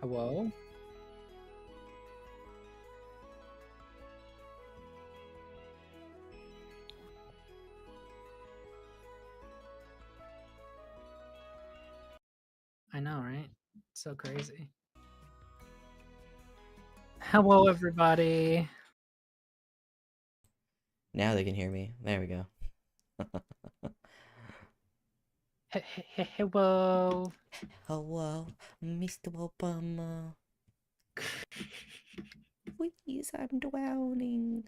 Whoa. I know, right? So crazy. Hello, everybody. Now they can hear me. There we go. Hello. Hello, Mr. Obama. Please, I'm drowning.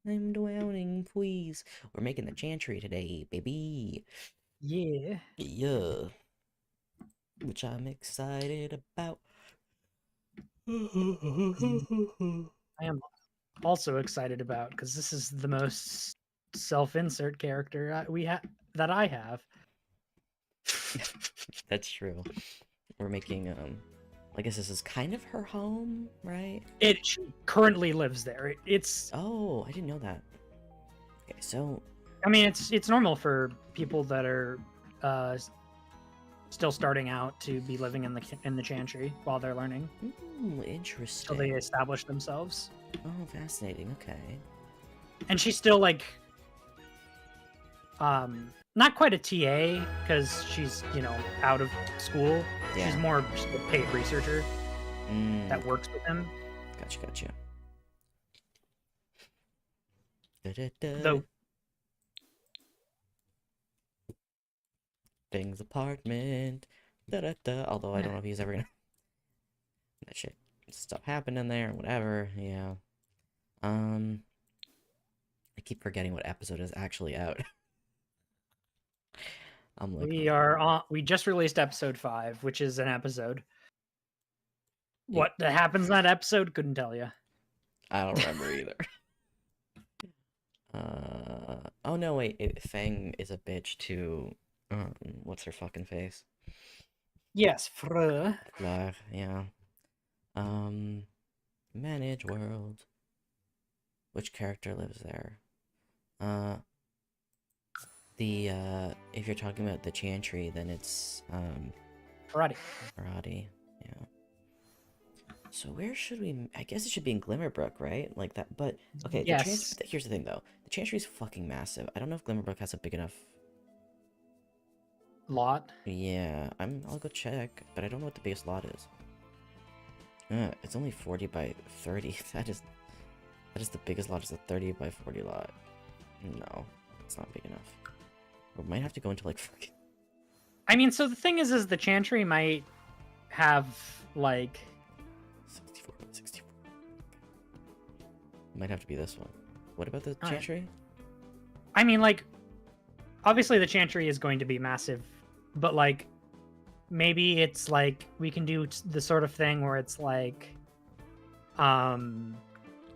I'm drowning, please. We're making the Chantry today, baby. Yeah. Yeah. Which I'm excited about. I am also excited about because this is the most self-insert character that I have. That's true. We're making, I guess this is kind of her home, right? She currently lives there. It's Oh, I didn't know that. Okay, so. I mean, it's normal for people that are still starting out to be living in the Chantry while they're learning, Ooh, so they interesting. establish themselves. Oh, fascinating. Okay. And she's still like not quite a TA because she's out of school. Yeah. She's more just a paid researcher that Mm, works with him. gotcha. Da-da-da. Though Things apartment. Da-da-da. Although I don't know if he's ever gonna that shit stuff happening there, whatever. Yeah. Um I keep forgetting what episode is actually out. I'm like, we just released episode 5, which is an episode. dude, What happens in that episode? Couldn't tell you. I don't remember either. Oh no, wait, Fang is a bitch to what's her fucking face? Yes, Frö. Fleur, yeah. Um Manage world. Which character lives there? Uh The if you're talking about the Chantry, then it's Alrighty. Karate. Yeah. So where should we? I guess it should be in Glimmerbrook, right? Like that. But okay, Yes. Here's the thing though. The Chantry is fucking massive. I don't know if Glimmerbrook has a big enough. Lot. Yeah, I'll go check, but I don't know what the biggest lot is. It's only 40 by 30. That is the biggest lot. Is a 30 by 40 lot. No, it's not big enough. We might have to go into like fucking. I mean, so the thing is the Chantry might have like 64 by 64. Might have to be this one. What about the All right. Chantry? I mean, like, obviously the Chantry is going to be massive, but like, maybe it's like we can do the sort of thing where it's like,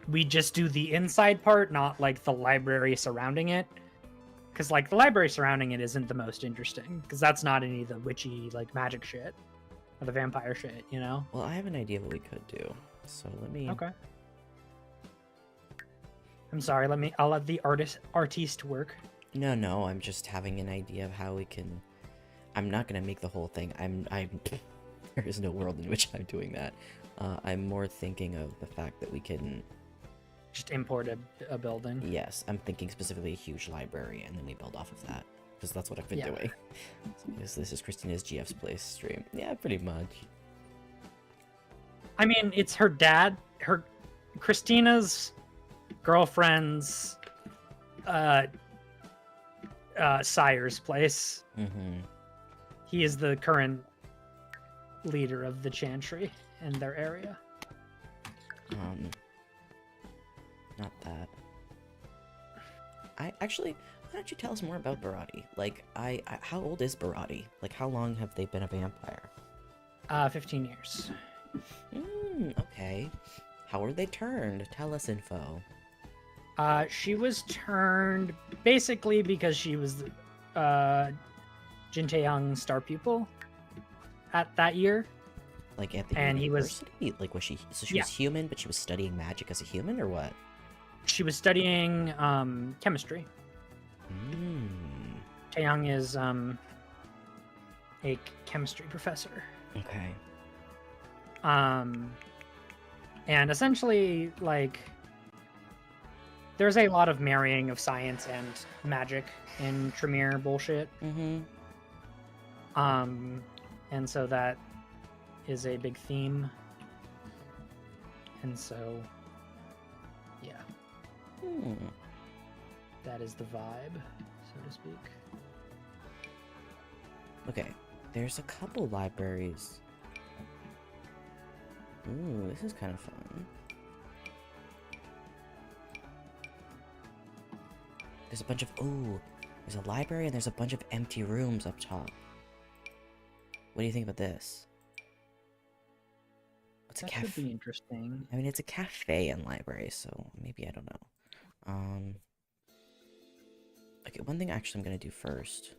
we just do the inside part, not like the library surrounding it, because like the library surrounding it isn't the most interesting, because that's not any of the witchy like magic shit or the vampire shit, you know? Well, I have an idea of what we could do. So let me. Okay. I'm sorry. I'll let the artiste work. No, I'm just having an idea of how we can. I'm not gonna make the whole thing. I'm. There is no world in which I'm doing that. I'm more thinking of the fact that we can. Just import a building. Yes, I'm thinking specifically a huge library, and then we build off of that. Because that's what I've been doing. So this is Christina's GF's Place stream. Yeah, pretty much. I mean, it's her dad, Christina's girlfriend's sire's place. Mm-hmm. He is the current leader of the Chantry in their area. Not that. I actually, why don't you tell us more about Barati? Like, how old is Barati? Like, how long have they been a vampire? 15 years. Okay. How were they turned? Tell us info. She was turned basically because she was Jin Taeyong's star pupil at that year. Like at the and university? Like was she? So she was human, but she was studying magic as a human, or what? She was studying chemistry. Taeyong is a chemistry professor. Okay. And essentially, like, there's a lot of marrying of science and magic in Tremere bullshit. Mm-hmm. And so that is a big theme. And so, yeah, that is the vibe, so to speak. Okay, there's a couple libraries. Ooh, this is kind of fun. There's a bunch of, ooh, there's a library and there's a bunch of empty rooms up top. What do you think about this? What's That a could cafe? be interesting. I mean, it's a cafe and library, so maybe, I don't know. Okay, one thing actually I'm gonna do first.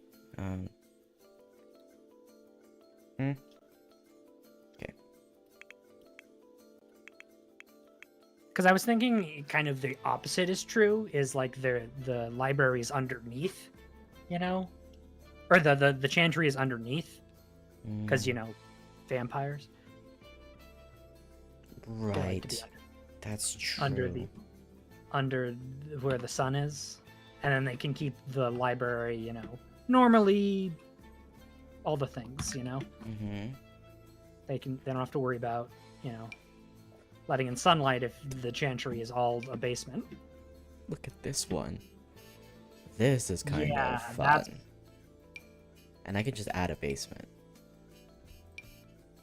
Okay. Because I was thinking kind of the opposite is true, is like the library is underneath, you know? Or the Chantry is underneath, because, you know, vampires. They like to be Right. That's true. under where the sun is. And then they can keep the library, you know, normally all the things, you know? Mm-hmm. They don't have to worry about, you know, letting in sunlight if the Chantry is all a basement. Look at this one. This is kind Yeah, of fun. that's- And I could just add a basement.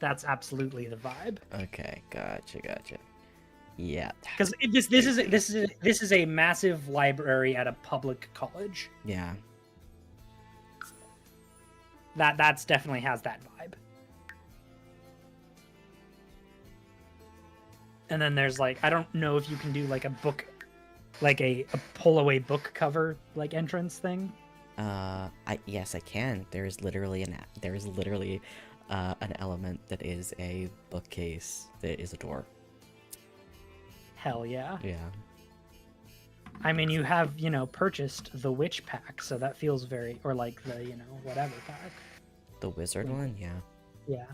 That's absolutely the vibe. Okay, gotcha. Yeah. Because this is a massive library at a public college. Yeah. That's definitely has that vibe. And then there's like, I don't know if you can do like a book, like a pull away book cover like entrance thing. Yes, I can. There is literally an element that is a bookcase that is a door. Hell yeah. Yeah. I mean, you have, you know, purchased the witch pack, so that feels very, or like the, you know, whatever pack. The wizard one, yeah. Yeah.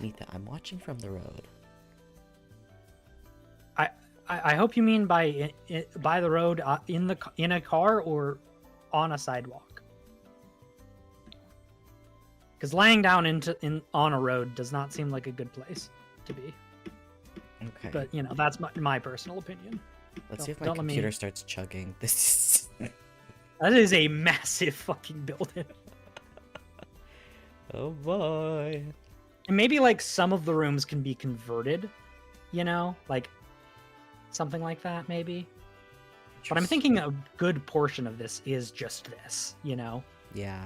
Nita, I'm watching from the road. I hope you mean by the road, in a car or on a sidewalk. Because laying down on a road does not seem like a good place to be. Okay. But you know, that's my personal opinion. Let's see if my computer starts chugging. This is... That is a massive fucking building. Oh boy. And maybe like some of the rooms can be converted, you know, like something like that maybe. But I'm thinking a good portion of this is just this, you know. Yeah.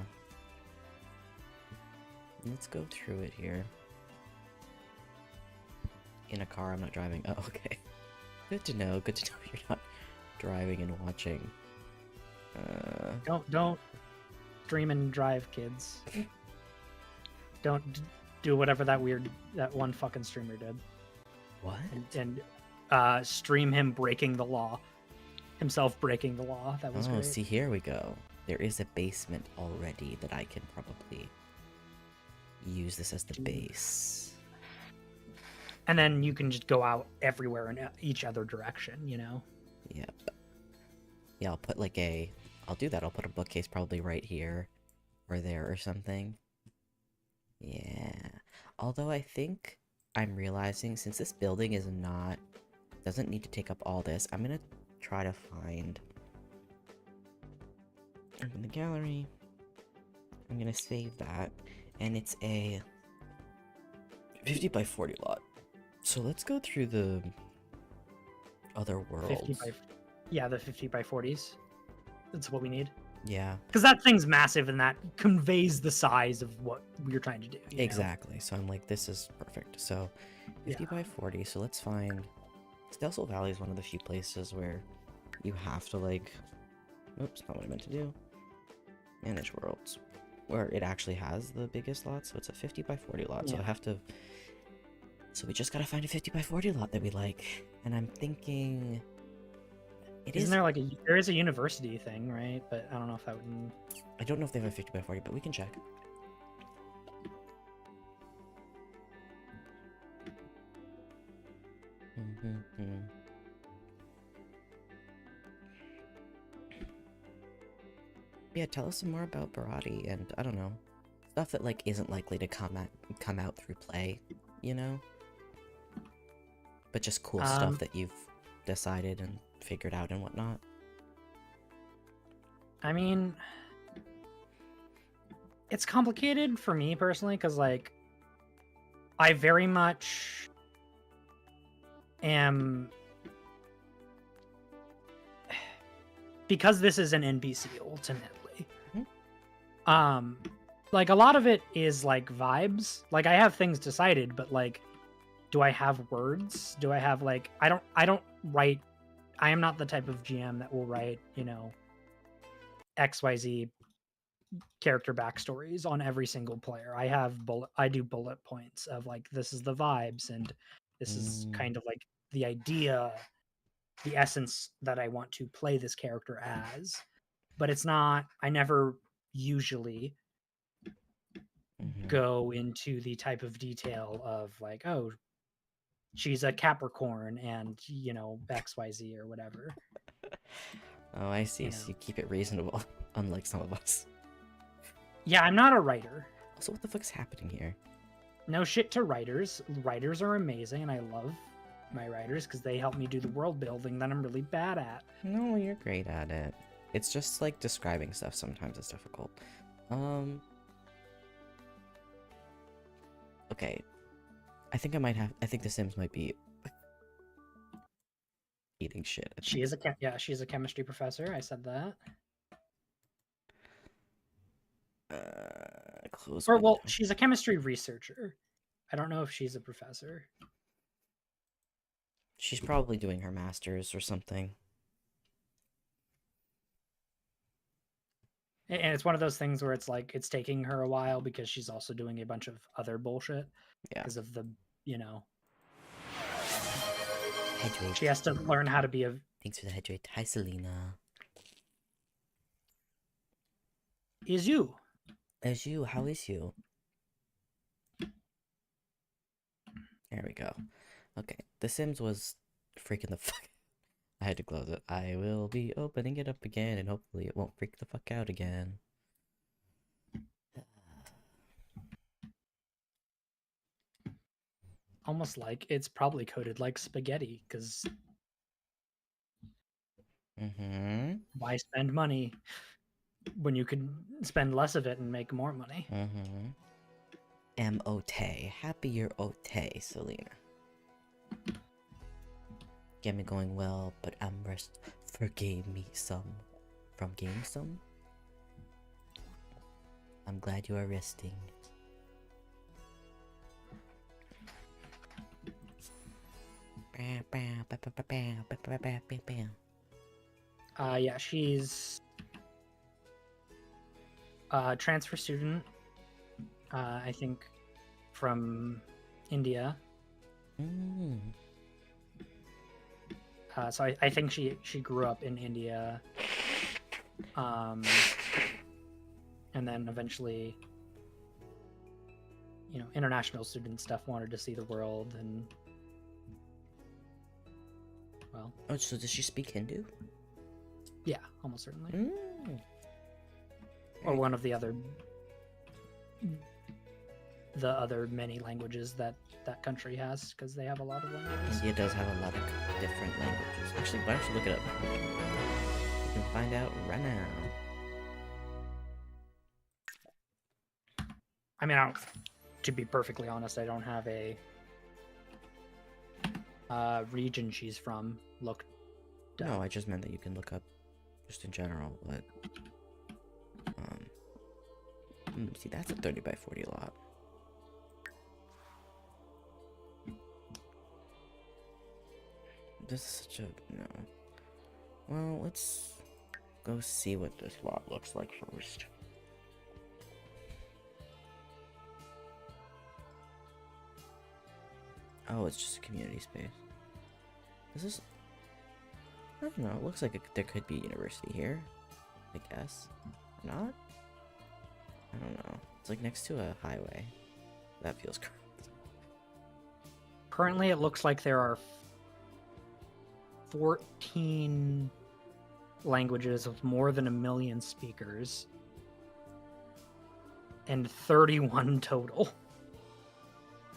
Let's go through it here. In a car, I'm not driving. Oh, okay. Good to know. Good to know you're not driving and watching. Don't stream and drive, kids. Don't do whatever that one fucking streamer did. What? And stream him breaking the law. Himself breaking the law. That was great. See, here we go. There is a basement already that I can probably use this as the base. And then you can just go out everywhere in each other direction, you know? Yep. Yeah, I'll put like I'll do that. I'll put a bookcase probably right here or there or something. Yeah. Although I think I'm realizing since this building doesn't need to take up all this, I'm gonna try to find... Open the gallery. I'm gonna save that. And it's a 50 by 40 lot. So let's go through the other worlds. The 50 by 40s. That's what we need. Yeah. Because that thing's massive and that conveys the size of what we're trying to do. Exactly. Know? So I'm like, this is perfect. So 50 by 40. So let's find... Stealthal Valley is one of the few places where you have to like... Oops, not what I meant to do. Manage worlds. Where it actually has the biggest lot. So it's a 50 by 40 lot. So I have to... So we just gotta find a 50 by 40 lot that we like. And I'm thinking... Isn't there like there is a university thing, right? But I don't know if that would... I don't know if they have a 50 by 40, but we can check. Yeah, tell us some more about Barati and I don't know, stuff that like isn't likely to come out through play, you know? But just cool stuff that you've decided and figured out and whatnot. I mean, it's complicated for me personally because like I very much am, because this is an NPC ultimately. Like a lot of it is like vibes. Like I have things decided, but like, do I have words? Do I have like I don't write. I am not the type of GM that will write, you know, XYZ character backstories on every single player. I do bullet points of like this is the vibes and this is kind of like the idea, the essence that I want to play this character as. But it's not, I never usually go into the type of detail of like, oh, she's a Capricorn and, you know, XYZ or whatever. Oh, I see. You So know. you keep it reasonable, unlike some of us. Yeah, I'm not a writer. Also, what the fuck's happening here? No shit to writers. Writers are amazing, and I love my writers because they help me do the world building that I'm really bad at. No, you're great at it. It's just like describing stuff sometimes is difficult. Okay. I think the Sims might be eating shit. She's a chemistry professor. I said that. Close Or window. well, she's a chemistry researcher. I don't know if she's a professor. She's probably doing her master's or something. And it's one of those things where it's like it's taking her a while because she's also doing a bunch of other bullshit. Yeah. Because of the, you know. Hydrate. She has to learn how to be a. Thanks for the hydrate. Hi, Selena. Is you? As you? How is you? There we go. Okay, The Sims was freaking the fuck. I had to close it. I will be opening it up again, and hopefully it won't freak the fuck out again. Almost like it's probably coded like spaghetti, because why spend money when you could spend less of it and make more money? M-O-T. Happier O-T, Selena. Get me going well, but Ambrose forgave me some. From game some? I'm glad you are resting. Yeah, she's a transfer student, I think, from India. So I think she grew up in India, and then eventually, you know, international student stuff, wanted to see the world, and well. Oh, so does she speak Hindu? Yeah, almost certainly. Or one of the other many languages that country has, because they have a lot of languages. India does have a lot of different languages. Actually, why don't you look it up? You can find out right now. I mean, to be perfectly honest, I don't have a region she's from looked up. No, I just meant that you can look up just in general, but see, that's a 30 by 40 lot. This is such a no. Well, let's go see what this lot looks like first. Oh, it's just a community space. This is, I don't know, it looks like there could be a university here, I guess. Or not? I don't know. It's like next to a highway. That feels correct. Currently, it looks like there are 14 languages with more than 1 million speakers, and 31 total.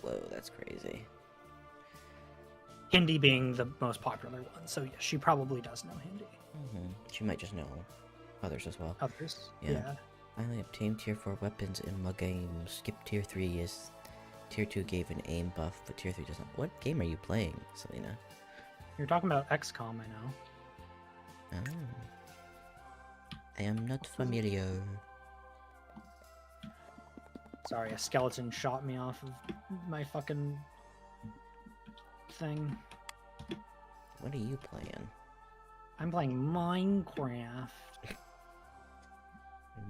Whoa, that's crazy. Hindi being the most popular one. So yeah, she probably does know Hindi. She might just know others as well. Others, Yeah. yeah. Finally obtained tier 4 weapons in my game. Skip tier 3 is tier 2 gave an aim buff, but tier 3 doesn't. What game are you playing, Selena? You're talking about XCOM, I know. Oh. I am not familiar. Sorry, a skeleton shot me off of my fucking thing. What are you playing? I'm playing Minecraft.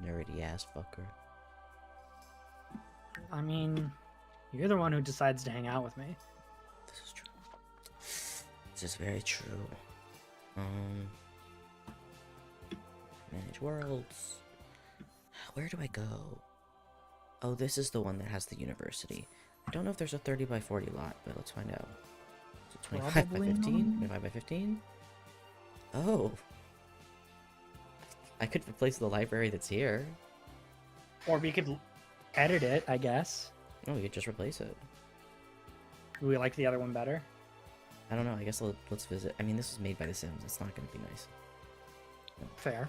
Nerdy ass fucker. I mean, you're the one who decides to hang out with me. This is true. This is very true. Manage worlds. Where do I go? Oh, this is the one that has the university. I don't know if there's a 30 by 40 lot, but let's find out. Is it 25 Probably by 15? not. 25 by 15? Oh. I could replace the library that's here. Or we could edit it, I guess. Oh, we could just replace it. Do we like the other one better? I don't know. I guess let's visit. I mean, this was made by The Sims. It's not going to be nice. Fair.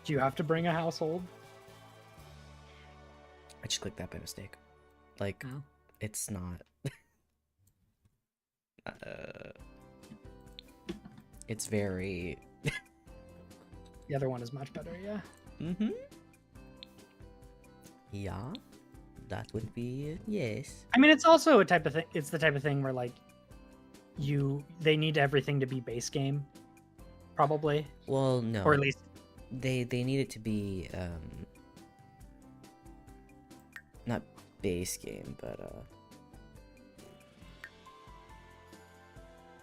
Do you have to bring a household? I just clicked that by mistake. Like, Oh. it's not. It's very. The other one is much better, yeah. Mm-hmm. Yeah, that would be yes. I mean, it's also a type of thing. It's the type of thing where like, they need everything to be base game, probably, Well, no. or at least They need it to be not base game, but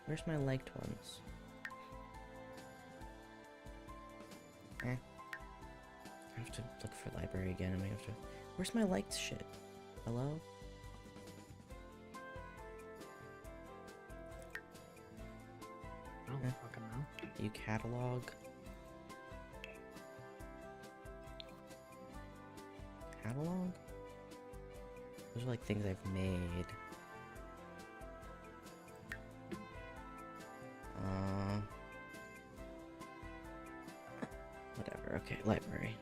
where's my liked ones? I have to look for library again. I have to. Where's my liked shit? Hello? I don't fucking know. You catalog. Catalog? Those are like things I've made. Whatever. Okay, library.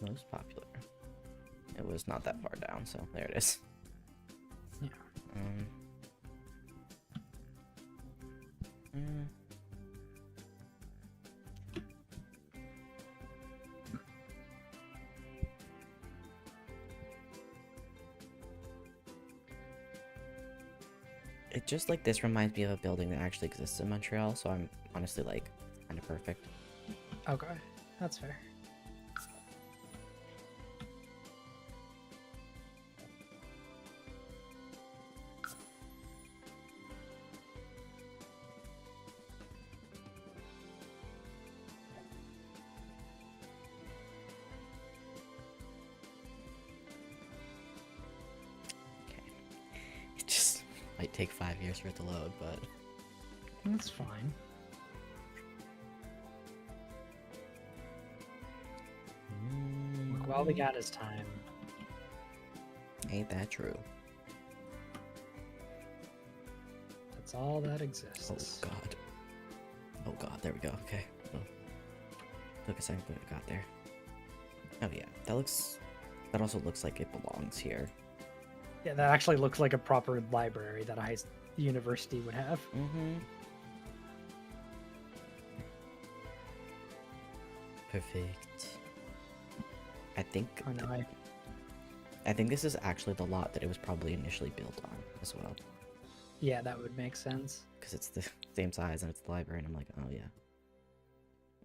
Most popular. It was not that far down, so there it is. Yeah. It just like this reminds me of a building that actually exists in Montreal, so I'm honestly like kind of perfect. Okay, that's fair. It just might take 5 years for it to load, but That's fine. Look, all we got is time. Ain't that true? That's all that Oh exists. god. Oh god, there we go. Okay. Oh. Took a second, but it got there. Oh yeah, that also looks like it belongs here. Yeah, that actually looks like a proper library that a university would have. Mm-hmm. Perfect. I think Oh no, I think this is actually the lot that it was probably initially built on as well. yeah, that would make sense. Because it's the same size and it's the library, and I'm like, oh yeah.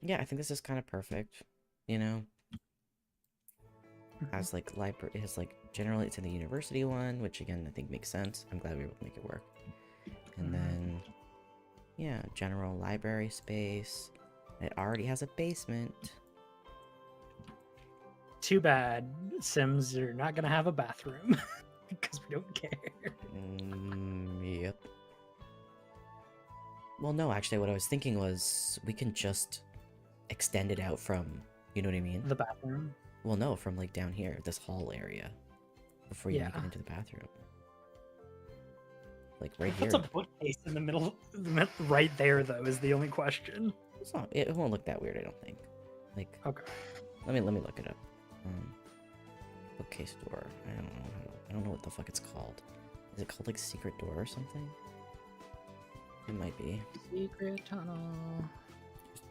Yeah, I think this is kind of perfect, you know? As like library, it's like generally it's in the university one, which again I think makes sense. I'm glad we were able to make it work. And then, yeah, general library space. It already has a basement. Too bad, Sims. You're not gonna have a bathroom because we don't care. Yep. Well, no, actually, what I was thinking was we can just extend it out from, you know what I mean? The bathroom. Well, no, from like down here, this hall area, before you make Yeah. it into the bathroom. Like right What's here. a bookcase in the middle? Right there, though, is the only question. It's not. It won't look that weird, I don't think. Like, Okay. let me look it up. Bookcase door. I don't know what the fuck it's called. Is it called like secret door or something? It might be. Secret tunnel.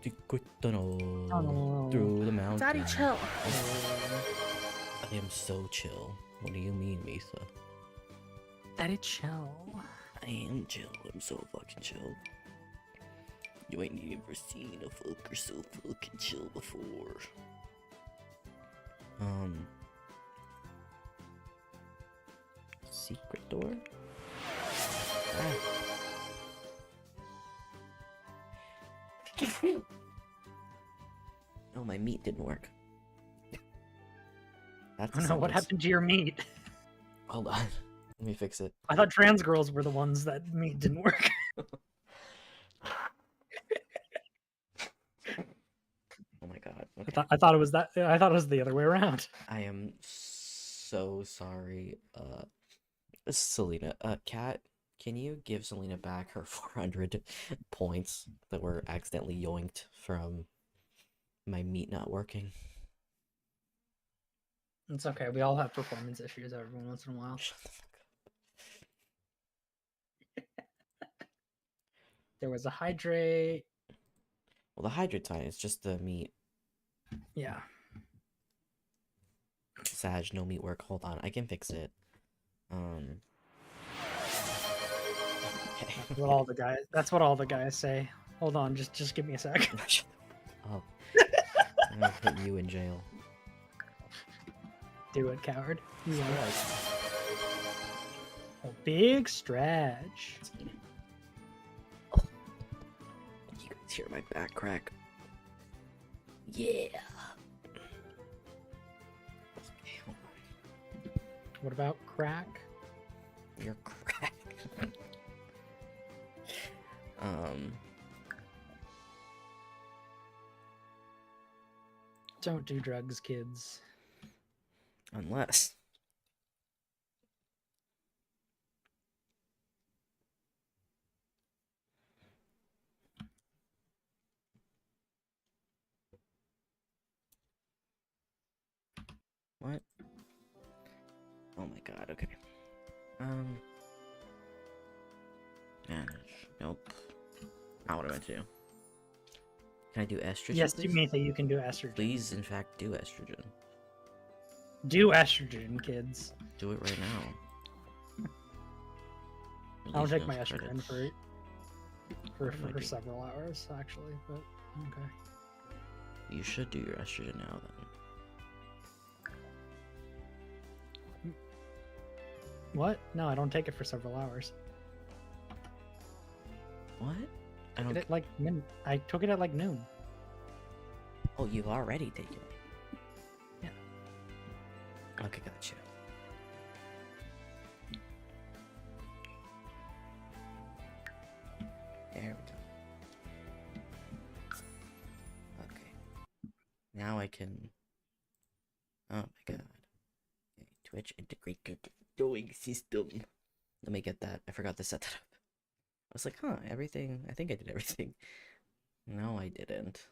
Secret tunnel Tunnel. through the mountain. Daddy, chill. I am so chill. What do you mean, Misa? Daddy, chill. I am chill. I'm so fucking chill. You ain't never seen a fucker so fucking chill before. Secret door? Ah. Oh, my meat didn't work. That's I a don't know what sentence. happened to your meat. Hold on. Let me fix it. I thought trans girls were the ones that meat didn't work. Oh my god. I Okay. thought I thought it was that. I thought it was the other way around. I am so sorry. Selena. Kat, can you give Selena back her 400 points that were accidentally yoinked from my meat not working? It's okay. We all have performance issues every once in a while. Shut the fuck up. There was a hydrate. Well, the hydrate's fine. It's just the meat. Yeah. Sag, no meat work. Hold on. I can fix it. Okay. That's what all the guys. That's what all the guys say. Hold on. Just give me a sec. Shut the fuck up. I'm gonna put you in jail. Do it, coward. You Stretch. won't. A big stretch. You guys hear my back crack? Yeah. Okay, hold on. What about crack? You're crack. Don't do drugs, kids. Unless. What? Oh my god, okay. Yeah, nope. Not what I meant to do. Can I do estrogen? Yes, please? Demetha, you can do estrogen. Please, in fact, do estrogen. Do estrogen, kids. Do it right now. I'll Release take my those estrogen credits. for What do I do? several hours, actually, but okay. You should do your estrogen now, then. What? No, I don't take it for several hours. What? I I don't. took it like I took it at like noon. Oh, you've already taken it. Yeah. Okay, gotcha. There we go. Okay. Now I can. Oh my god. Okay, Twitch integrated going system. Let me get that. I forgot to set that up. I was like, huh, everything. I think I did everything. No, I didn't.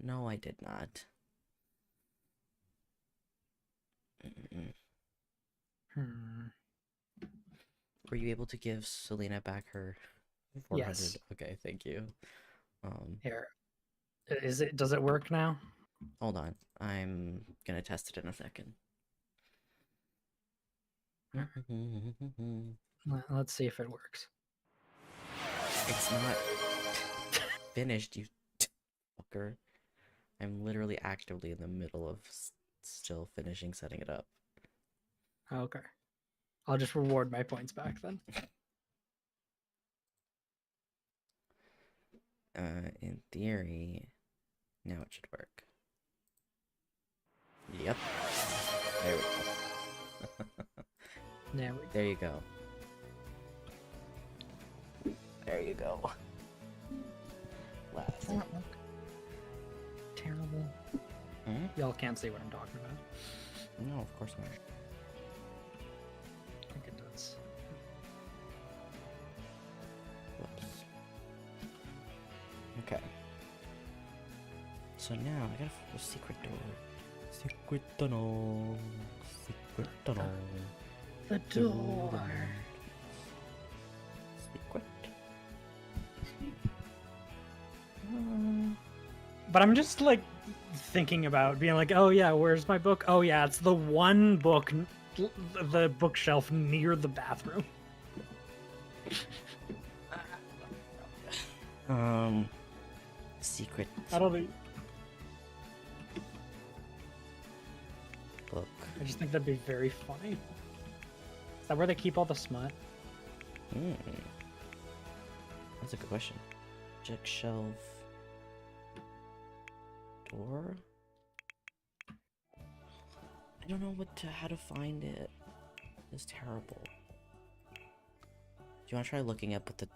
No, I did not. Mm-mm. Hmm. Were you able to give Selena back her 400? Yes. Okay, thank you. Here. Is it? Does it work now? Hold on. I'm gonna test it in a second. Let's see if it works. It's not finished, you fucker. I'm literally actively in the middle of still finishing setting it up. Okay. I'll just reward my points back then. In theory, now it should work. Yep. There we go. There you go. There you go. Last. Doesn't that look terrible? Hmm? Y'all can't see what I'm talking about. No, of course not. I think it does. Whoops. Okay. So now I gotta find a secret door. Secret tunnel. Secret tunnel. The door. Secret. But I'm just like thinking about being like, oh yeah, where's my book? Oh yeah, it's the one book, the bookshelf near the bathroom. Secret I don't think. book. I just think that'd be very funny. Is that where they keep all the smut? That's a good question. Check shelf. Door? I don't know how to find it. It's terrible. Do you want to try looking up what the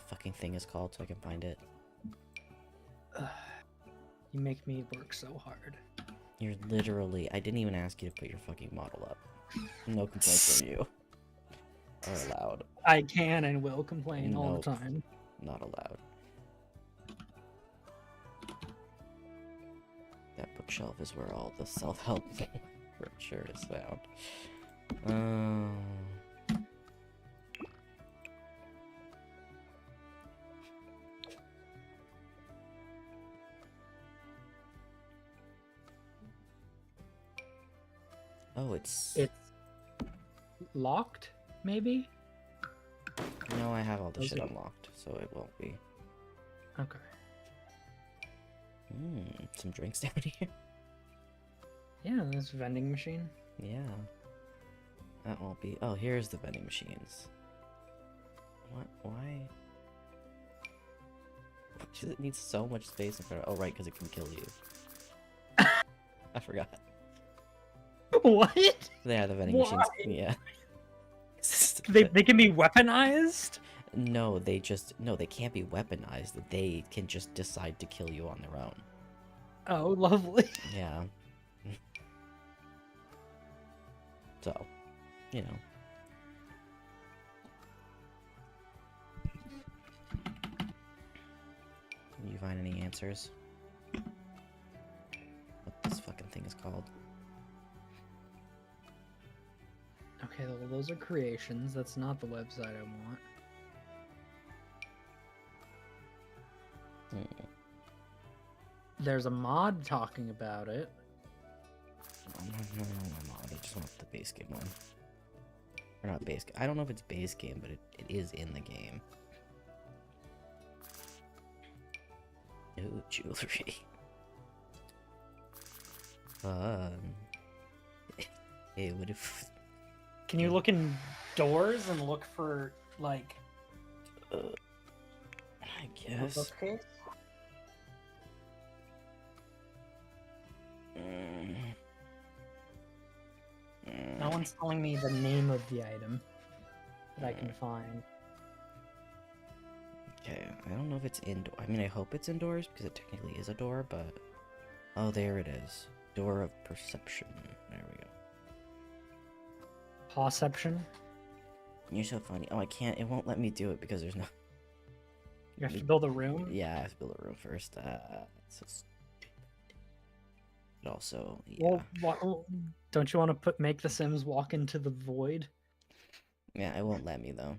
fucking thing is called so I can find it? You make me work so hard. You're literally... I didn't even ask you to put your fucking model up. No complaints from you. Are allowed. I can and will complain all the Nope. time. Not allowed. That bookshelf is where all the self-help literature is found. Oh, it's Locked, maybe? No, I have all the Is shit it? unlocked, so it won't be. Okay. Some drinks down here. Yeah, this vending machine. Yeah. That won't be. Oh, here's the vending machines. What? Why? Does it need so much space in front of? Oh, right, because it can kill you. I forgot. What? Yeah, the vending Why? machines. Yeah. They can be weaponized? No, they can't be weaponized. They can just decide to kill you on their own. Oh, lovely. Yeah. So, you know. Can you find any answers? What this fucking thing is called? Okay, well, those are creations. That's not the website I want. There's a mod talking about it. No, I just want the base game one. Or not base game. I don't know if it's base game, but it is in the game. Ooh, jewelry. Hey, what if... Can you look in doors and look for, like, I a guess. bookcase? No one's telling me the name of the item that I can find. Okay, I don't know if it's indoor. I mean, I hope it's indoors because it technically is a door, but... Oh, there it is. Door of perception. There we go. Pawception? You're so funny. Oh, I can't. It won't let me do it because there's no... You have to build a room? Yeah, I have to build a room first. So stupid. But also, yeah. Well, don't you want to make the Sims walk into the void? Yeah, it won't let me, though.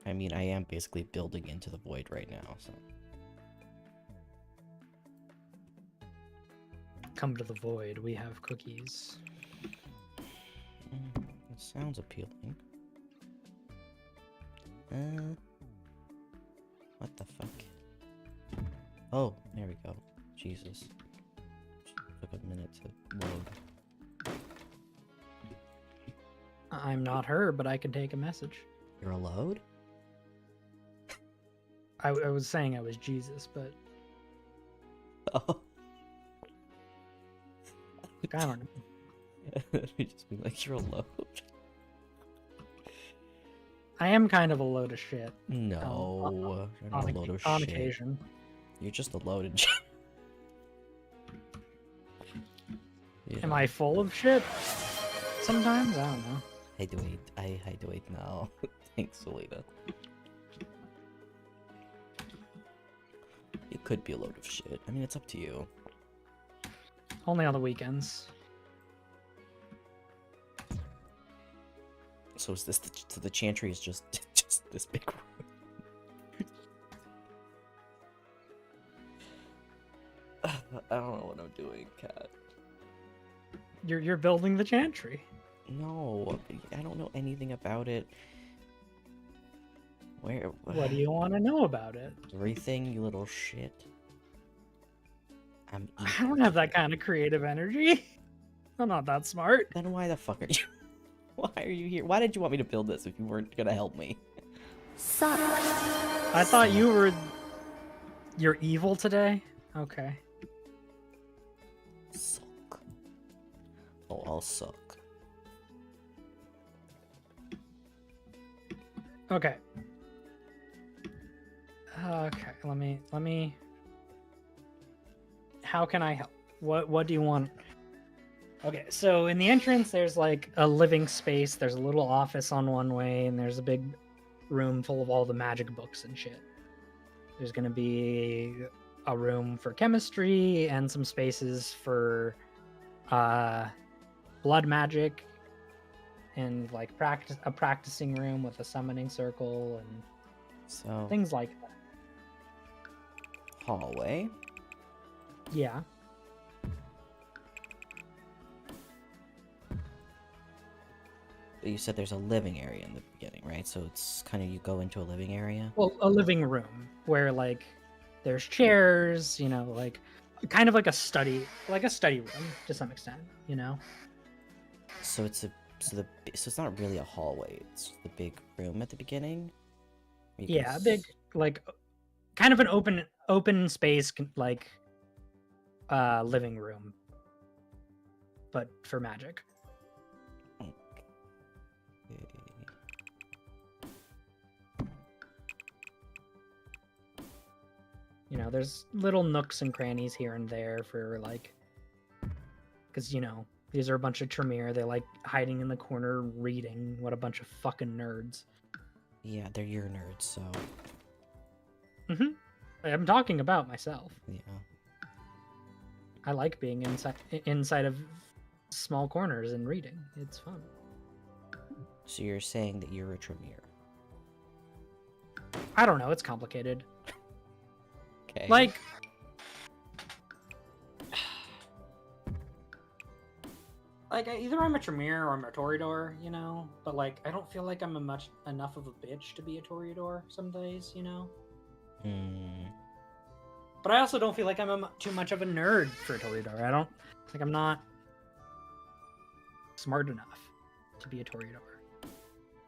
I mean, I am basically building into the void right now, so... Come to the void, we have cookies. It sounds appealing. What the fuck? Oh, there we go. Jesus. Took a minute to load. I'm not her, but I can take a message. You're a load? I was saying I was Jesus, but Oh. I don't know. We just be like, you're a load. I am kind of a load of shit. No, you're not a load of on shit. occasion. You're just a load of shit. Yeah. Am I full of shit? Sometimes? I don't know. I do wait now. Thanks, Selena. You could be a load of shit. I mean, it's up to you. Only on the weekends. So is this so the Chantry is just this big room? I don't know what I'm doing, Cat. You're building the Chantry. No, I don't know anything about it. Where? What do you want to know about it? Everything, you little shit. I don't have that kind of creative energy. I'm not that smart. Then why the fuck are you? Why are you here? Why did you want me to build this if you weren't gonna help me? Suck. I thought you were... You're evil today? Okay. Suck. Oh, I'll suck. Okay. Okay, let me... How can I help? What do you want? Okay, so in the entrance, there's like a living space. There's a little office on one way, and there's a big room full of all the magic books and shit. There's gonna be a room for chemistry and some spaces for blood magic, and like a practicing room with a summoning circle and So things like that. hallway. Yeah. But you said there's a living area in the beginning, right? So it's kind of you go into a living area. Well, a living room where like there's chairs, you know, like kind of like a study room to some extent, you know. So it's so it's not really a hallway. It's the big room at the beginning. where you can Yeah, a big like kind of an open space like living room, but for magic. Okay. You know, there's little nooks and crannies here and there for like, because you know these are a bunch of Tremere. They like hiding in the corner reading. What a bunch of fucking nerds. Yeah, they're your nerds, so I'm talking about myself. yeah. I like being inside of small corners and reading. It's fun. So you're saying that you're a Tremere. I don't know. It's complicated. Okay. Like either I'm a Tremere or I'm a Toreador, you know. But like, I don't feel like I'm enough of a bitch to be a Toreador some days, you know. But I also don't feel like I'm too much of a nerd for a Toreador. I don't like I'm not smart enough to be a Toreador.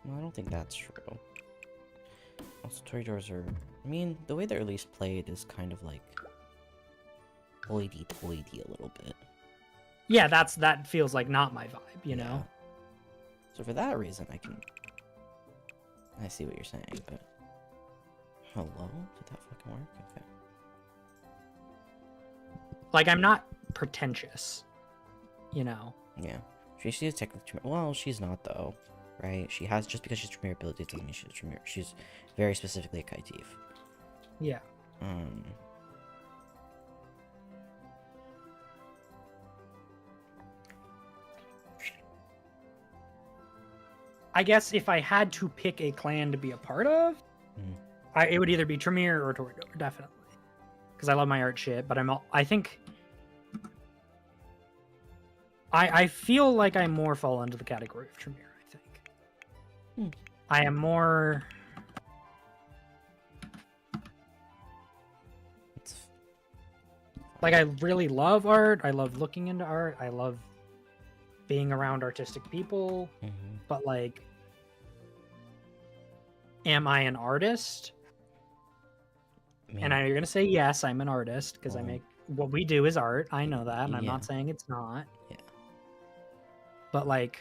Well, I don't think that's true. Also, Toreadors are... I mean, the way they're at least played is kind of like... hoity-toity a little bit. Yeah, that feels like not my vibe, you know? So for that reason, I see what you're saying, but... Hello? Did that fucking work? Okay. Like, I'm not pretentious, you know? Yeah. She is technically Tremere. Well, she's not, though. Right? She has... Just because she's Tremere abilities doesn't mean she's a Tremere. She's very specifically a Kaitif. Yeah. I guess if I had to pick a clan to be a part of, it would either be Tremere or Toreador, definitely. Because I love my art shit, but I think... I feel like I more fall into the category of Tremere, I think. I am more... Like, I really love art. I love looking into art. I love being around artistic people. Mm-hmm. But, like, am I an artist? I mean, And you're going to say, yes, I'm an artist because I well, make what we do is art. I know that. And I'm yeah, not saying it's not. yeah. But, like,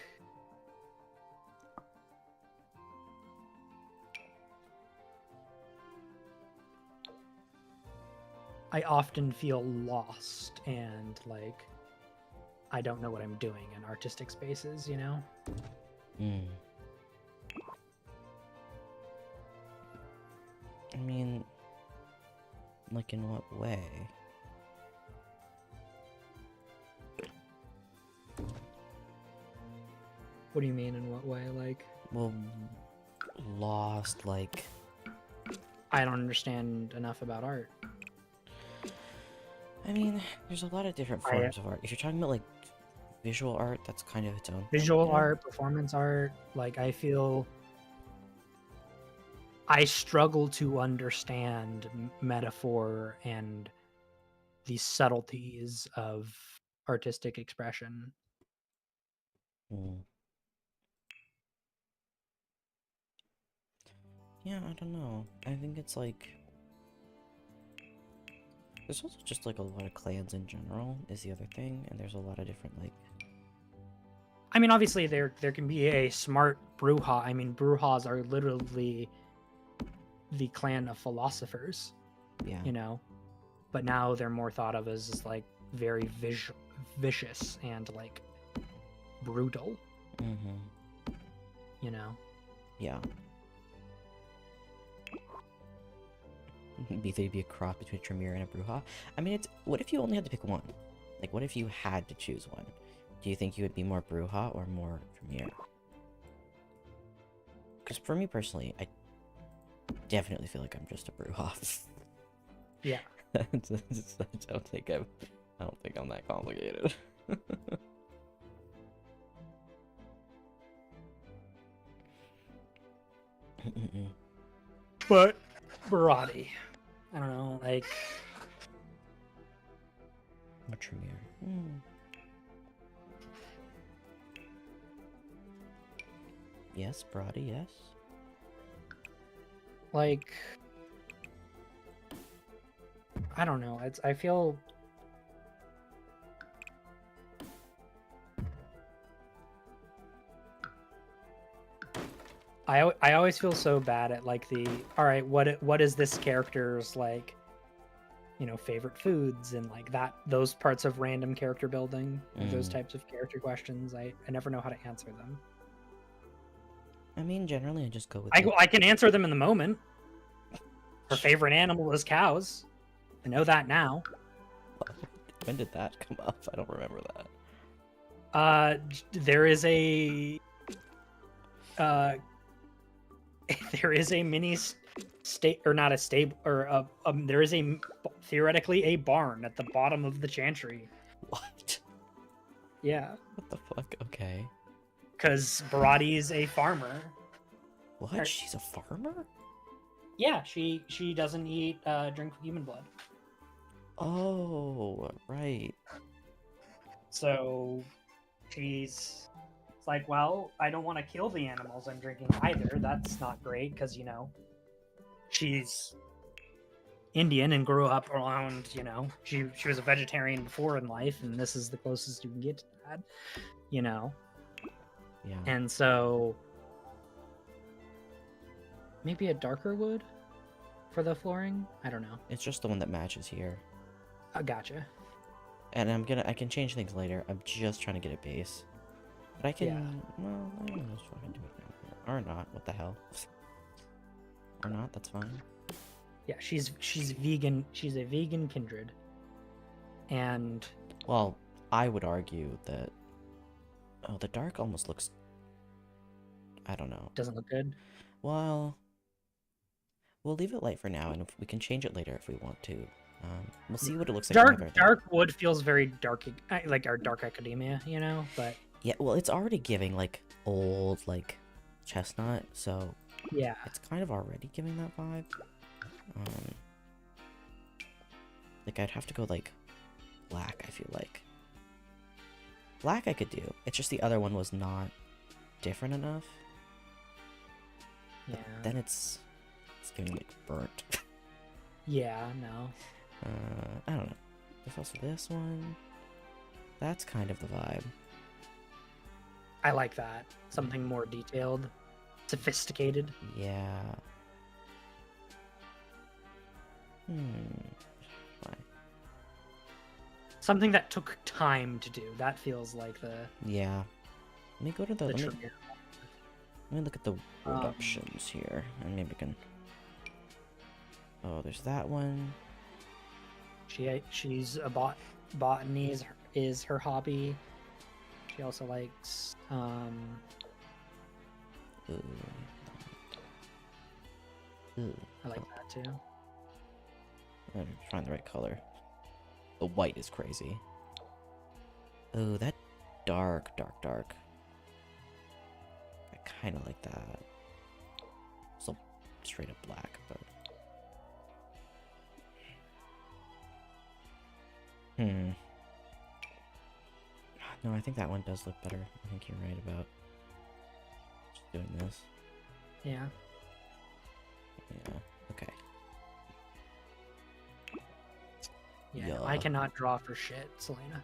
I often feel lost and, like, I don't know what I'm doing in artistic spaces, you know? Mm. I mean, like in what way? What do you mean in what way? Like, Well, lost, like, I don't understand enough about art. I mean, there's a lot of different forms of art. If you're talking about like visual art, that's kind of its own thing, Visual you know? art, performance art, like, I feel I struggle to understand metaphor and the subtleties of artistic expression. Mm. Yeah, I don't know. I think it's like there's also just like a lot of clans in general is the other thing, and there's a lot of different like I mean, obviously there can be a smart Bruja. I mean, Brujas are literally the clan of philosophers, yeah. you know, but now they're more thought of as just, like, very vicious and, like, brutal, Mm-hmm. you know. Yeah. They'd be a cross between a Tremere and a Bruja. I mean, it's what if you only had to pick one? Like, what if you had to choose one? Do you think you would be more Bruja or more Tremere? Because for me personally, I definitely feel like I'm just a Bruja. Yeah. I don't think I'm that complicated. But Barati, I don't know, like, Or Tremere. Hmm. Yes, Brody, yes. like, I don't know. I feel I always feel so bad at, like, the all right, what is this character's, like, you know, favorite foods and, like, those parts of random character building, those types of character questions. I never know how to answer them. I mean, generally, I just go with I can answer them in the moment. Her favorite animal is cows. I know that now. When did that come up? I don't remember that. There is a there is a mini state, or not a stable, or there is theoretically a barn at the bottom of the Chantry. What? Yeah, What the fuck? Okay. because Barati is a farmer. What? She's a farmer? Yeah, she doesn't eat drink human blood. Oh, right. So it's like, well, I don't want to kill the animals I'm drinking either. That's not great because, you know, she's Indian and grew up around, you know, she was a vegetarian before in life, and this is the closest you can get to that, you know. Yeah. And so maybe a darker wood for the flooring. I don't know. It's just the one that matches here. Gotcha. And I can change things later. I'm just trying to get a base. But I can, Yeah. well, I can just fucking do it now. Or not, what the hell. Or not, that's fine. Yeah, she's vegan. She's a vegan kindred. And Well, I would argue that, oh, the dark almost looks, I don't know. doesn't look good. Well, we'll leave it light for now, and we can change it later if we want to. We'll see what it looks like. Dark wood feels very dark, like our Dark Academia, you know. But yeah, well, it's already giving like old, like chestnut, so yeah, it's kind of already giving that vibe. Like I'd have to go like black, I feel like. Black I could do. It's just the other one was not different enough. Yeah. But then it's getting like burnt. Yeah, no. I don't know. There's also this one. That's kind of the vibe. I like that. Something more detailed, sophisticated. Yeah. Why? Something that took time to do. That feels like the Yeah. Let me go to the. Let me trigger. look at the word options here, and maybe we can. Oh, there's that one. She's a botany is her hobby. She also likes Ooh. Ooh. I like that too. I'm trying to find the right color. The white is crazy. Oh, that dark. I kind of like that. Still straight up black, but. No, I think that one does look better. I think you're right about just doing this. Yeah. Yeah. Okay. Yeah. I cannot draw for shit, Selena.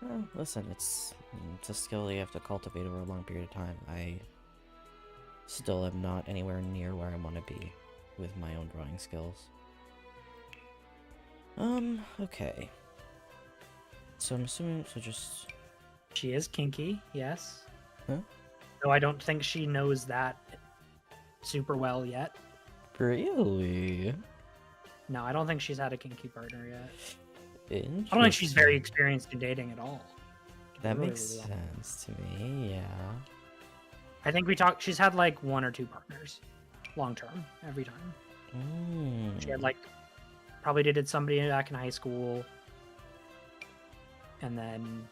Well, listen, it's a skill you have to cultivate over a long period of time. I still am not anywhere near where I want to be with my own drawing skills. Okay. So I'm assuming, just... She is kinky, yes. Huh? No, I don't think she knows that super well yet. Really? No, I don't think she's had a kinky partner yet. I don't think she's very experienced in dating at all. That makes sense to me, yeah. I think she's had like 1 or 2 partners. Long term, every time. She had like, probably dated somebody back in high school. And then...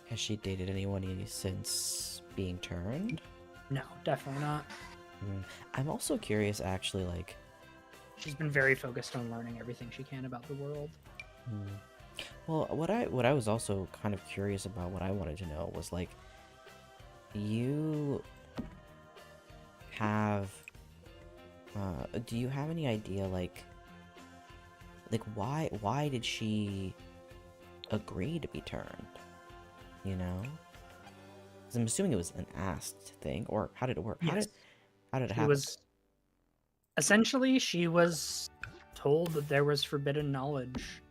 Has she dated anyone since being turned? No, definitely not. I'm also curious, actually, like... She's been very focused on learning everything she can about the world. Well, what I was also kind of curious about, what I wanted to know was, like, you have... do you have any idea, like why did she agree to be turned? You know? 'Cause I'm assuming it was an asked thing, or how did it work? Yes. How did it happen? Essentially, she was told that there was forbidden knowledge.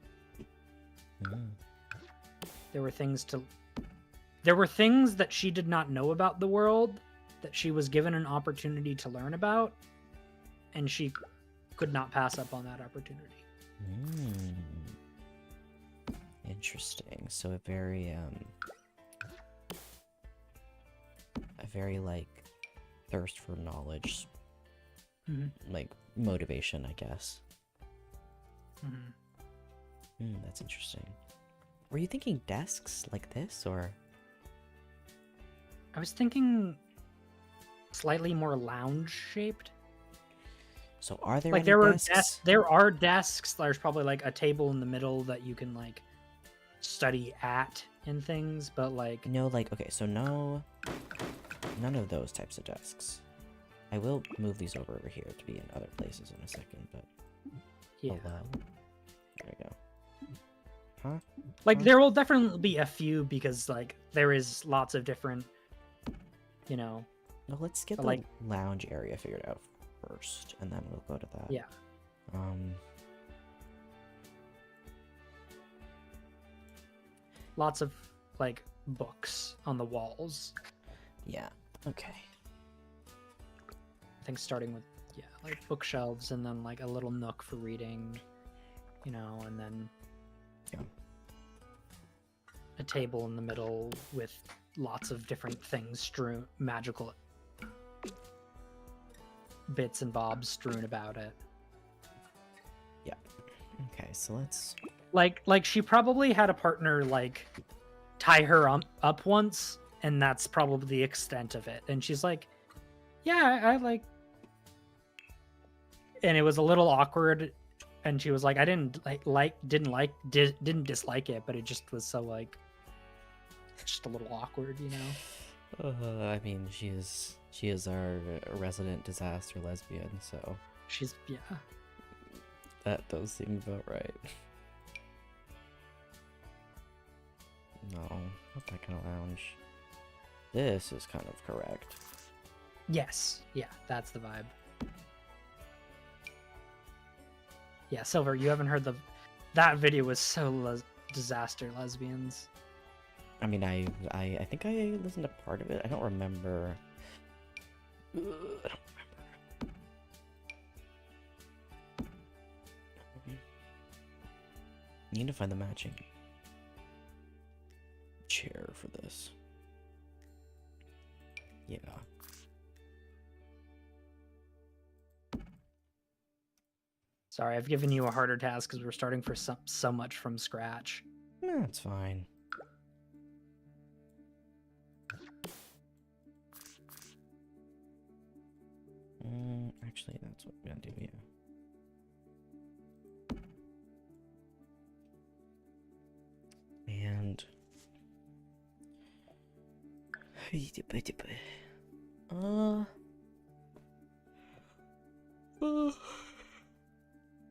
There were things that she did not know about the world that she was given an opportunity to learn about, and she could not pass up on that opportunity. Interesting. So a very like thirst for knowledge, like motivation, I guess. That's interesting. Were you thinking desks like this, or? I was thinking slightly more lounge shaped. So are there like any there were desks? There are desks. There's probably like a table in the middle that you can like study at and things, but like No, like, okay, so none of those types of desks. I will move these over here to be in other places in a second, but yeah. Hello? There we go. Huh? Like there will definitely be a few because like there is lots of different, you know. Well, let's get the like lounge area figured out first, and then we'll go to that. Yeah. Lots of like books on the walls. Yeah. Okay. I think starting with like bookshelves and then like a little nook for reading, you know, and then a table in the middle with lots of different things strewn, magical bits and bobs strewn about it. Yeah. Okay, so let's... Like she probably had a partner like tie her up once, and that's probably the extent of it. And she's like, yeah, I like... And it was a little awkward and she was like, I didn't didn't dislike it, but it just was so like just a little awkward, you know. I mean, she is our resident disaster lesbian, so She's yeah. that does seem about right. No, not that kind of lounge. This is kind of correct. Yes, yeah, that's the vibe. Yeah, Silver, you haven't heard that video was so disaster lesbians. I mean, I think I listened to part of it. I don't remember. I don't remember. Need to find the matching chair for this. Yeah. Sorry, I've given you a harder task because we're starting for so much from scratch. Yeah, it's fine. Actually, that's what we're gonna do, yeah. And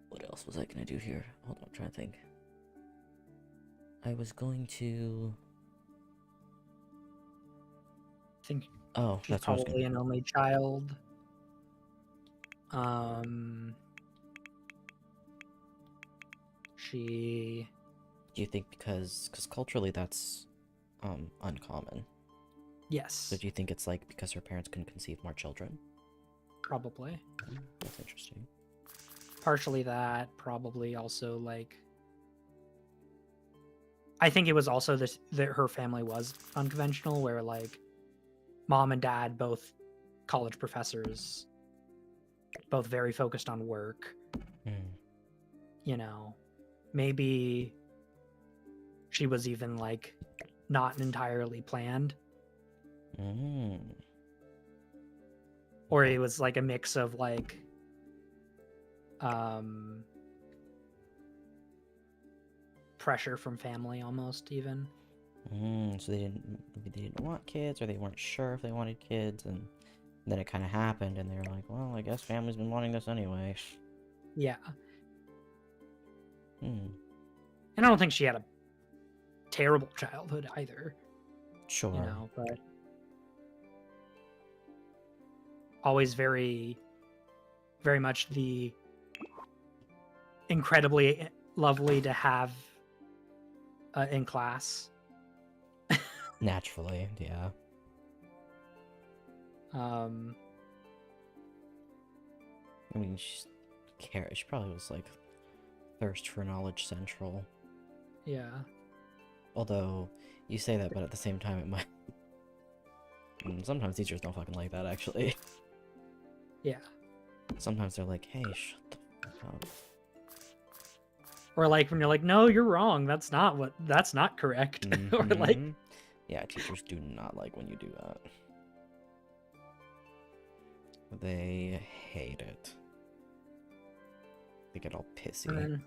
what else was I gonna do here? Hold on, I'm trying to think. I was going to. I think Oh, she's that's what I was probably gonna. an only child. She. Do you think because culturally that's uncommon? Yes. So do you think it's like because her parents couldn't conceive more children? Probably. That's interesting. Partially that, probably also like. I think it was also this that her family was unconventional, where like mom and dad both college professors, both very focused on work. You know, maybe she was even like not entirely planned. Or it was like a mix of like pressure from family almost even. So maybe they didn't want kids, or they weren't sure if they wanted kids, and then it kind of happened, and they were like, well, I guess family's been wanting this anyway. Yeah. And I don't think she had a terrible childhood either. Sure. You know, but always very, very much the incredibly lovely to have in class. Naturally, yeah. I mean, she probably was like thirst for knowledge central. Yeah. Although you say that, but at the same time, it might. Sometimes teachers don't fucking like that, actually. Yeah. Sometimes they're like, "Hey, shut the fuck up." Or like when you're like, "No, you're wrong. That's not correct." Or like, yeah, teachers do not like when you do that. They hate it. They get all pissy.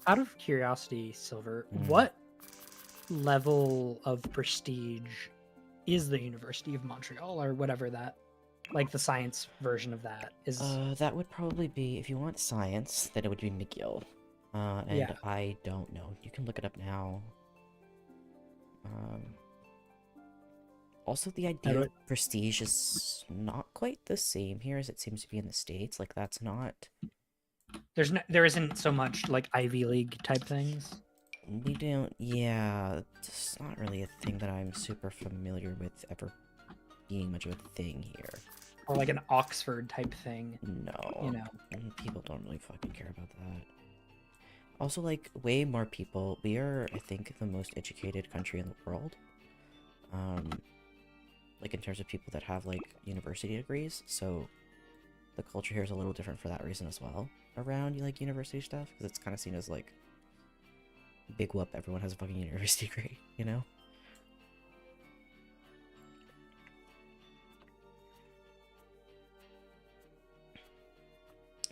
Out of curiosity, Silver, what level of prestige is the University of Montreal, or whatever that, like the science version of that is? That would probably be, if you want science, then it would be McGill. And yeah. I don't know. You can look it up now. Also, the idea of prestige is not quite the same here as it seems to be in the States. Like, that's not... There isn't so much, like, Ivy League type things. We don't... Yeah, it's not really a thing that I'm super familiar with ever being much of a thing here. Or, like, an Oxford type thing. No. You know. People don't really fucking care about that. Also, like, way more people... We are, I think, the most educated country in the world. like in terms of people that have like university degrees. So the culture here is a little different for that reason as well around like university stuff, because it's kind of seen as like big whoop, everyone has a fucking university degree, you know?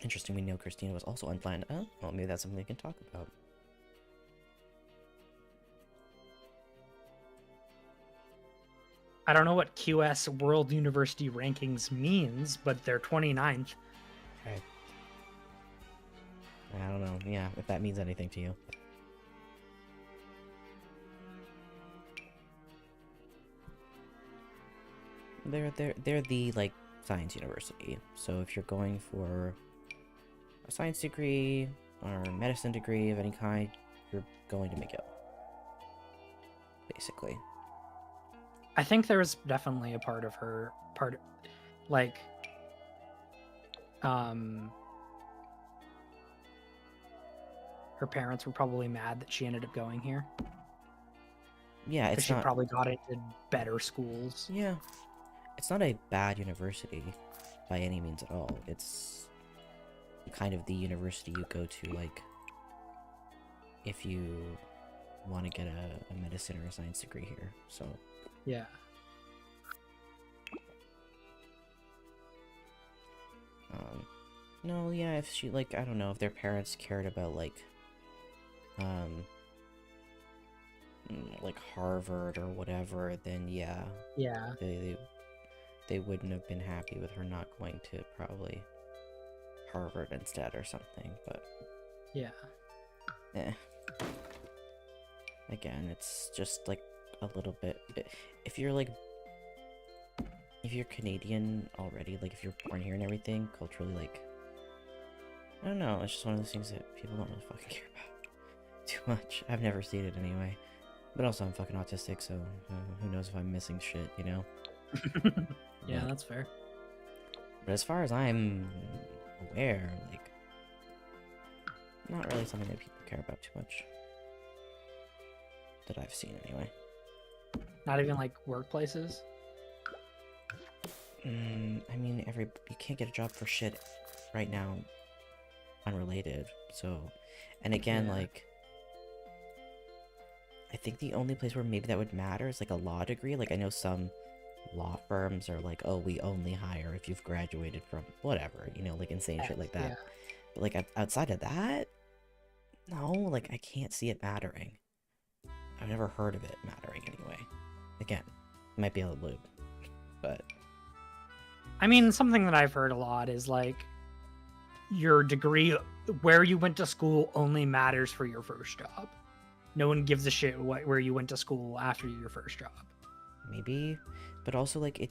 Interesting, we know Christina was also unplanned. Oh, well, maybe that's something we can talk about. I don't know what QS World University Rankings means, but they're 29th. Okay. I don't know, yeah, if that means anything to you. They're the, like, science university. So if you're going for a science degree or a medicine degree of any kind, you're going to McGill. Basically. I think there's definitely a part of her like her parents were probably mad that she ended up going here. Yeah, it's she not... probably got into better schools. Yeah. It's not a bad university by any means at all. It's kind of the university you go to, like, if you want to get a medicine or a science degree here, so... Yeah. No, yeah, if she, like, I don't know, if their parents cared about, like Harvard or whatever, then yeah. Yeah. They wouldn't have been happy with her not going to probably Harvard instead or something, but... Yeah. Again, it's just, like, a little bit... If you're, like... If you're Canadian already, like, if you're born here and everything, culturally, like... I don't know, it's just one of those things that people don't really fucking care about too much. I've never seen it anyway. But also, I'm fucking autistic, so who knows if I'm missing shit, you know? Yeah, that's fair. But as far as I'm aware, like... Not really something that people care about too much. That I've seen, anyway. Not even, like, workplaces? I mean, you can't get a job for shit right now, unrelated, so... And again, Yeah. like... I think the only place where maybe that would matter is, like, a law degree. Like, I know some law firms are like, oh, we only hire if you've graduated from whatever, you know, like, insane shit like that. Yeah. But, like, outside of that, no, like, I can't see it mattering. I've never heard of it mattering anyway. Again, might be a little lube, but... I mean, something that I've heard a lot is, like, your degree, where you went to school only matters for your first job. No one gives a shit where you went to school after your first job. Maybe, but also, like, it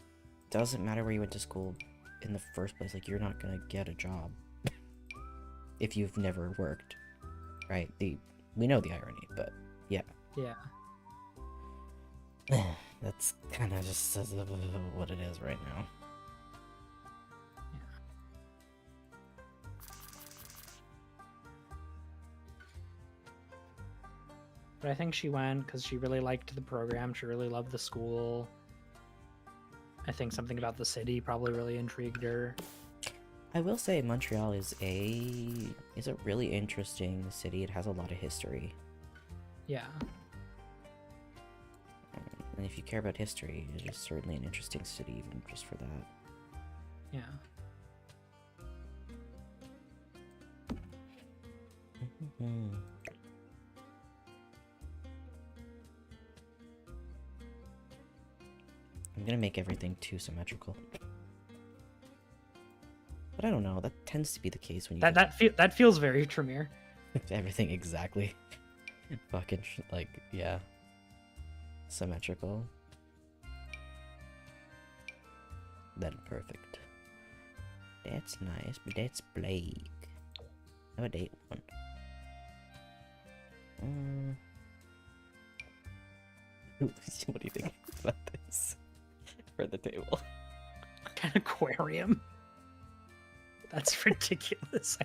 doesn't matter where you went to school in the first place. Like, you're not gonna get a job if you've never worked, right? We know the irony, but yeah. Yeah. That's kind of just what it is right now. But I think she went because she really liked the program. She really loved the school. I think something about the city probably really intrigued her. I will say Montreal is a really interesting city. It has a lot of history. Yeah. And if you care about history, it is certainly an interesting city, even just for that. Yeah. I'm gonna make everything too symmetrical. But I don't know, that tends to be the case when you that feels very Tremere. everything exactly fucking like, yeah, symmetrical. Then perfect. That's nice, but that's Blake. Have a date one. What do you think about this for the table? An aquarium. That's ridiculous.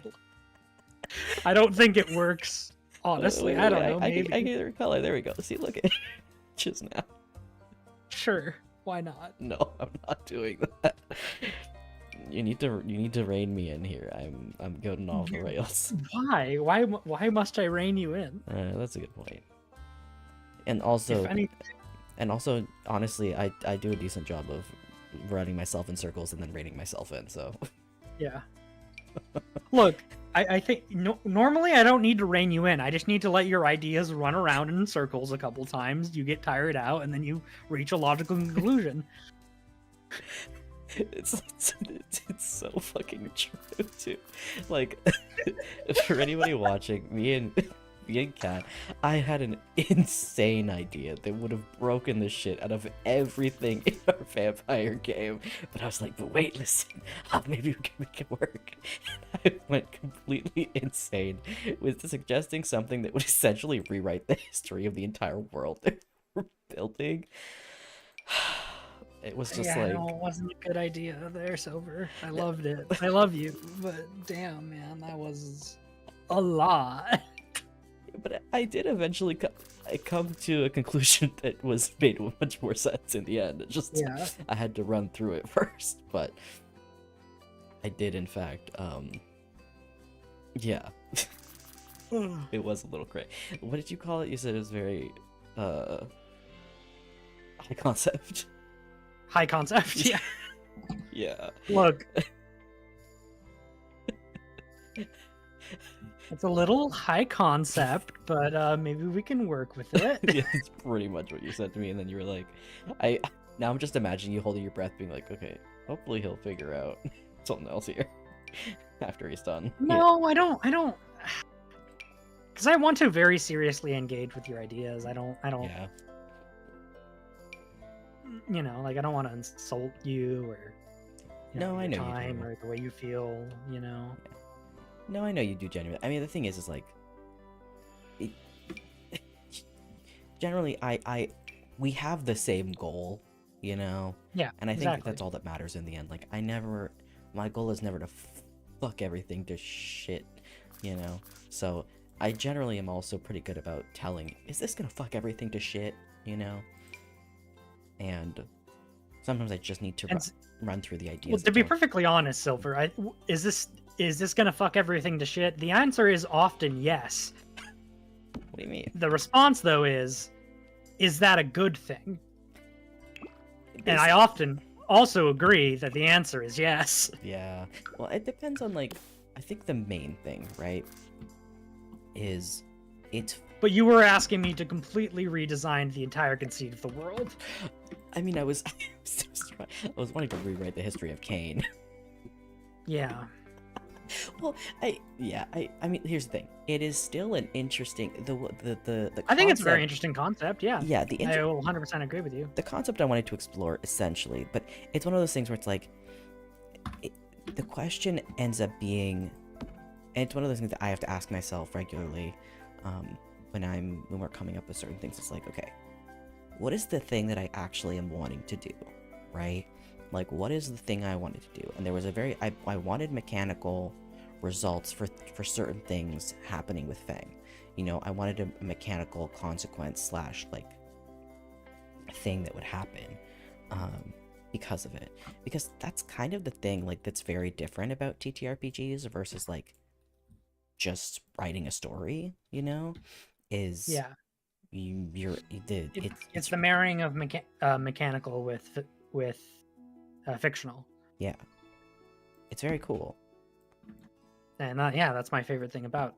I don't think it works. Honestly, I don't know. Maybe. I can recolor. There we go. See, look at it. Just now. Sure. Why not? No, I'm not doing that. You need to rein me in here. I'm going off the rails. Why? Why must I rein you in? That's a good point. And If also, any, honestly, I do a decent job of running myself in circles and then reining myself in. So yeah. Look, I think normally I don't need to rein you in. I just need to let your ideas run around in circles a couple times. You get tired out, and then you reach a logical conclusion. it's so fucking true too. Like, for anybody watching, me and Kat, I had an insane idea that would have broken the shit out of everything in our vampire game. But I was like, but wait, listen, maybe we can make it work. And I went completely insane with suggesting something that would essentially rewrite the history of the entire world that we're building. It was just like... No, it wasn't a good idea there, Silver. I loved it. I love you, but damn, man, that was a lot. But I did eventually come to a conclusion that was made much more sense in the end. It just, Yeah. I had to run through it first, but I did, in fact, yeah. It was a little crazy. What did you call it? You said it was very, high concept. High concept, yeah. Yeah. Look. It's a little high concept, but maybe we can work with it. Yeah, that's pretty much what you said to me, and then you were like, now I'm just imagining you holding your breath being like, okay, hopefully he'll figure out something else here after he's done. No, I don't, because I want to very seriously engage with your ideas. I don't, Yeah. you know, like I don't want to insult you or, No, I your know you time do. or the way you feel, you know. Yeah. No, I know you do genuinely. I mean, the thing is like, generally, we have the same goal, you know? Yeah, And I think exactly. that's all that matters in the end. Like, my goal is never to fuck everything to shit, you know? So, I generally am also pretty good about telling, is this gonna fuck everything to shit, you know? And sometimes I just need to run through the ideas. Well, to be perfectly honest, Silver, is this gonna fuck everything to shit? The answer is often yes. What do you mean? The response, though, is that a good thing? And I often also agree that the answer is yes. Yeah. Well, it depends on, like, I think the main thing, right, is it's... But you were asking me to completely redesign the entire conceit of the world. I mean, I was wanting to rewrite the history of Cain. Yeah. Well, I mean, here's the thing. It is still an interesting the I think it's a very interesting concept. Yeah. Yeah, I will 100% agree with you. The concept I wanted to explore essentially, but it's one of those things where it's like the question ends up being, and it's one of those things that I have to ask myself regularly when we're coming up with certain things. It's like, okay, what is the thing that I actually am wanting to do, right? Like, what is the thing I wanted to do? And there was I wanted mechanical results for certain things happening with Fang. You know, I wanted a mechanical consequence / like thing that would happen because of it. Because that's kind of the thing, like, that's very different about TTRPGs versus, like, just writing a story, you know? Is... Yeah. It's the marrying of mechanical with fictional. Yeah, it's very cool. And yeah, that's my favorite thing about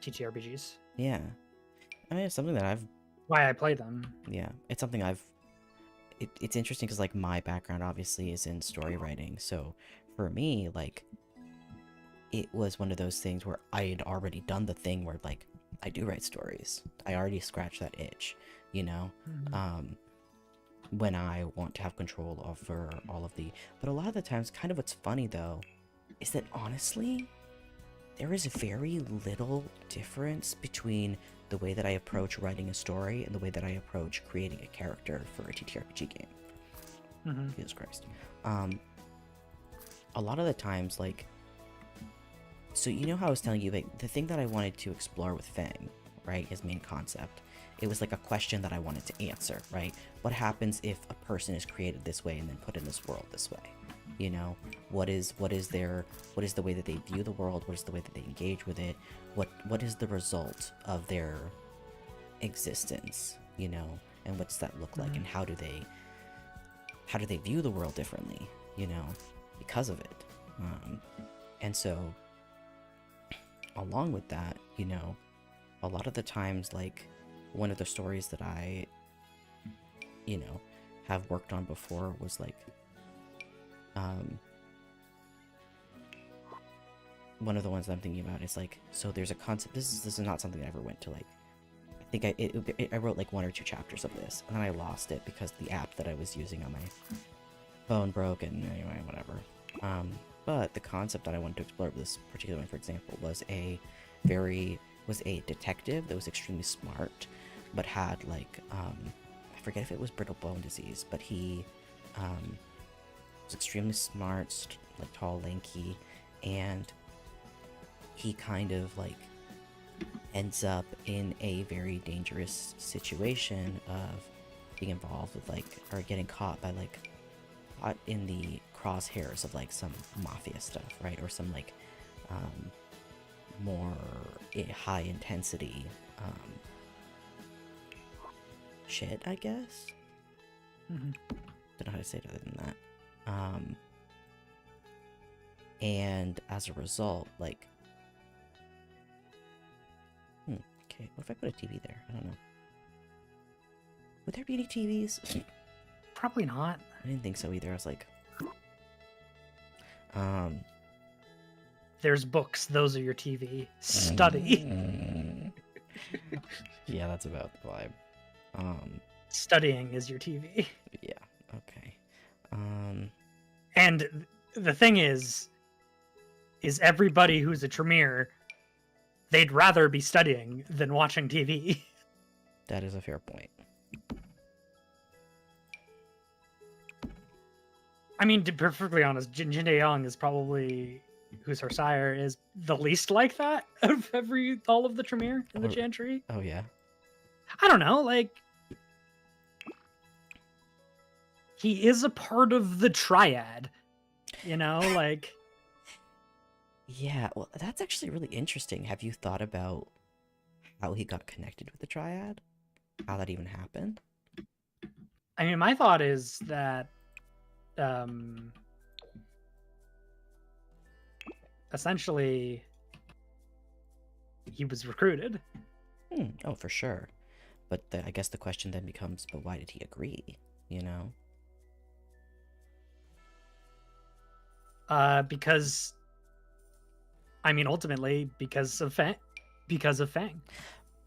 TTRPGs. Yeah, I mean, it's something that why I play them. Yeah, it's something it's interesting because, like, my background obviously is in story writing, so for me, like, it was one of those things where I had already done the thing where, like, I do write stories. I already scratched that itch, you know? Mm-hmm. When I want to have control over all of the... But a lot of the times, kind of what's funny, though, is that, honestly, there is very little difference between the way that I approach writing a story and the way that I approach creating a character for a TTRPG game. Mm-hmm. Jesus Christ. A lot of the times, like... So, you know how I was telling you, like, the thing that I wanted to explore with Fang, right, his main concept, it was like a question that I wanted to answer, right? What happens if a person is created this way and then put in this world this way? You know, what is the way that they view the world? What is the way that they engage with it? What is the result of their existence? You know, and what does that look like? And how do they view the world differently? You know, because of it. And so, along with that, you know, a lot of the times, like, one of the stories that I, you know, have worked on before was, like, one of the ones that I'm thinking about is, like, so there's a concept, this is not something I ever went to, like, I think I wrote, like, 1 or 2 chapters of this, and then I lost it because the app that I was using on my phone broke, and anyway, whatever. But the concept that I wanted to explore with this particular one, for example, was a detective that was extremely smart, but had, like, I forget if it was brittle bone disease, but he was extremely smart, like, tall, lanky, and he kind of, like, ends up in a very dangerous situation of being involved with, like, or getting caught in the crosshairs of, like, some mafia stuff, right? Or some, like, more high intensity shit, I guess. Don't know how to say it other than that. And as a result, like, okay, what if I put a TV there? I don't know. Would there be any TVs? Probably not. I didn't think so either. I was like, There's books. Those are your TV. Study. Yeah, that's about the vibe. Studying is your TV. Yeah. Okay. And the thing is everybody who's a Tremere, they'd rather be studying than watching TV. That is a fair point. I mean, to be perfectly honest, Jin Young is probably, who's her sire, is the least like that of all of the Tremere in the Chantry. Oh, yeah? I don't know, like, he is a part of the triad, you know, like... Yeah, well, that's actually really interesting. Have you thought about how he got connected with the triad? How that even happened? I mean, my thought is that essentially he was recruited. Oh, for sure. But I guess the question then becomes, but why did he agree, you know? Because, I mean, ultimately, because of Fang.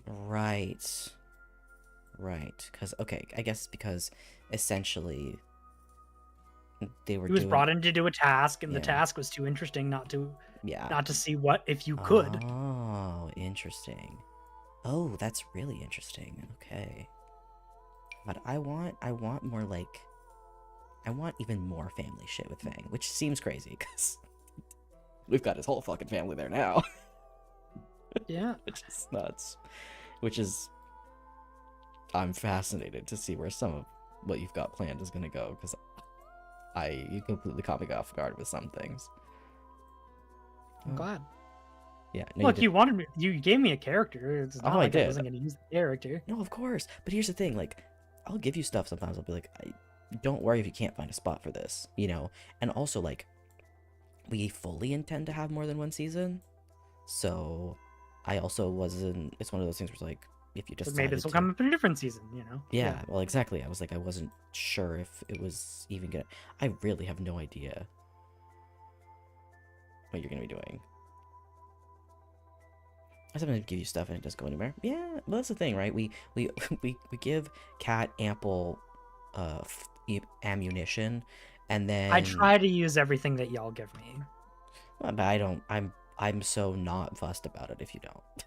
Right. Right. Because, okay, I guess because essentially he was brought in to do a task, and Yeah. the task was too interesting not to see what if you could. Oh, interesting. Oh, that's really interesting. Okay. But I want more, like, I want even more family shit with Fang, which seems crazy because we've got his whole fucking family there now. Yeah. Which is nuts. Which is, I'm fascinated to see where some of what you've got planned is going to go, because you completely caught me off guard with some things. I'm glad. Yeah. No, Look, you gave me a character. It's not like I wasn't going to use the character. No, of course. But here's the thing, like, I'll give you stuff sometimes. I'll be like, don't worry if you can't find a spot for this, you know? And also, like, we fully intend to have more than one season. So I also wasn't, it's one of those things where it's like, if you just maybe this will come up in a different season, you know? Yeah, well, exactly. I was like, I wasn't sure if it was even gonna, I really have no idea what you're gonna be doing. I sometimes give you stuff and it doesn't go anywhere. Yeah, well, that's the thing, right? We give Cat ample ammunition, and then I try to use everything that y'all give me. Well, but I don't. I'm so not fussed about it if you don't.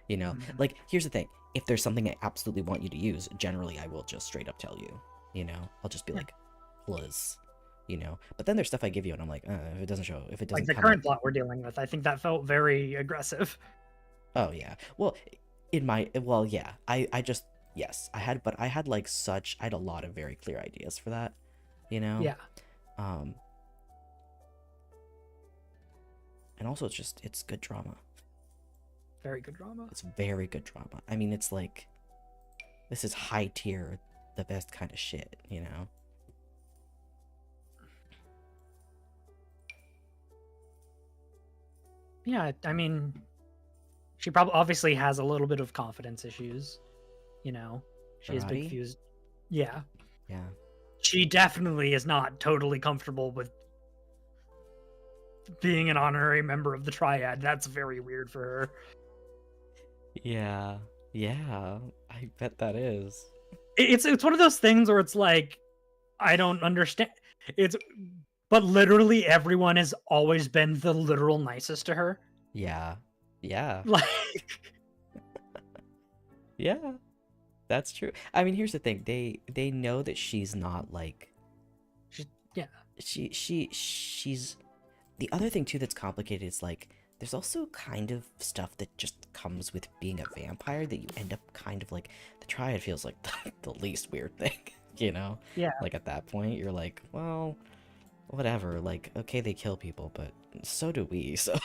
You know, like, here's the thing: if there's something I absolutely want you to use, generally I will just straight up tell you. You know, I'll just be like, "Please," you know. But then there's stuff I give you, and I'm like, if it doesn't show, if it doesn't, like the current plot we're dealing with, I think that felt very aggressive. Oh yeah, well, in my well, yeah, I just yes, I had like I had a lot of very clear ideas for that, you know. Yeah, Um, and also it's good drama. very good drama. It's very good drama. I mean, it's like this is high tier, the best kind of shit, you know. Yeah, I mean, she probably obviously has a little bit of confidence issues. You know, she has big Karate? views. Yeah, Yeah. she definitely is not totally comfortable with being an honorary member of the triad. That's very weird for her. Yeah. Yeah. I bet that is. It's one of those things where it's like I don't understand. It's but literally everyone has always been the literal nicest to her. Yeah. Yeah. Like Yeah. That's true. I mean, here's the thing. They know that she's not like she, yeah, she's the other thing too that's complicated is like there's also kind of stuff that just comes with being a vampire that you end up kind of like the triad feels like the least weird thing, you know? yeah. Like at that point you're like, well, whatever, like okay they kill people, but so do we, so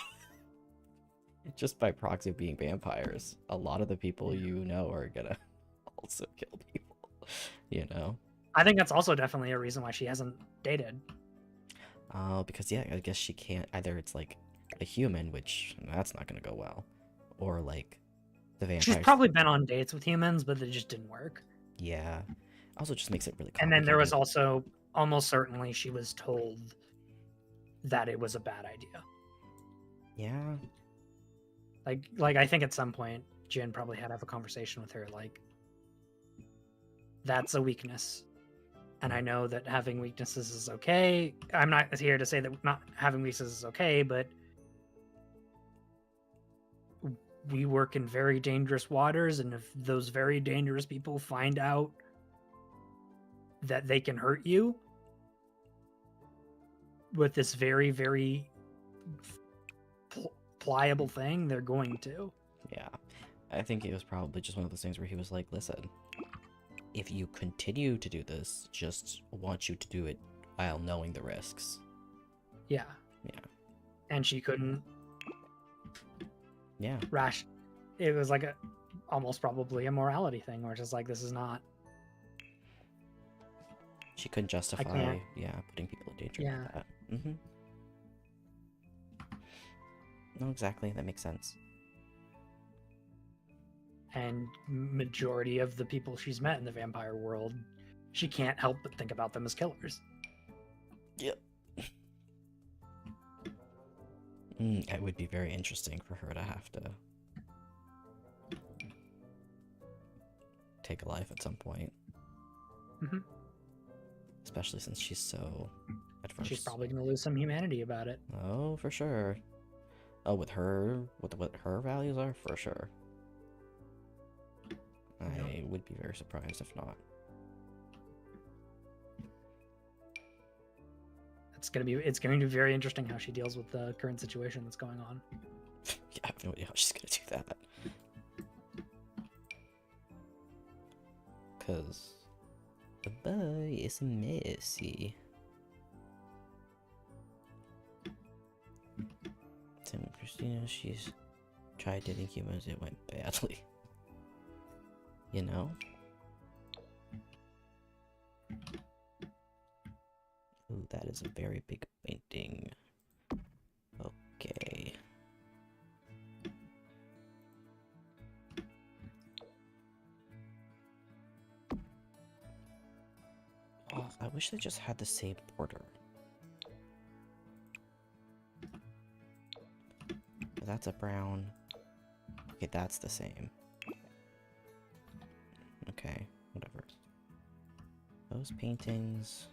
just by proxy of being vampires, a lot of the people Yeah. you know are gonna also kill people, you know? I think that's also definitely a reason why she hasn't dated. Because yeah, I guess she can't either. It's like a human, which that's not gonna go well, or like the She's vampires. probably been on dates with humans, but it just didn't work. Yeah, also just makes it really And then there was complicated. also almost certainly she was told that it was a bad idea. Yeah, Like I think at some point Jin probably had to have a conversation with her like that's a weakness. And I know that having weaknesses is okay. I'm not here to say that not having weaknesses is okay, but we work in very dangerous waters, and if those very dangerous people find out that they can hurt you with this very, very pliable thing, they're going to. yeah. I think it was probably just one of those things where he was like, "Listen, if you continue to do this, just want you to do it while knowing the risks." Yeah. Yeah. And she couldn't Yeah. it was like a almost probably a morality thing where it's just like this is not She couldn't justify, can't. yeah, putting people in danger Yeah. like that. Mm-hmm. No, exactly. That makes sense. And majority of the people she's met in the vampire world, she can't help but think about them as killers. Yep. It would be very interesting for her to have to take a life at some point. Mm-hmm. Especially since she's so adverse. She's probably going to lose some humanity about it. Oh, for sure. Oh, with her, what her values are, for sure. I would be very surprised if not. It's going to be very interesting how she deals with the current situation that's going on. Yeah, I have no idea how she's gonna do that. Cause the boy is messy. Tim Christina, she's tried dating humans, it went badly. You know? Ooh, that is a very big painting. Okay. Oh, I wish they just had the same border. That's a brown. Okay, that's the same. Okay, whatever. Those paintings.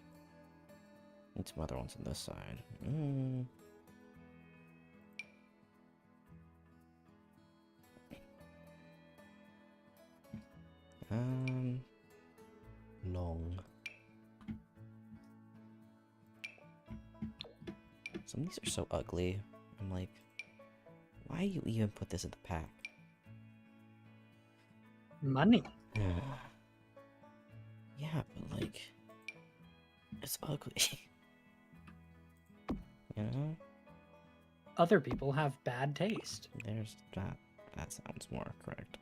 Need some other ones on this side. Long. Some of these are so ugly. I'm like, why you even put this in the pack? Money. Yeah, but like, it's ugly. You know? Other people have bad taste. There's that. That sounds more correct.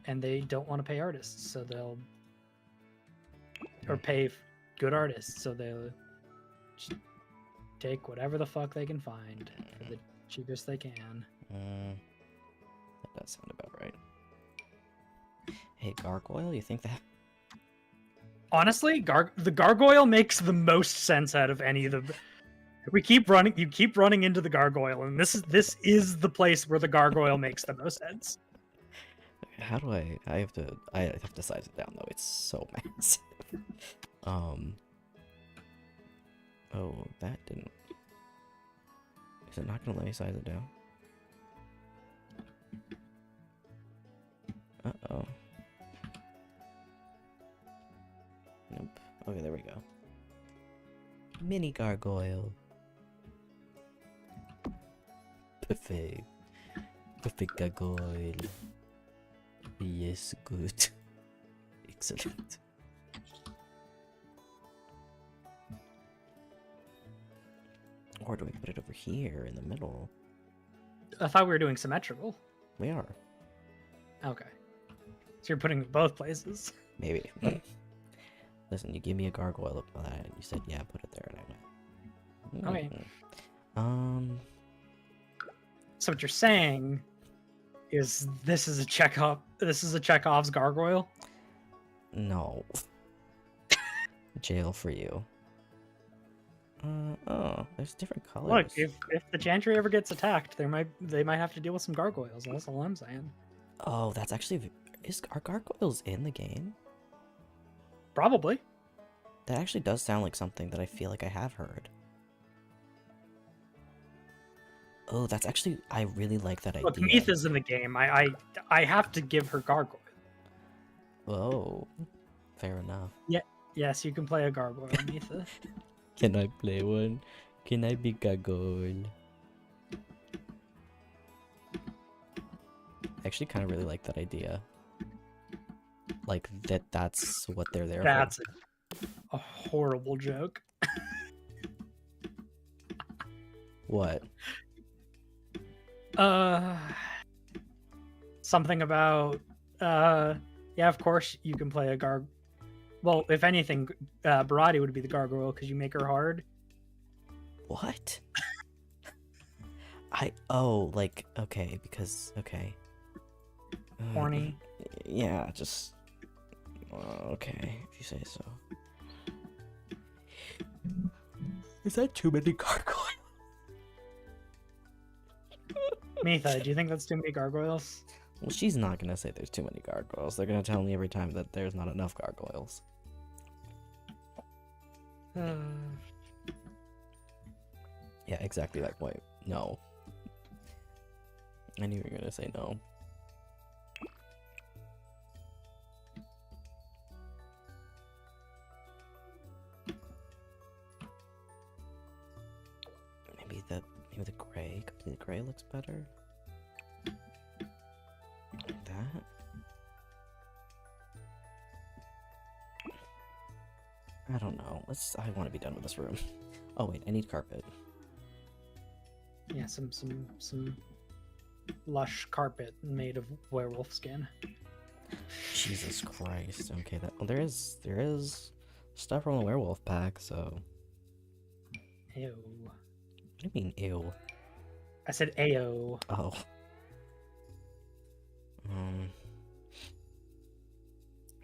And they don't want to pay artists, so they'll or pay good artists, so they'll just take whatever the fuck they can find for the cheapest they can. That does sound about right. Hey, gargoyle, you think that? Honestly, the gargoyle makes the most sense out of any of the. We keep running. You keep running into the gargoyle, and this is the place where the gargoyle makes the most sense. How do I have to size it down though. It's so massive. Oh, that didn't. Is it not gonna let me size it down? Uh-oh. Nope. Okay, there we go. Mini gargoyle. Perfect. Perfect gargoyle. Yes, good. Excellent. Or do we put it over here in the middle? I thought we were doing symmetrical. We are. Okay. So you're putting it both places. Maybe. Listen, you give me a gargoyle up that, and you said, yeah, put it there, and I went. Okay. So what you're saying is this is a Chekhov's gargoyle? No. Jail for you. Oh, there's different colors. Look, if the Chantry ever gets attacked, they might have to deal with some gargoyles. That's all I'm saying. Oh, that's actually... Are gargoyles in the game? Probably. That actually does sound like something that I feel like I have heard. Oh, that's actually... I really like that idea. Look, Mitha's in the game. I have to give her gargoyle. Oh, fair enough. Yeah. Yes, you can play a gargoyle, Mitha. Can I play one? Can I be gargoyle? I actually kind of really like that idea. Like, that's what they're there for. That's a horrible joke. What? Something about, yeah, of course you can play a well, if anything, Barati would be the gargoyle because you make her hard. What? Like, okay, because, okay. Horny. Yeah, just... okay, if you say so. Is that too many gargoyles? Mitha, do you think that's too many gargoyles? Well, she's not gonna say there's too many gargoyles. They're gonna tell me every time that there's not enough gargoyles. Yeah, exactly that point. No. I knew you were gonna say no. Maybe the gray. Completely gray looks better. Like that. I don't know. I want to be done with this room. Oh wait, I need carpet. Yeah, some lush carpet made of werewolf skin. Jesus Christ. Okay, well, there is stuff from the werewolf pack, so. Ew. What do you mean, ew? I said ayo. Oh.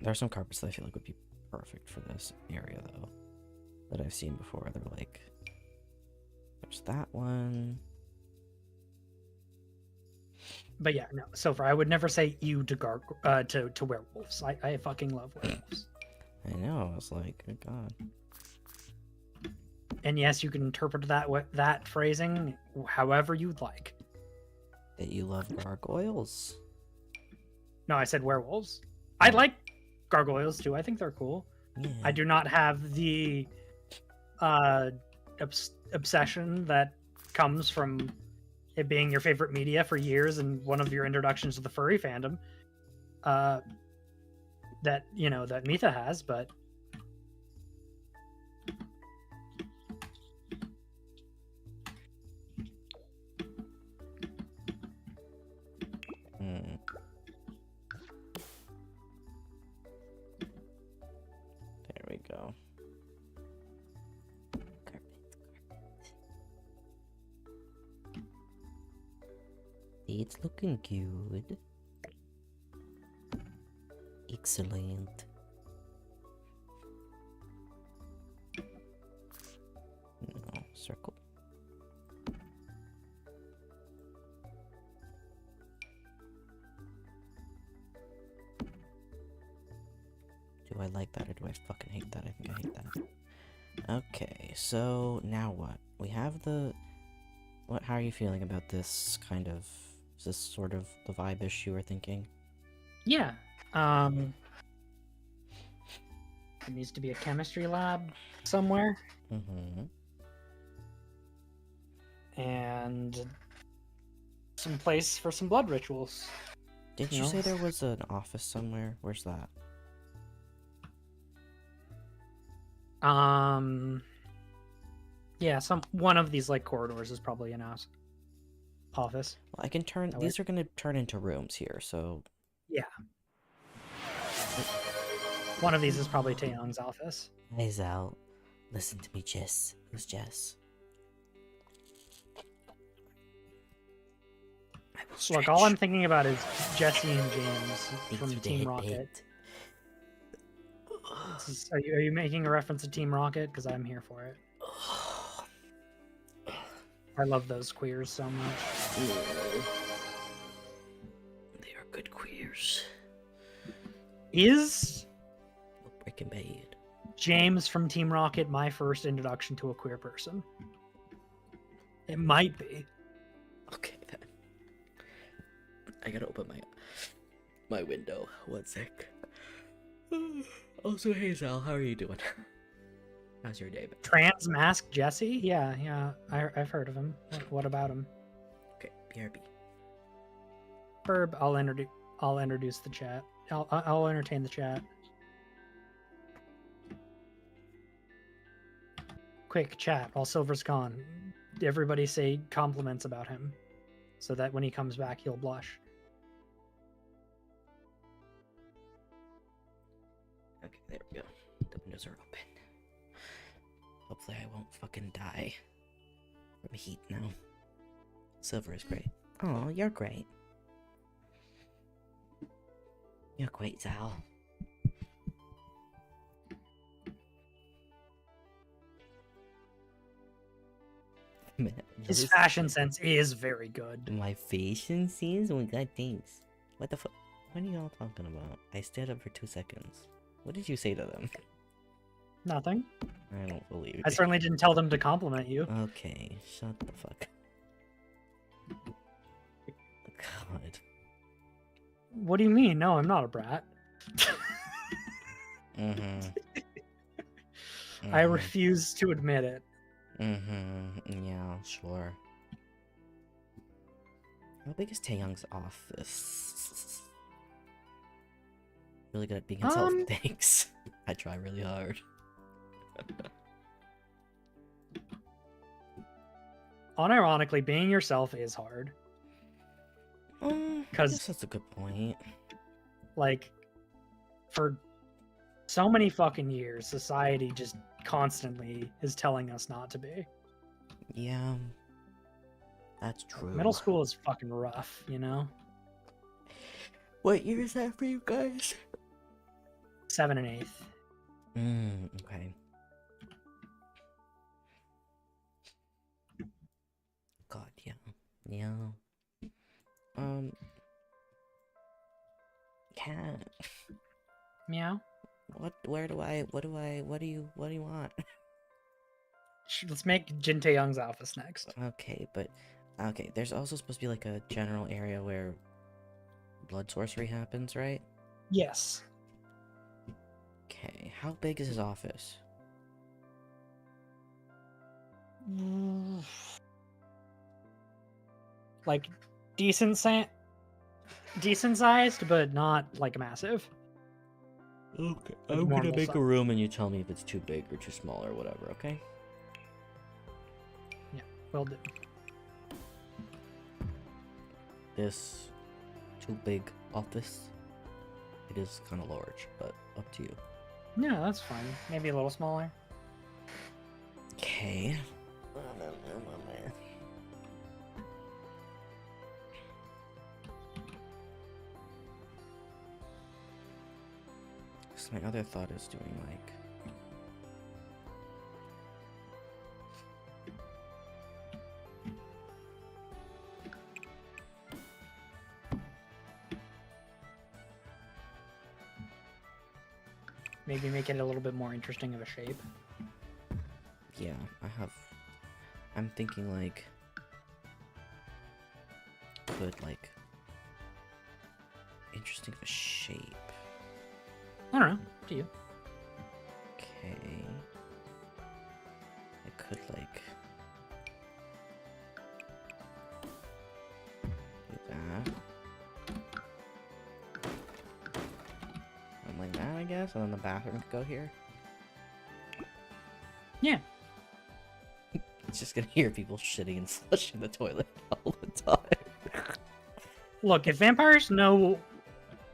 There are some carpets that I feel like would be perfect for this area, though, that I've seen before. They're like, there's that one. But yeah, no. So far, I would never say ew to werewolves. I fucking love werewolves. I know. I was like, good God. And yes, you can interpret that phrasing however you'd like. That you love gargoyles? No, I said werewolves. I like gargoyles too. I think they're cool. Yeah. I do not have the obsession that comes from it being your favorite media for years and one of your introductions to the furry fandom. That that Mitha has, but There we go. It's looking good. Excellent. No, circle. Do I like that or do I fucking hate that? I think I hate that. Okay, so now what? We have the... How are you feeling about this kind of... Is this sort of the vibe-ish you were thinking? yeah. There needs to be a chemistry lab somewhere. Mm-hmm. And some place for some blood rituals. Did you say there was an office somewhere? Where's that? Yeah, one of these like corridors is probably an office. Well, I can turn... These are gonna turn into rooms here, so... Yeah. One of these is probably Taeyong's office. Hey, Zal. Listen to me, Jess. Who's Jess? Look, all I'm thinking about is Jesse and James from Team Rocket. Are you making a reference to Team Rocket? Because I'm here for it. I love those queers so much. They are good queers. Is Breaking Bad. James from Team Rocket my first introduction to a queer person? It might be. Okay, then. I gotta open my window. One sec. Also, hey Zal, how are you doing? How's your day been? Trans Mask Jesse? Yeah, I've heard of him. What about him? Okay, BRB. Burb, I'll introduce the chat. I'll entertain the chat. Quick chat while Silver's gone. Everybody say compliments about him, so that when he comes back, he'll blush. Okay, there we go. The windows are open. Hopefully I won't fucking die from heat now. Silver is great. Oh, you're great. You're great, Zal. Man, His fashion sense is very good. My fashion sense? Oh my god, thanks. What the fuck? What are y'all talking about? I stayed up for 2 seconds. What did you say to them? Nothing. I don't believe you. I certainly didn't tell them to compliment you. Okay, shut the fuck. God. What do you mean? No, I'm not a brat. I refuse to admit it. Yeah, sure. How big is Taeyong's office? Really good at being himself. Thanks. I try really hard. Unironically, being yourself is hard. I guess that's a good point. Like, for so many fucking years, society just constantly is telling us not to be. Yeah, that's true. Middle school is fucking rough, you know? What year is that for you guys? 7th and 8th. Okay. God, yeah. Yeah. Cat. Meow. What do you want? Let's make Jin Taeyong's office next. Okay, but okay, there's also supposed to be like a general area where blood sorcery happens, right? Yes. Okay, how big is his office? Like decent sized, but not like massive. Okay, Like I'm gonna normal make a size. room and you tell me if it's too big or too small or whatever, okay? Yeah, will do. This too big office. It is kind of large, but up to you. Yeah, that's fine. Maybe a little smaller. Okay. So my other thought is doing like Maybe make it a little bit more interesting of a shape. yeah, I'm thinking like put like interesting of a shape. I don't know. To you. Okay. I could like do that. And like that, I guess, and then the bathroom could go here. Yeah. It's just gonna hear people shitting and flushing the toilet all the time. Look, if vampires know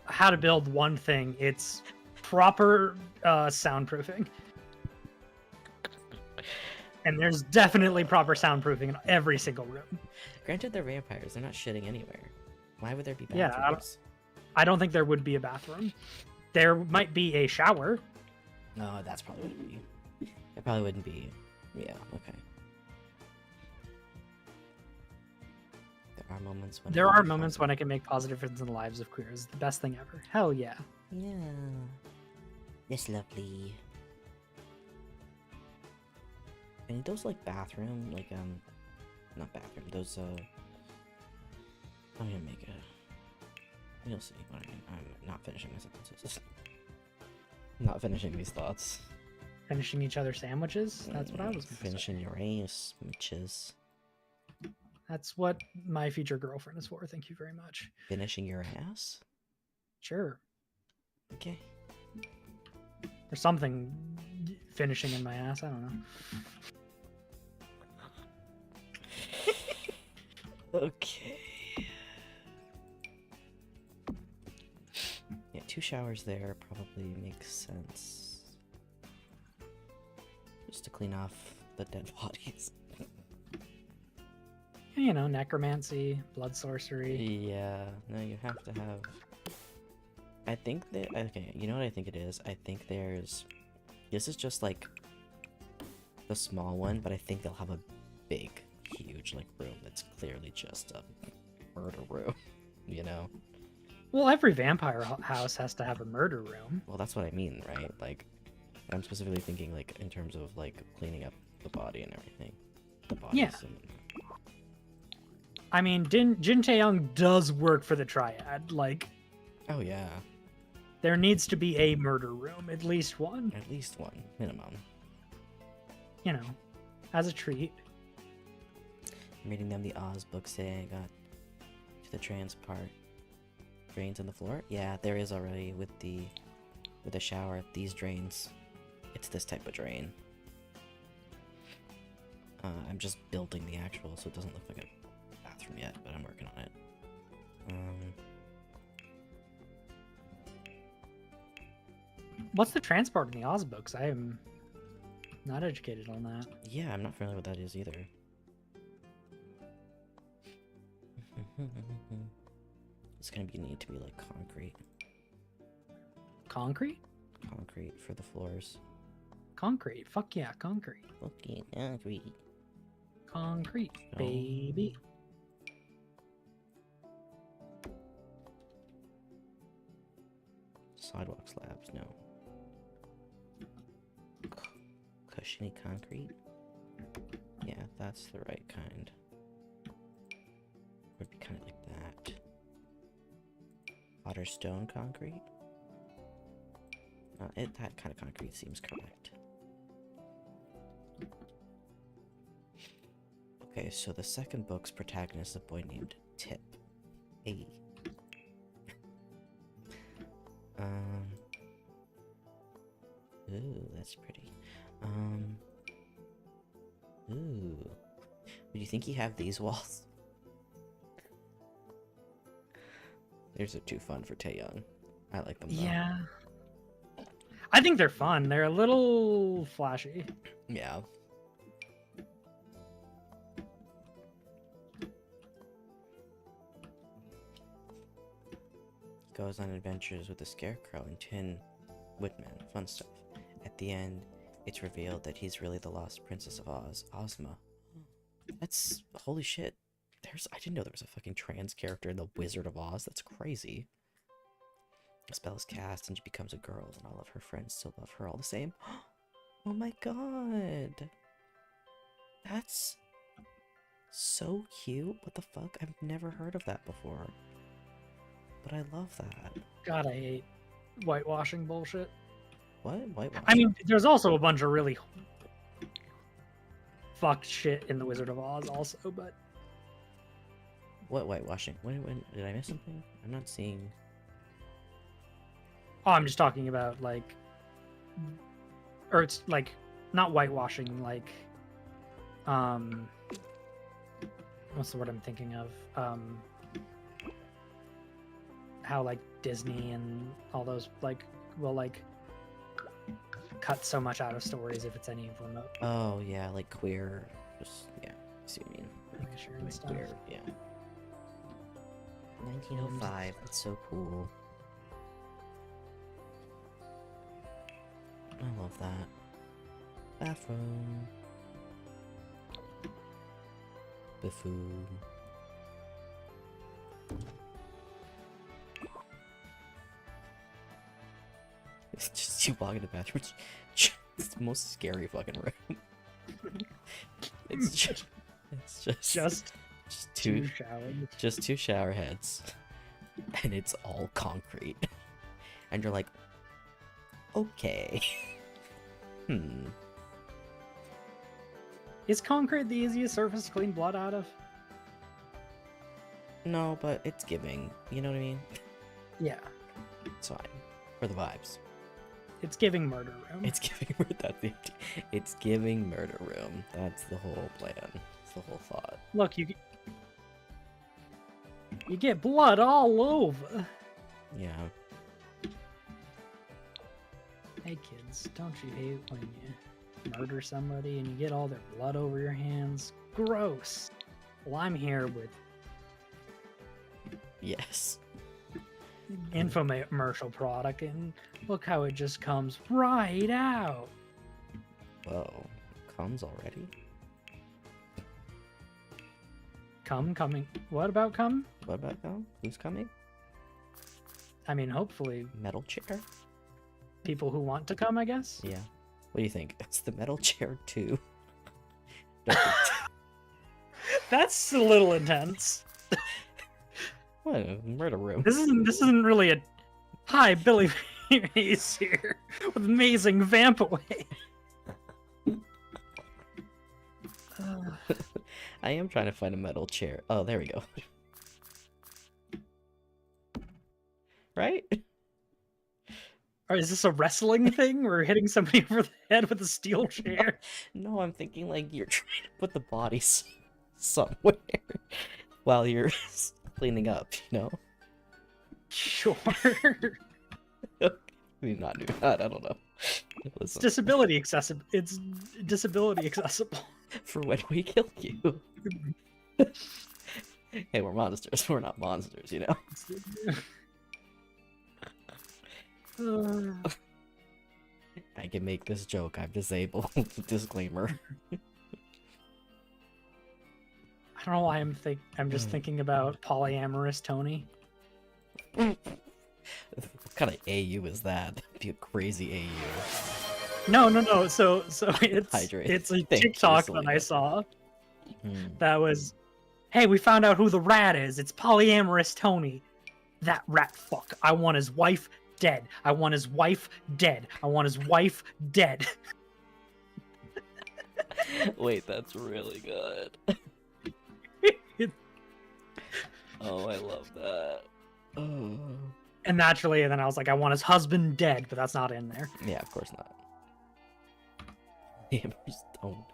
how to build one thing, it's proper soundproofing. And there's definitely proper soundproofing in every single room. Granted, they're vampires. They're not shitting anywhere. Why would there be Yeah, bathrooms? I don't think there would be a bathroom. There might be a shower. No, that's probably wouldn't be. It probably wouldn't be. Yeah, okay. There are moments when There are moments when I can make positive difference in the lives of queers. It's the best thing ever. Hell yeah. Yeah. It's lovely. And those like bathroom, like not bathroom, those I'm gonna make a you'll see what I mean. I'm not finishing my sentences. Not finishing these thoughts. Finishing each other's sandwiches? That's what I was gonna finishing say. your ass, bitches. That's what my future girlfriend is for. Thank you very much. Finishing your ass? Sure. Okay. Or something finishing in my ass. I don't know. Okay. Yeah, 2 showers there probably makes sense. Just to clean off the dead bodies. You know, necromancy, blood sorcery. Yeah, no, you have to have... I think that... Okay, you know what I think it is? I think there's... This is just, like, the small one, but I think they'll have a big, huge, like, room that's clearly just a murder room, you know? Well, every vampire house has to have a murder room. Well, that's what I mean, right? Like, I'm specifically thinking, like, in terms of, like, cleaning up the body and everything. The bodies Yeah. and... I mean, Jin Taeyong does work for the Triad. Like, Oh, yeah. there needs to be a murder room, at least one. At least one, minimum. You know, as a treat. I'm reading them the Oz book say I got to the trans part. Drains on the floor? Yeah, there is already with the shower. These drains. It's this type of drain. I'm just building the actual so it doesn't look like a bathroom yet, but I'm working on it. What's the transport in the Oz books? I am not educated on that. Yeah, I'm not familiar with what that is either. It's gonna need to be like concrete. Concrete? Concrete for the floors. Concrete. Fuck yeah, concrete. Okay, concrete. Concrete, Oh. baby. Sidewalk slabs, no. Cushiony concrete? Yeah, that's the right kind. Would be kind of like that. Water stone concrete? That kind of concrete seems correct. Okay, so the second book's protagonist is a boy named Tip. Hey. Ooh, that's pretty. Ooh. Do you think you have these walls? These are too fun for Taeyong. I like them though. Yeah. I think they're fun. They're a little flashy. Yeah. Goes on adventures with the Scarecrow and Tin Woodman. Fun stuff. At the end, it's revealed that he's really the lost Princess of Oz, Ozma. That's... holy shit. I didn't know there was a fucking trans character in the Wizard of Oz. That's crazy. A spell is cast and she becomes a girl, and all of her friends still love her all the same. Oh my god. That's so cute. What the fuck? I've never heard of that before. But I love that. God, I hate whitewashing bullshit. What? Whitewash? I mean, there's also a bunch of really fucked shit in the Wizard of Oz also, but... What whitewashing? When did I miss something? I'm not seeing... Oh, I'm just talking about, like... Or it's, like, not whitewashing, like... What's the word I'm thinking of? How, like, Disney and all those, like, will, like... cut so much out of stories if it's any of them. Oh, yeah, like queer... Just, yeah, I see what you mean. Sure and Like stuff. queer, yeah. 1905, that's so cool. I love that. Bathroom. Buffoon. It's just you walk in the bathroom. It's the most scary fucking room. It's just two showers. Just two shower heads. And it's all concrete. And you're like, okay. Is concrete the easiest surface to clean blood out of? No, but it's giving. You know what I mean? Yeah. It's fine. For the vibes. It's giving murder room. It's giving it's giving murder room. That's the whole plan. That's the whole thought. Look, you get blood all over. Yeah. Hey kids, don't you hate when you murder somebody and you get all their blood over your hands? Gross. Well, I'm here with Yes. infomercial product, and look how it just comes right out. Whoa. Comes already? Coming. What about come? What about come? Who's coming? I mean, hopefully Metal chair? people who want to come, I guess. Yeah. What do you think? It's the metal chair 2. That's a little intense. What? Murder room. This isn't really a... Hi, Billy Mays here with amazing vamp away. I am trying to find a metal chair. Oh, there we go. Right? Or is this a wrestling thing? We're hitting somebody over the head with a steel chair? No, I'm thinking like you're trying to put the bodies somewhere while you're cleaning up, you know? Sure. Maybe not do that, I don't know. It's Listen, disability accessible. It's disability accessible. for when we kill you. Hey, we're monsters. We're not monsters, you know? I can make this joke. I'm disabled. Disclaimer. I don't know why I'm just thinking about polyamorous Tony. What kind of AU is that? That'd be a crazy AU. No. So Hydrate. it's a Thank you, TikTok that Selena. I saw that was, hey, we found out who the rat is. It's polyamorous Tony. That rat fuck. I want his wife dead. I want his wife dead. I want his wife dead. Wait, that's really good. Oh, I love that. Oh. And naturally, then I was like, I want his husband dead, but that's not in there. Yeah, of course not. Hammer's stone.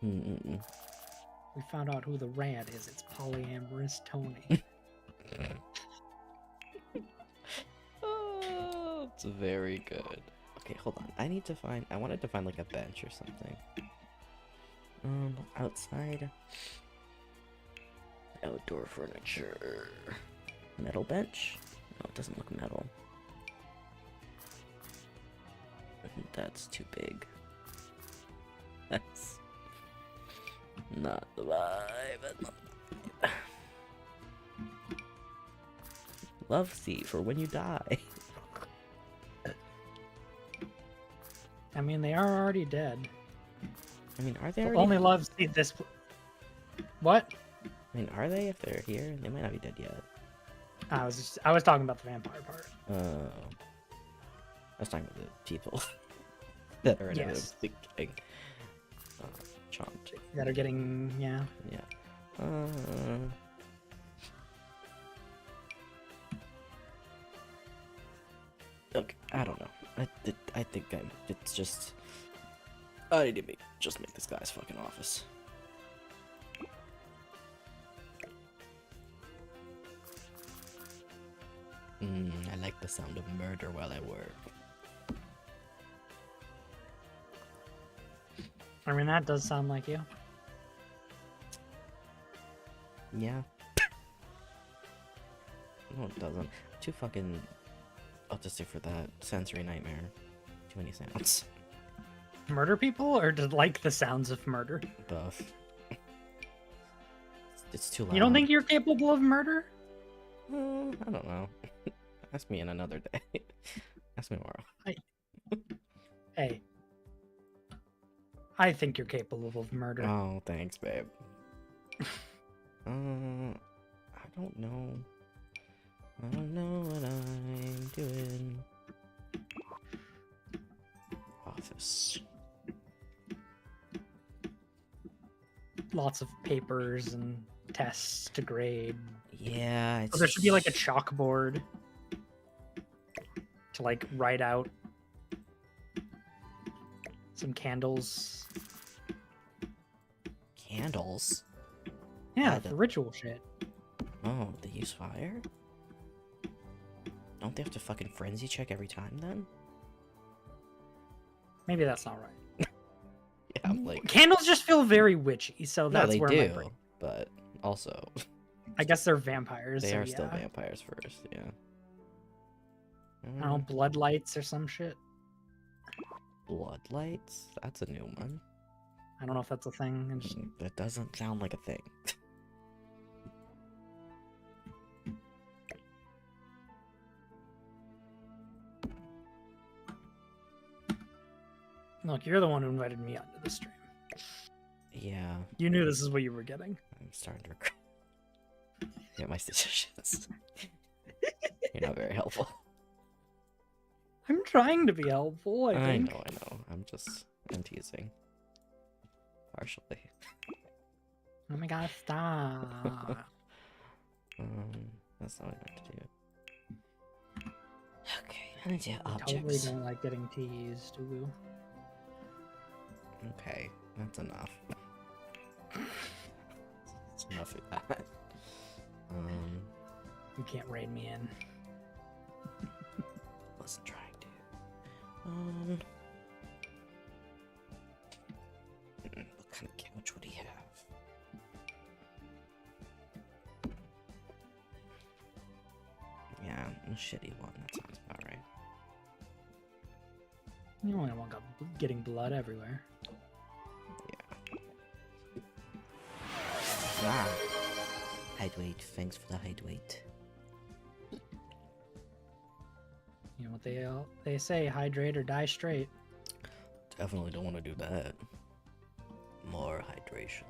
We found out who the rat is. It's polyamorous Tony. Oh, it's very good. Okay, hold on. I wanted to find like a bench or something. Outside. Outdoor furniture. Metal bench? No, it doesn't look metal. That's too big. That's not the vibe. That's not the vibe. Love seat for when you die. I mean, they are already dead. I mean, are they The already... only love seat this. What? I mean, are they? If they're here, they might not be dead yet. I was talking about the vampire part. I was talking about the people that are in Yes. a big gang. Chantry. That are getting, yeah. Yeah. Okay, I don't know. I think it's just... I need to just make this guy's fucking office. I like the sound of murder while I work. I mean, that does sound like you. Yeah. No, it doesn't. Too fucking autistic for that. Sensory nightmare. Too many sounds. Murder people, or to like the sounds of murder? Both. It's too loud. You don't think you're capable of murder? I don't know. Ask me in another day. Ask me tomorrow. Hey. I think you're capable of murder. Oh, thanks, babe. I don't know. I don't know what I'm doing. Office. Lots of papers and tests to grade. Yeah, So there should be like a chalkboard to like write out some candles. Candles? Yeah, Yeah, for ritual shit. Oh, they use fire? Don't they have to fucking frenzy check every time then? Maybe that's not right. Yeah, I'm like... Candles just feel very witchy, so No, that's they where do, my brain... but also... I guess they're vampires. They so are still yeah. vampires first, yeah. I don't know, blood lights or some shit. Bloodlights? That's a new one. I don't know if that's a thing. Just... That doesn't sound like a thing. Look, you're the one who invited me onto the stream. Yeah. You knew this is what you were getting. I'm starting to regret. Yeah, my decisions. You're not very helpful. I'm trying to be helpful, I think. I know. I'm teasing. Partially. Oh my god, stop. That's not what I meant to do. Okay, I need to I objects. totally don't like getting teased, ooh. Okay, that's enough. That's enough of that. You can't raid me in. Wasn't trying to. What kind of couch would he have? Yeah, a shitty one. That sounds about right. You only want getting blood everywhere. Ah. Hide weight. Thanks for the hide weight. You know what they say, hydrate or die straight. Definitely don't want to do that. More hydration.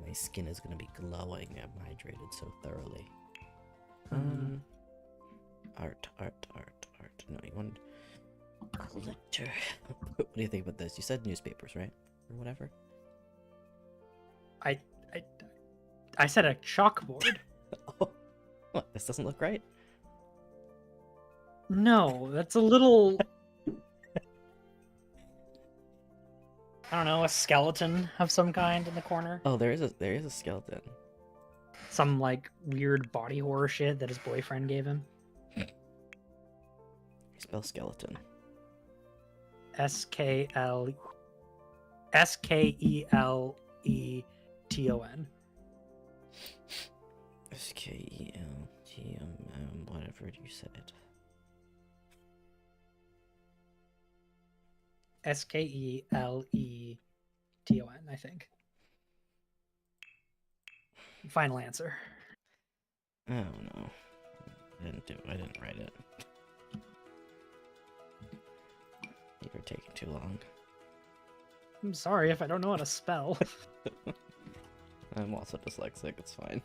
My skin is gonna be glowing. I'm hydrated so thoroughly. Art. No, you want collector. What do you think about this? You said newspapers, right? Or whatever. I I said a chalkboard. Oh, what? This doesn't look right. No, that's a little. I don't know, a skeleton of some kind in the corner. Oh, there is a skeleton. Some like weird body horror shit that his boyfriend gave him. You spell skeleton. SKELETON. SKELTM, whatever you said. SKELETON, I think. Final answer. Oh no. I didn't write it. You were taking too long. I'm sorry if I don't know how to spell. I'm also dyslexic, it's fine.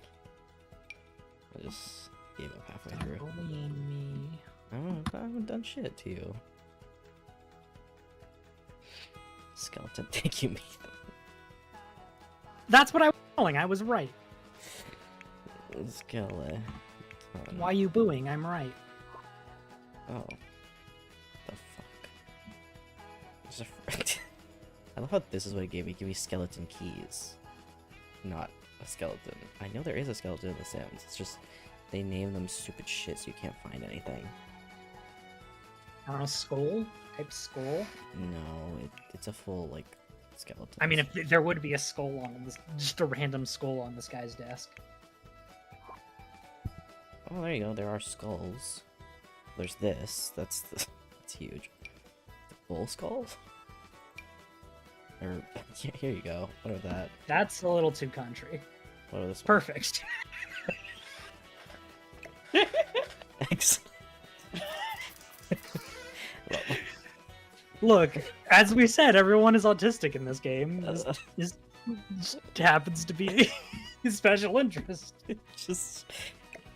I just gave up halfway through. Bullying me. I haven't done shit to you. Skeleton, thank you, me. That's what I was calling. I was right. Skeleton. Why you booing? I'm right. Oh. The fuck? I love how this is what it gave me. Give me skeleton keys. Not a skeleton. I know there is a skeleton in The Sims. It's just they name them stupid shit so you can't find anything. I don't know, skull? Type skull? No, it's a full, like, skeleton. I mean, if there would be a skull on this, just a random skull on this guy's desk. Oh, there you go. There are skulls. There's this. That's huge. The full skulls? Or, here you go. What are that? That's a little too country. What are this? Perfect. Thanks. Look, as we said, everyone is autistic in this game. This just happens to be a special interest. It just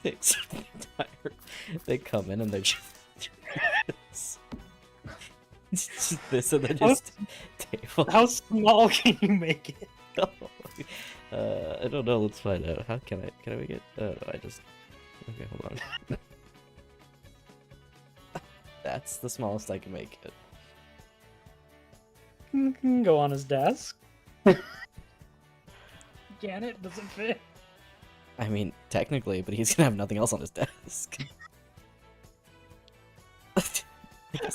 takes the entire. They come in and they're just. It's just this and then just table. How small can you make it? I don't know. Let's find out. How can I make it? No, I just. Okay, hold on. That's the smallest I can make it. Can go on his desk. Can it? Does it fit? I mean, technically, but he's gonna have nothing else on his desk.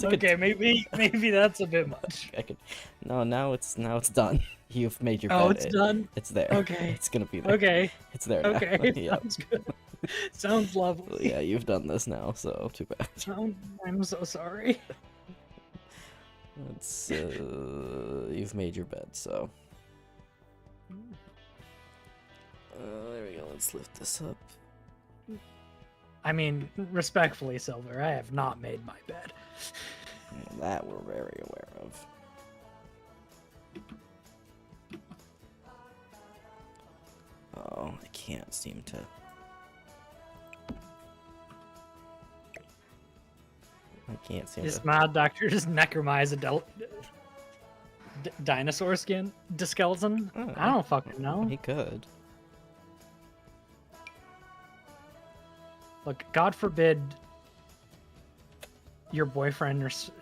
Okay, maybe that's a bit much. I could. No, now it's done. You've made your bed. Oh, it's done? It's there. Okay. It's gonna be there. Okay. It's there now. Okay, Yep. sounds good. Sounds lovely. Yeah, you've done this now, so too bad. I'm so sorry. It's you've made your bed, so. There we go. Let's lift this up. I mean, respectfully, Silver, I have not made my bed. That we're very aware of. Oh, I can't seem to. I can't seem Is to. Mad Doctor just necromise a dinosaur skin skeleton? Oh, I don't fucking know. He could. Look, God forbid your boyfriend respects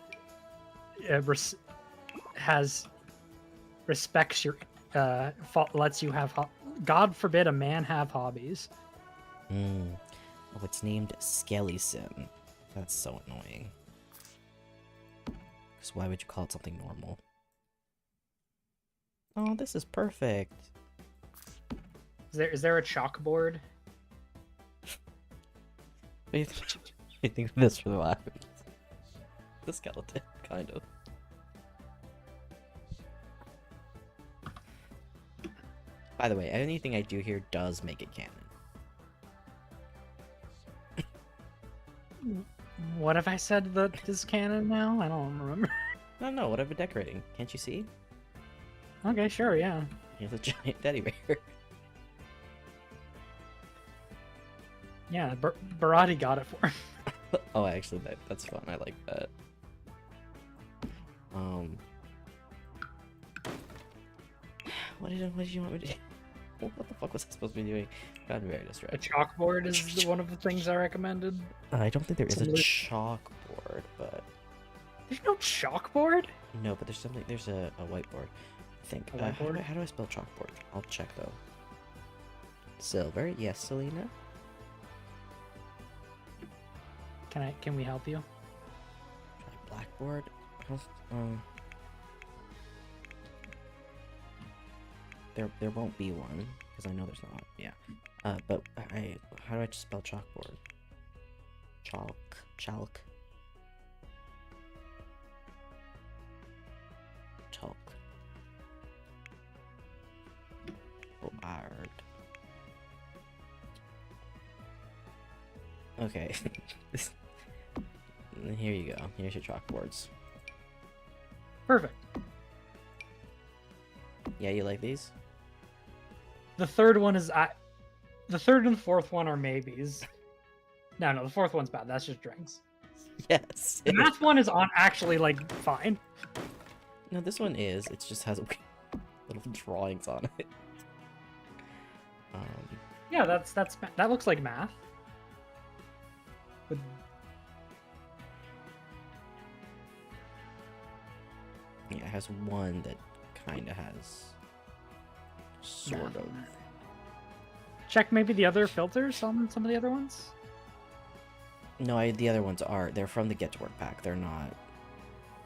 your lets you have God forbid a man have hobbies. Oh, it's named Skeleton. That's so annoying. Because why would you call it something normal? Oh, this is perfect. Is there a chalkboard? I think this for the laugh. The skeleton, kind of. By the way, anything I do here does make it canon. What if I said that this canon now? I don't remember. No, what I've been decorating. Can't you see? Okay, sure, yeah. Here's a giant teddy bear. Yeah, Barati got it for him. Oh, actually, that's fun. I like that. What did you want me to do? What the fuck was I supposed to be doing? Got very A distracted. chalkboard is one of the things I recommended. I don't think there is a Some loose- chalkboard, but There's no chalkboard? no, but there's something. There's a whiteboard. I think. A whiteboard? How do I spell chalkboard? I'll check though. Silver, yes, Selena. Can we help you? Try blackboard. There won't be one because I know there's not. Yeah. But how do I just spell chalkboard? Chalk. Board. Okay. Here you go. Here's your chalkboards. Perfect. Yeah, you like these? The third one is the third and fourth one are maybes. No, the fourth one's bad. That's just drinks. Yes. The math one is on actually like fine. No, this one is. It just has little drawings on it. Yeah, that looks like math. With... Yeah, it has one that kind of has sort math of. on it. Check maybe the other filters on some of the other ones. No, the other ones are. They're from the Get to Work pack. They're not.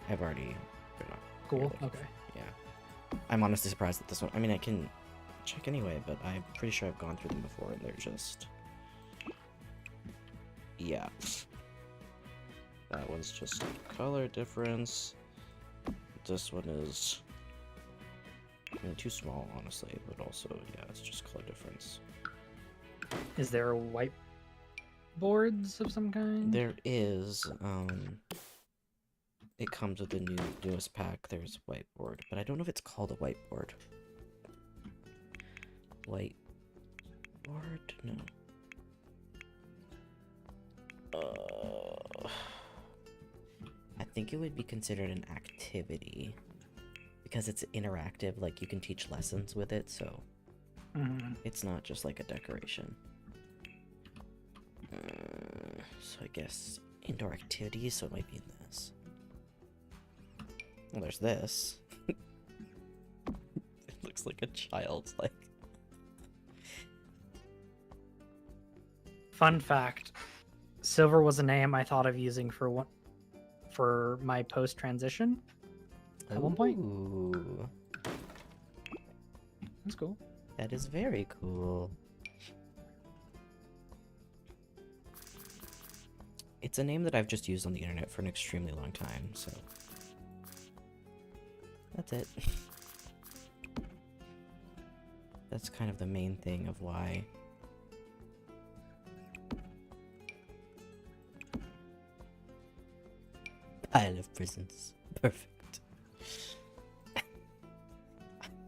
They're not. Cool. really. Okay. Yeah. I'm honestly surprised that this one. I mean, I can check anyway, but I'm pretty sure I've gone through them before, and they're just. Yeah. That one's just color difference. This one is. I mean, too small, honestly, but also, yeah, it's just color difference. Is there whiteboards of some kind? There is, it comes with the newest pack. There's whiteboard, but I don't know if it's called a whiteboard. Whiteboard? No. I think it would be considered an activity because it's interactive. Like you can teach lessons with it, so it's not just like a decoration. So I guess indoor activities. So it might be in this. Well, there's this. It looks like a child's like. Fun fact: silver was a name I thought of using for my post transition at one point. Ooh, That's cool. that is very cool. It's a name that I've just used on the internet for an extremely long time, so that's it. That's kind of the main thing of why. Pile of prisons. Perfect.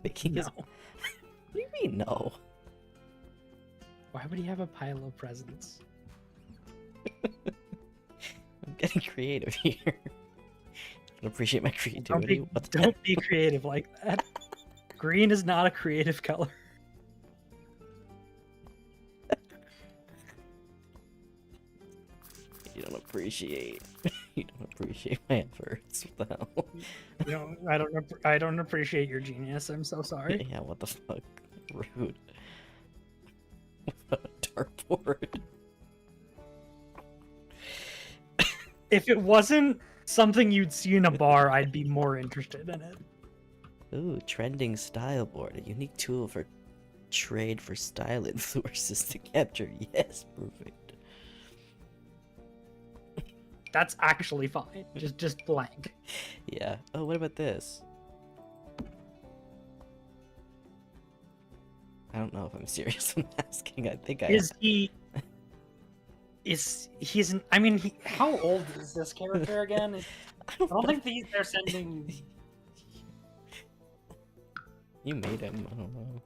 Making his... No. What do you mean, no? Why would he have a pile of presents? I'm getting creative here. I appreciate my creativity. What the Don't be creative like that. Green is not a creative color. You don't appreciate. You don't appreciate my efforts. What the hell? You know, I don't appreciate your genius. I'm so sorry. Yeah, what the fuck? Rude. What a dartboard. If it wasn't something you'd see in a bar, I'd be more interested in it. Ooh, trending style board. A unique tool for trade for style influencers to capture. Yes, perfect. That's actually fine. Just blank. Yeah. Oh, what about this? I don't know if I'm serious when asking. I think I Is he? He's? I mean, how old is this character again? I don't think they're sending. You made him. I don't know.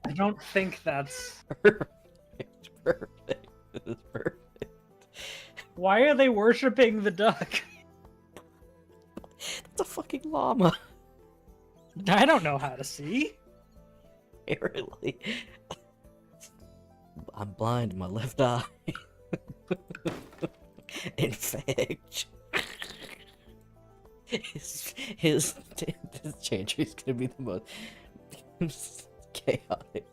I don't think that's. Perfect. Perfect. This is perfect. Why are they worshiping the duck? That's a fucking llama. I don't know how to see. Apparently. I'm blind in my left eye. In fact, his Chantry is gonna be the most chaotic.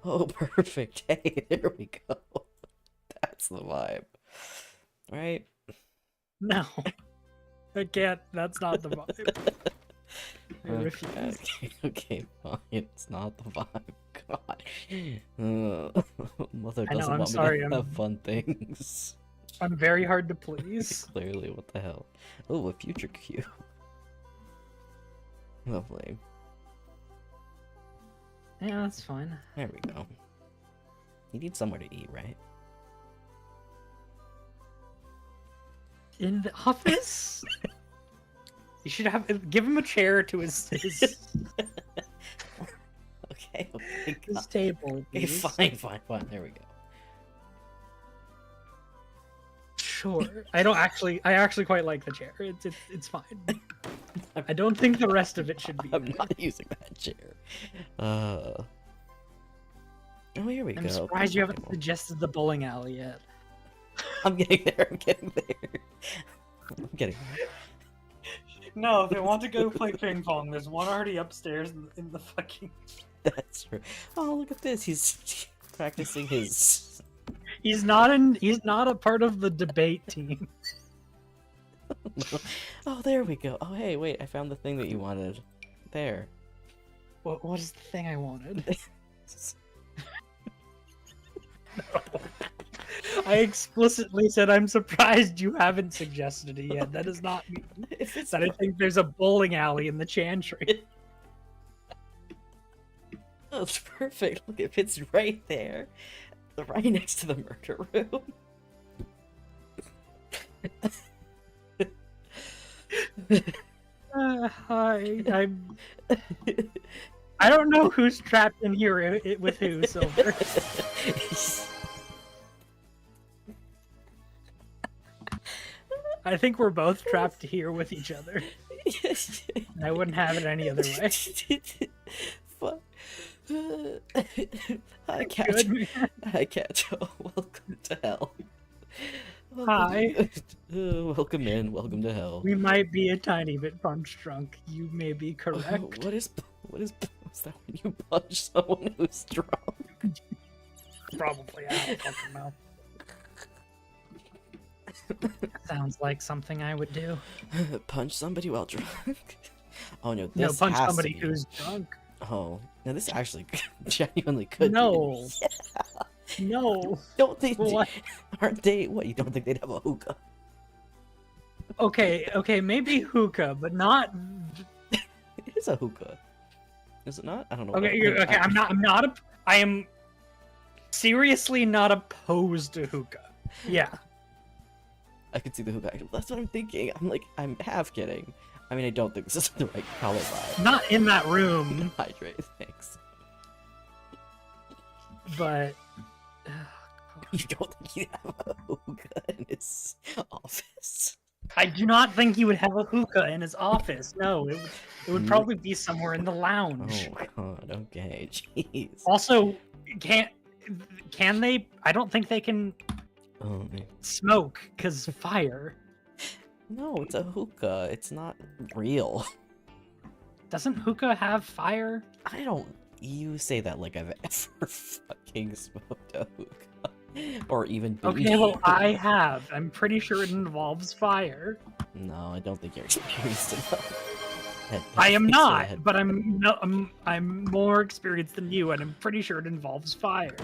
Oh, perfect. Hey, there we go. That's the vibe. Right? No. I can't. That's not the vibe. I refuse. Okay, fine. It's not the vibe. God. Mother I know, doesn't I'm want sorry, me to have fun things. I'm very hard to please. Clearly, what the hell? Oh, a future cube. Lovely. Yeah, that's fine. There we go. You need somewhere to eat, right? In the office? You should give him a chair to his Okay, oh my his God. table. Okay, Please. fine. There we go. Sure. I actually quite like the chair. It's fine. I don't think the rest of it should be. I'm not using that chair. Oh, here we go. I'm surprised you haven't suggested the bowling alley yet. I'm getting there. I'm getting there. I'm getting there. No, if they want to go play ping pong, there's one already upstairs in the fucking. That's true. Oh, look at this. He's practicing his. He's not a part of the debate team. Oh, there we go. Oh, hey, wait. I found the thing that you wanted. There. What is the thing I wanted? No. I explicitly said I'm surprised you haven't suggested it yet. That does not mean that I think there's a bowling alley in the Chantry. Oh, it's perfect. Look, it fits right there. Right next to the murder room. Hi, I don't know who's trapped in here with who, Silver. I think we're both trapped here with each other. And I wouldn't have it any other way. Hi, Cat. Hi, Cat. Welcome to hell. Hi. Welcome in. Welcome to hell. We might be a tiny bit punch drunk. You may be correct. What is that when you punch someone who's drunk? Probably. I don't fucking know. Sounds like something I would do. Punch somebody while drunk? Oh no, No, this punch has somebody to be... who's drunk. Oh, no, this actually genuinely could No. be. Yeah. No. Don't they? What? Aren't they? What? You don't think they'd have a hookah? Okay, maybe hookah, but not. It is a hookah. Is it not? I don't know. Okay. I am seriously not opposed to hookah. Yeah. I could see the hookah. That's what I'm thinking. I'm half kidding. I mean, I don't think this is the right color vibe. Not in that room. Hydrate, thanks. But. You don't think he'd have a hookah in his office? I do not think he would have a hookah in his office. No, it would probably be somewhere in the lounge. Oh god, okay, jeez. Also, can they? I don't think they can smoke because fire. No, it's a hookah. It's not real. Doesn't hookah have fire? I don't. You say that like I've ever fucking smoked a hookah. Or even been. Okay, well, I have. I'm pretty sure it involves fire. No, I don't think you're experienced enough. I am not, but I'm more experienced than you, and I'm pretty sure it involves fire.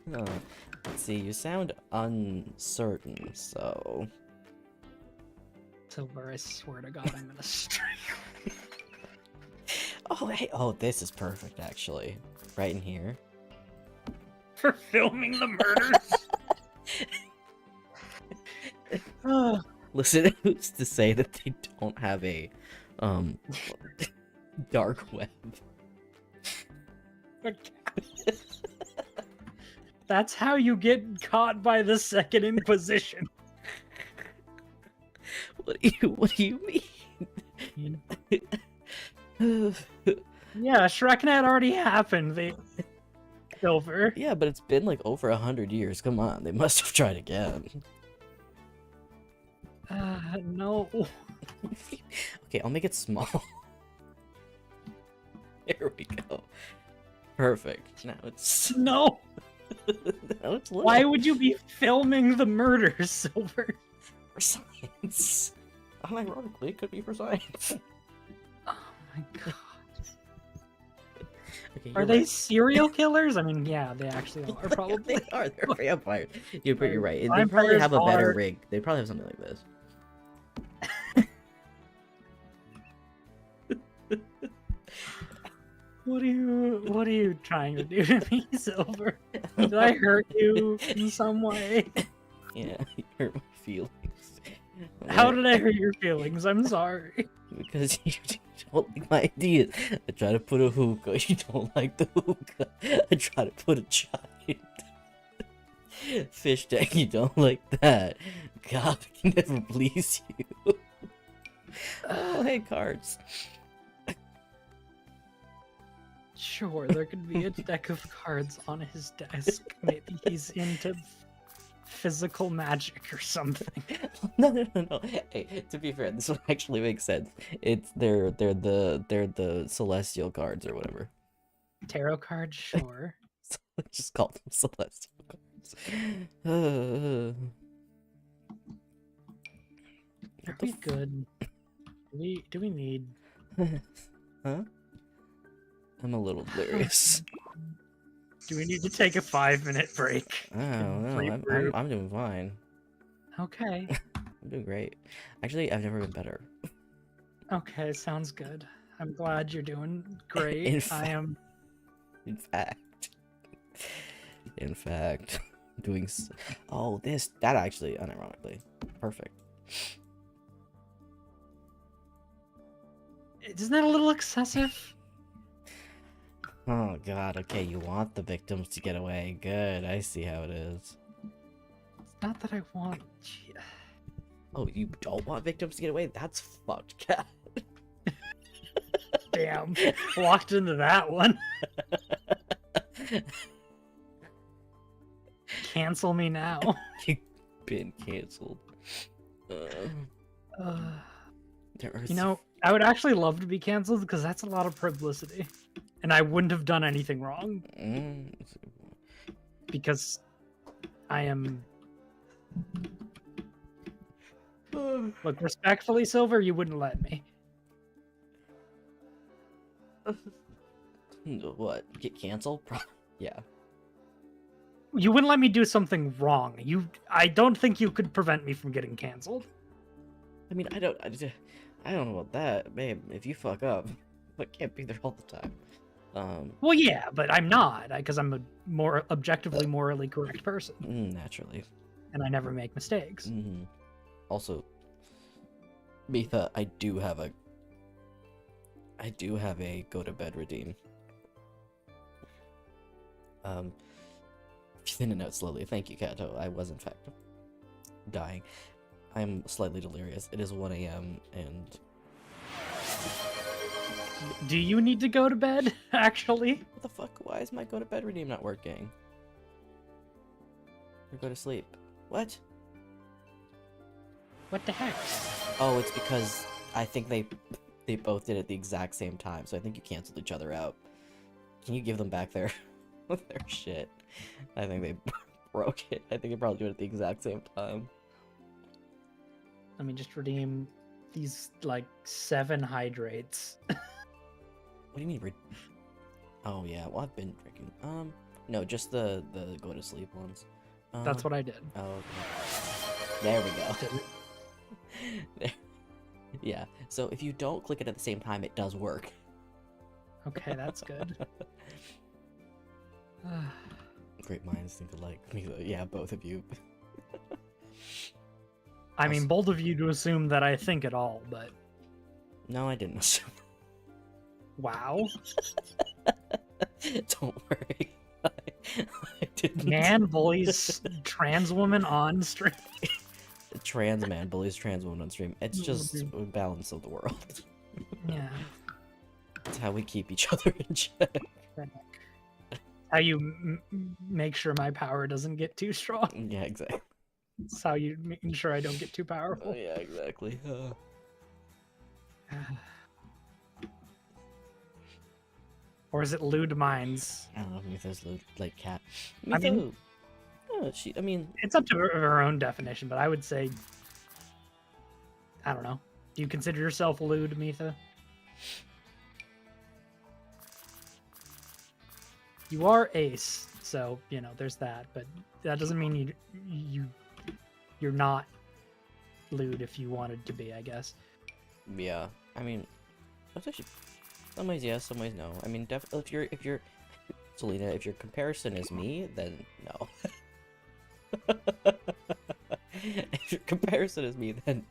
Let's see, you sound uncertain, so... Silver, I swear to God, I'm gonna strike. Oh, hey, oh, this is perfect, actually. Right in here. For filming the murders? Listen, who's to say that they don't have a, dark web? That's how you get caught by the Second Inquisition. What do you mean? Yeah, ShrekNet already happened. They Silver. Yeah, but it's been like over 100 years. Come on, they must have tried again. No. Okay, I'll make it small. There we go. Perfect. Now it's No. now it's little. Why would you be filming the murders, Silver? For science? Unironically, it could be for science. Oh my god. Okay, Are you're they right. serial killers? I mean, yeah, they actually are, probably. They are. They're vampires. You're right. They probably Vampires have a better are- rig. They probably have something like this. What are you trying to do to me, Silver? Did I hurt you in some way? Yeah, you hurt my feelings. How did I hurt your feelings? I'm sorry. Because you don't like my ideas. I try to put a hookah, you don't like the hookah. I try to put a giant fish tank, you don't like that. God, I can never please you. Oh, hey, cards. Sure, there could be a deck of cards on his desk. Maybe he's into physical magic or something. No. Hey, to be fair, this one actually makes sense. They're the celestial cards or whatever. Tarot cards, sure. Just call them celestial cards. Are we good? Do we need? Huh? I'm a little delirious. Do we need to take a 5-minute break? I don't know. I'm doing fine. Okay. I'm doing great. Actually, I've never been better. Okay, sounds good. I'm glad you're doing great. In I am. In fact, doing. Oh, that actually, unironically, perfect. Isn't that a little excessive? Oh God. Okay, you want the victims to get away. Good. I see how it is. It's not that I want. Oh, you don't want victims to get away? That's fucked, cat. Damn, walked into that one. Cancel me now. You've been canceled. There are You know, I would actually love to be canceled because that's a lot of publicity. And I wouldn't have done anything wrong. Because I am... Look, respectfully, Silver, you wouldn't let me. What? Get canceled? Yeah. You wouldn't let me do something wrong. I don't think you could prevent me from getting canceled. I mean, I don't know about that, babe. If you fuck up, I can't be there all the time. Well, yeah, but I'm not, because I'm a more objectively morally correct person, Naturally. and I never make mistakes. Also, Mitha, I do have a go to bed redeem. Thin and out slowly. Thank you, Kato. I was in fact dying. I'm slightly delirious. It is 1 a.m. and Do you need to go to bed, actually? what the fuck? Why is my go to bed redeem not working? Or go to sleep? What? What the heck? Oh, it's because I think they both did it at the exact same time, so I think you canceled each other out. Can you give them back their shit? I think they broke it. I think they probably do it at the exact same time. Let me just redeem these, like, 7 hydrates. What do you mean? Oh yeah, well I've been drinking. No, just the go to sleep ones. That's what I did. Oh, okay. There we go. There. Yeah. So if you don't click it at the same time, it does work. Okay, that's good. Great minds think alike. Yeah, both of you. I mean, bold of you to assume that I think at all, but... No, I didn't assume. Wow. Don't worry. I didn't. Man bullies trans woman on stream. Trans man bullies trans woman on stream. It's just a balance of the world. Yeah. how we keep each other in check. How you make sure my power doesn't get too strong. Yeah, exactly. It's how you making sure I don't get too powerful. Yeah, exactly. Or is it lewd minds? I don't know if Mitho's like cat. I mean- Mitho, I mean, It's up to her own definition, but I would say, I don't know. Do you consider yourself lewd, Mitha? You are ace, so you know there's that. But that doesn't mean you're not lewd if you wanted to be, I guess. yeah. I mean, that's actually some ways yes, some ways no. I mean, if you're Selena, if your comparison is me, then no. If your comparison is me, then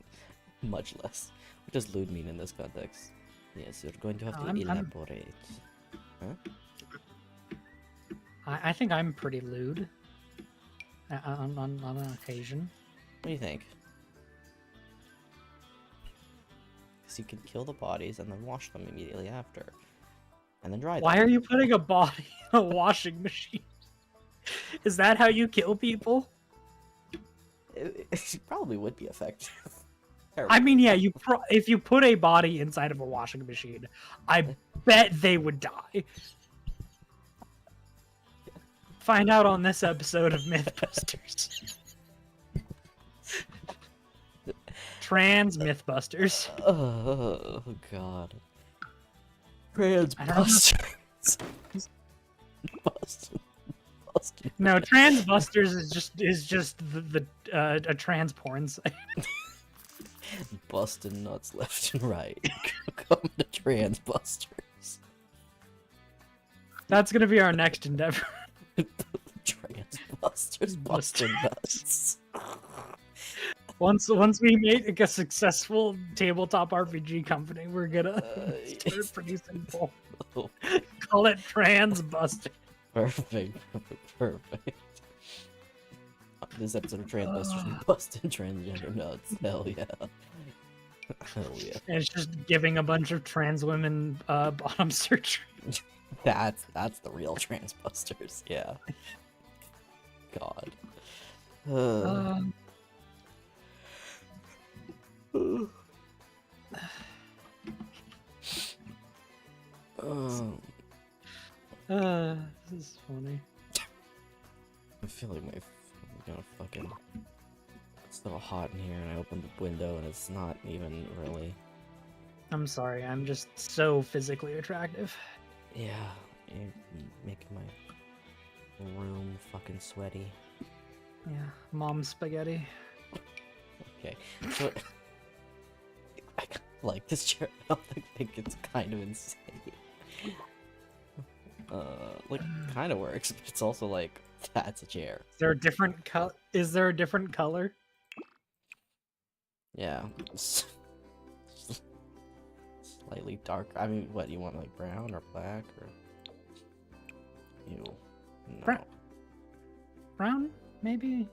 much less. What does lewd mean in this context? Yes, you're going to have to elaborate. Huh? I think I'm pretty lewd on an occasion. What do you think? Because you can kill the bodies and then wash them immediately after. And then dry them. Why are you putting a body in a washing machine? Is that how you kill people? It probably would be effective. I mean, yeah, if you put a body inside of a washing machine, I bet they would die. Find out on this episode of Mythbusters. Trans Mythbusters. Oh god. Transbusters. Busted. No, Transbusters is just a trans porn site. Busting nuts left and right. Come to Transbusters. That's gonna be our next endeavor. Transbusters busting nuts. Once we make a successful tabletop RPG company, we're gonna start producing porn. Oh, Call it Transbusters. perfect. This episode of Transbusters busting transgender nuts. Hell yeah. Hell yeah. And it's just giving a bunch of trans women bottom surgery. That's the real Transbusters. Yeah. God. This is funny. I feel like I'm gonna fucking. It's so hot in here, and I opened the window, and it's not even really. I'm sorry, I'm just so physically attractive. Yeah, you're making my room fucking sweaty. Yeah, mom spaghetti. Okay, so I kind of like this chair. I think it's kind of insane. Like kind of works, but it's also like that's a chair. Is there a different Is there a different color? Yeah, slightly dark. I mean, what you want, like brown or black or? Ew. No. Brown, maybe.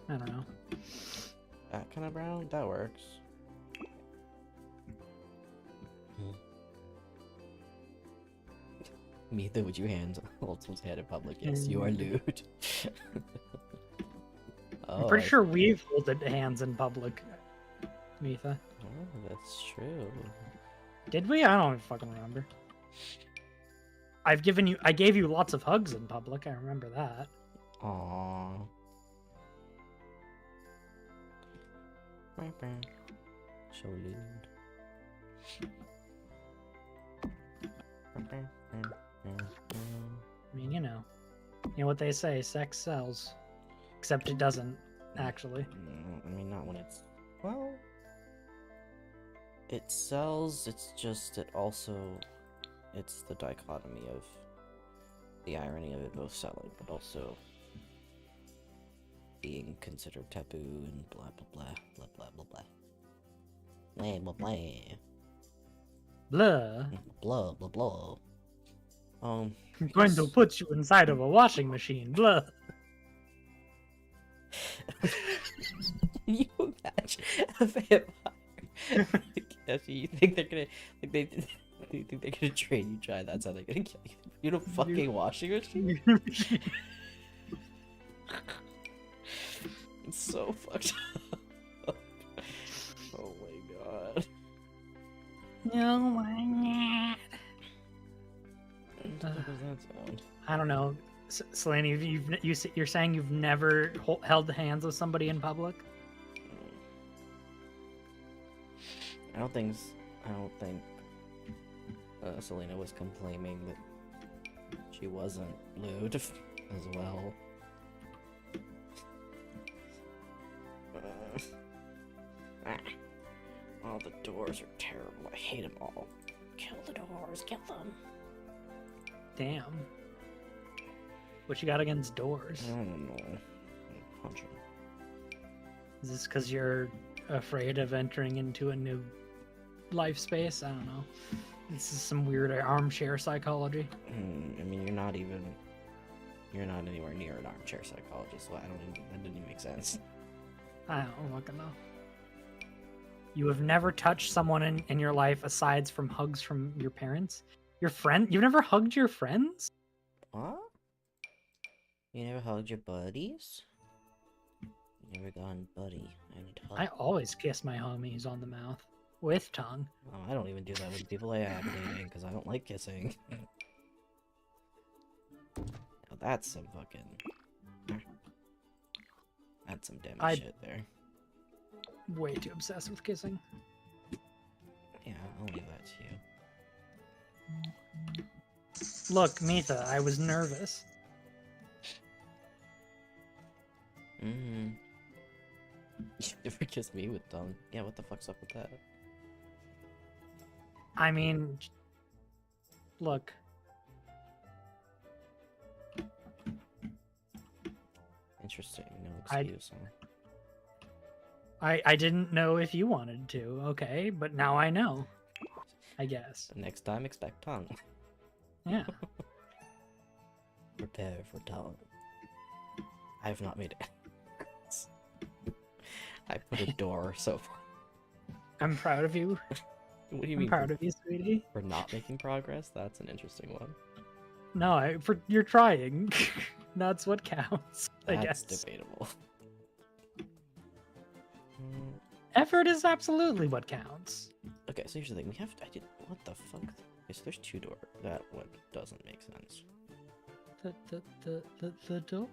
I don't know. That kind of brown, that works. Mitha, would you hand hold someone's head in public? Yes, you are lewd. I'm pretty sure we've holded hands in public, Mitha. Oh, that's true. Did we? I don't even fucking remember. I gave you lots of hugs in public. I remember that. Aww. So lewd. I mean, you know what they say, sex sells. Except it doesn't, actually. I mean, not when it's... Well... It sells, it's just, it's the dichotomy of the irony of it both selling, but also being considered taboo and blah blah blah, blah blah blah blah. Blah blah blah. Blah. Blah blah blah. I'm going to put you inside of a washing machine. Blah. Can you imagine a vampire? You think they're gonna Do you think they're gonna train you? Try that's how they're gonna kill you. You know, fucking washing machine. It's so fucked up. Oh my god. Oh my What the fuck was that sound? I don't know. Selene, you're saying you've never held hands with somebody in public? I don't think Selena was complaining that she wasn't lewd as well. All the doors are terrible. I hate them all. Kill the doors. Kill them. Damn. What you got against doors? I don't know. Punch them. Is this because you're afraid of entering into a new life space? I don't know. This is some weird armchair psychology. I mean, you're not anywhere near an armchair psychologist, so that didn't even make sense. I don't fucking know. You have never touched someone in your life aside from hugs from your parents? Your friend? You've never hugged your friends? What? You never hugged your buddies? You never gone, buddy, I need to hug. I always kiss my homies on the mouth. With tongue. Oh, I don't even do that with people I am dating, because I don't like kissing. Now that's some fucking... That's some damn shit there. Way too obsessed with kissing. Yeah, I'll leave that to you. Look, Mitha, I was nervous. You never kissed me with tongue. Yeah, what the fuck's up with that? I mean, look. Interesting, no excuse, huh? I didn't know if you wanted to, okay, but now I know. I guess. Next time, expect tongue. Yeah. Prepare for tongue. I have not made it. I put a door so far. I'm proud of you. What do you I'm mean? proud of you, sweetie. For not making progress? That's an interesting one. No, you're trying. That's what counts, I guess. That's debatable. Effort is absolutely what counts. Okay, so here's the thing. What the fuck? Okay, so there's two doors. That one doesn't make sense. The door.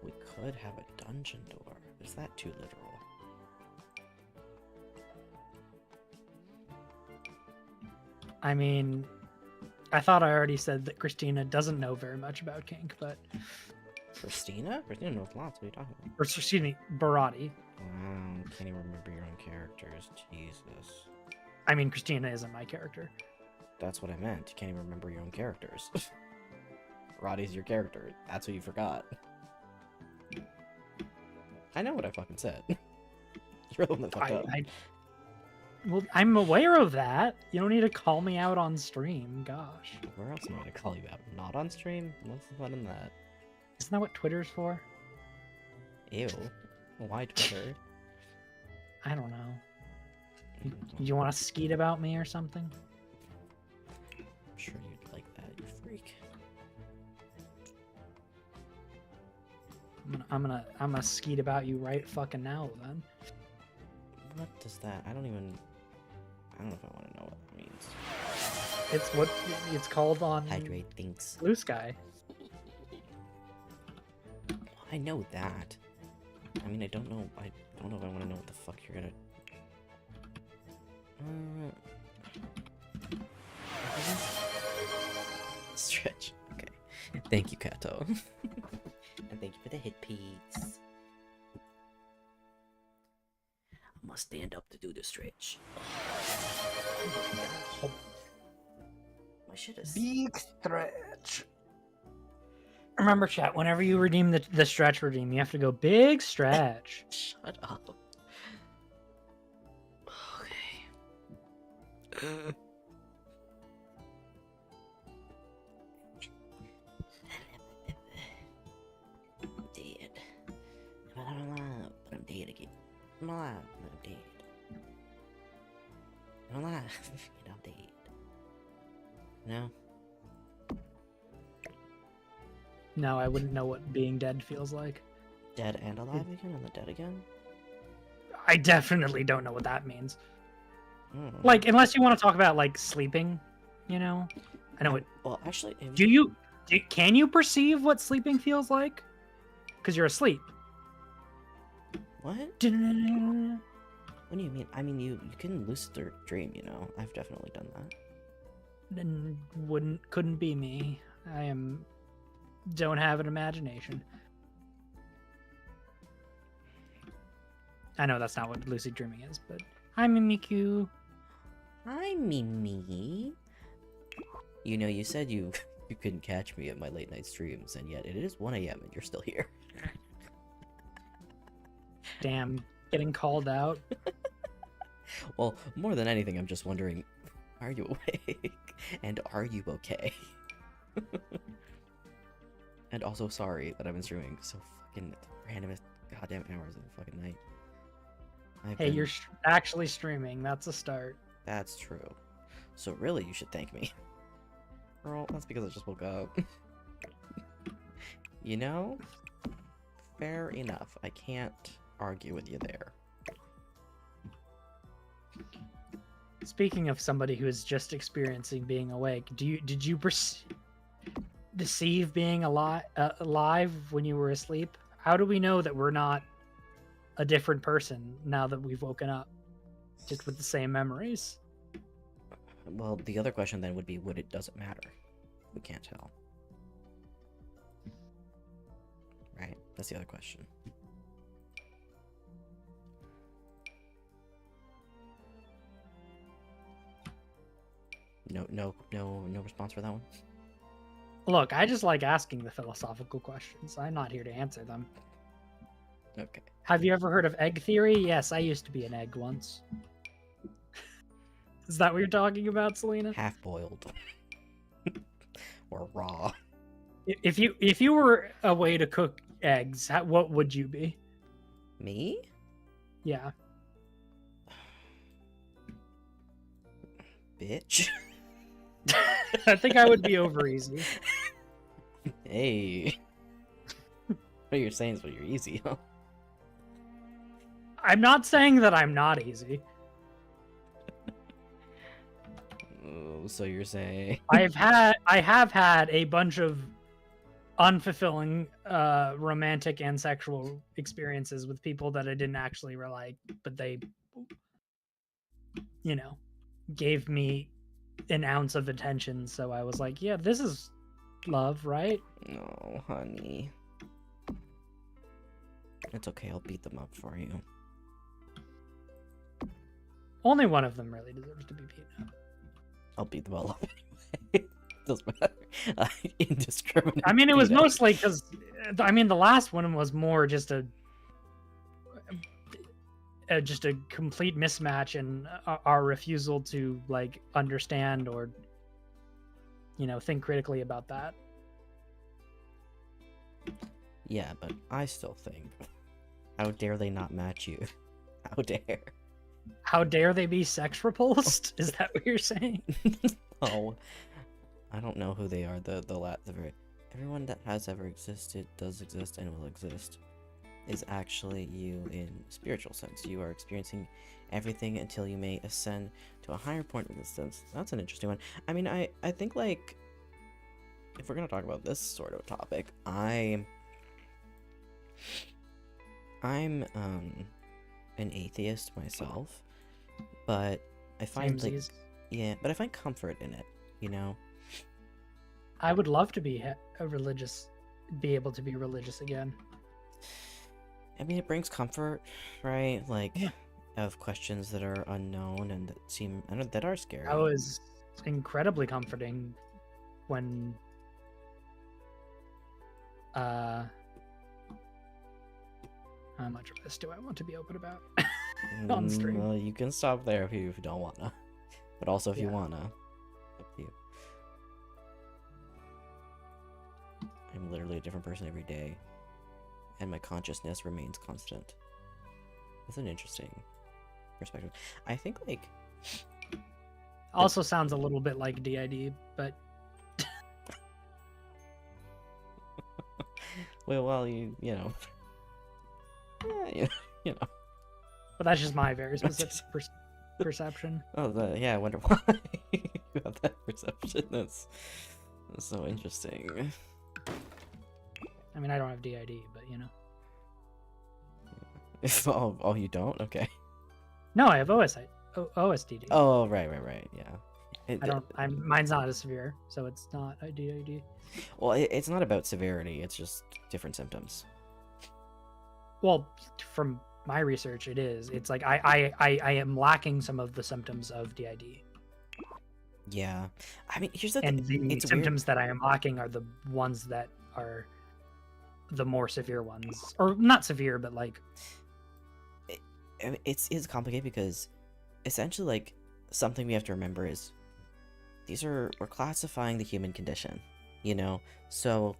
We could have a dungeon door. Is that too literal? I mean, I thought I already said that Christina doesn't know very much about kink, but... Christina? Christina knows lots. What are you talking about? Or, excuse me, Barati. Wow, can't even remember your own characters. Jesus. I mean, Christina isn't my character. That's what I meant. You can't even remember your own characters. Roddy's your character. That's what you forgot. I know what I fucking said. You're the one that fucked up. Well, I'm aware of that. You don't need to call me out on stream. Gosh. Where else am I gonna call you out? Not on stream? What's the fun in that? Isn't that what Twitter's for? Ew. Why Twitter? I don't know. You want to skeet about me or something? I'm sure you'd like that, you freak. I'm gonna skeet about you right fucking now then. What does that? I don't know if I want to know what that means. It's what it's called on Hydrate thinks. Blue Sky. I know that. I mean, I don't know if I want to know what the fuck you're gonna... Stretch. Okay. Thank you, Kato. And thank you for the hit piece. I must stand up to do the stretch. Oh my gosh. My shit is... Big stretch. Remember, chat, whenever you redeem the stretch redeem, you have to go big stretch. Shut up. Okay. Dan. I'm alive, I'm dead. I'm alive, and I'm dead. No? No, I wouldn't know what being dead feels like. Dead and alive again? And the dead again? I definitely don't know what that means. Mm. Like, unless you want to talk about like sleeping, you know. I know it. Well, actually, Can you perceive what sleeping feels like? Because you're asleep. what? What do you mean? I mean, you can lucid dream, you know. I've definitely done that. Then couldn't be me. Don't have an imagination. I know that's not what lucid dreaming is, but hi Mimikyu. Hi, Mimi. You know, you said you couldn't catch me at my late night streams, and yet it is 1 a.m. and you're still here. Damn, getting called out. Well, more than anything, I'm just wondering, are you awake? And are you okay? And also, sorry that I've been streaming so fucking random goddamn hours of the fucking night. Hey, you're actually streaming. That's a start. That's true. So really, you should thank me. Girl, that's because I just woke up. You know? Fair enough. I can't argue with you there. Speaking of somebody who is just experiencing being awake, did you perceive being alive when you were asleep? How do we know that we're not a different person now that we've woken up, just with the same memories? Well, the other question then would be, doesn't matter? We can't tell. Right? That's the other question. No response for that one? Look, I just like asking the philosophical questions. I'm not here to answer them. Okay. Have you ever heard of egg theory? Yes, I used to be an egg once. Is that what you're talking about, Selena? Half-boiled. Or raw. If you were a way to cook eggs, what would you be? Me? Yeah. Bitch. I think I would be over easy. Hey. What you're saying is what you're easy, huh? I'm not saying that I'm not easy. Oh, so you're saying I have had a bunch of unfulfilling romantic and sexual experiences with people that I didn't actually like, but they, you know, gave me an ounce of attention, so I was like, yeah, this is love, right? No, honey. It's okay, I'll beat them up for you. Only one of them really deserves to be beaten up. I'll beat them all up anyway. Doesn't matter. Indiscriminate. I mean, it was beat up. mostly because, I mean, the last one was more just a complete mismatch in our refusal to like understand or, you know, think critically about that. Yeah, but I still think, how dare they not match you? How dare? How dare they be sex repulsed? Is that what you're saying? Oh, I don't know who they are. The very everyone that has ever existed, does exist, and will exist is actually you in spiritual sense. You are experiencing everything until you may ascend to a higher point of existence. That's an interesting one. I mean, I think, like, if we're gonna talk about this sort of topic, I'm an atheist myself, but I find but I find comfort in it, you know. I would love to be be able to be religious again. I mean, it brings comfort, right? Like, Yeah. of questions that are unknown and that are scary. That was incredibly comforting when how much of this do I want to be open about on stream? Well, you can stop there if you don't wanna, but also if you wanna, up to you. I'm literally a different person every day, and my consciousness remains constant. That's an interesting perspective. I think like Also sounds a little bit like DID, but well, you know, yeah, you know. but that's just my very specific perception. Oh, yeah. I wonder why you have that perception. That's so interesting. I mean, I don't have DID, but you know. If you don't, okay. No, I have OSDD. Oh, right, yeah. I don't. Mine's not as severe, so it's not a DID. Well, it's not about severity. It's just different symptoms. Well, from my research, it is. It's like I am lacking some of the symptoms of DID. Yeah, I mean, here's the and thing. the It's symptoms that I am lacking are the ones that are the more severe ones, or not severe, but like it's complicated because essentially, like, something we have to remember is we're classifying the human condition, you know. So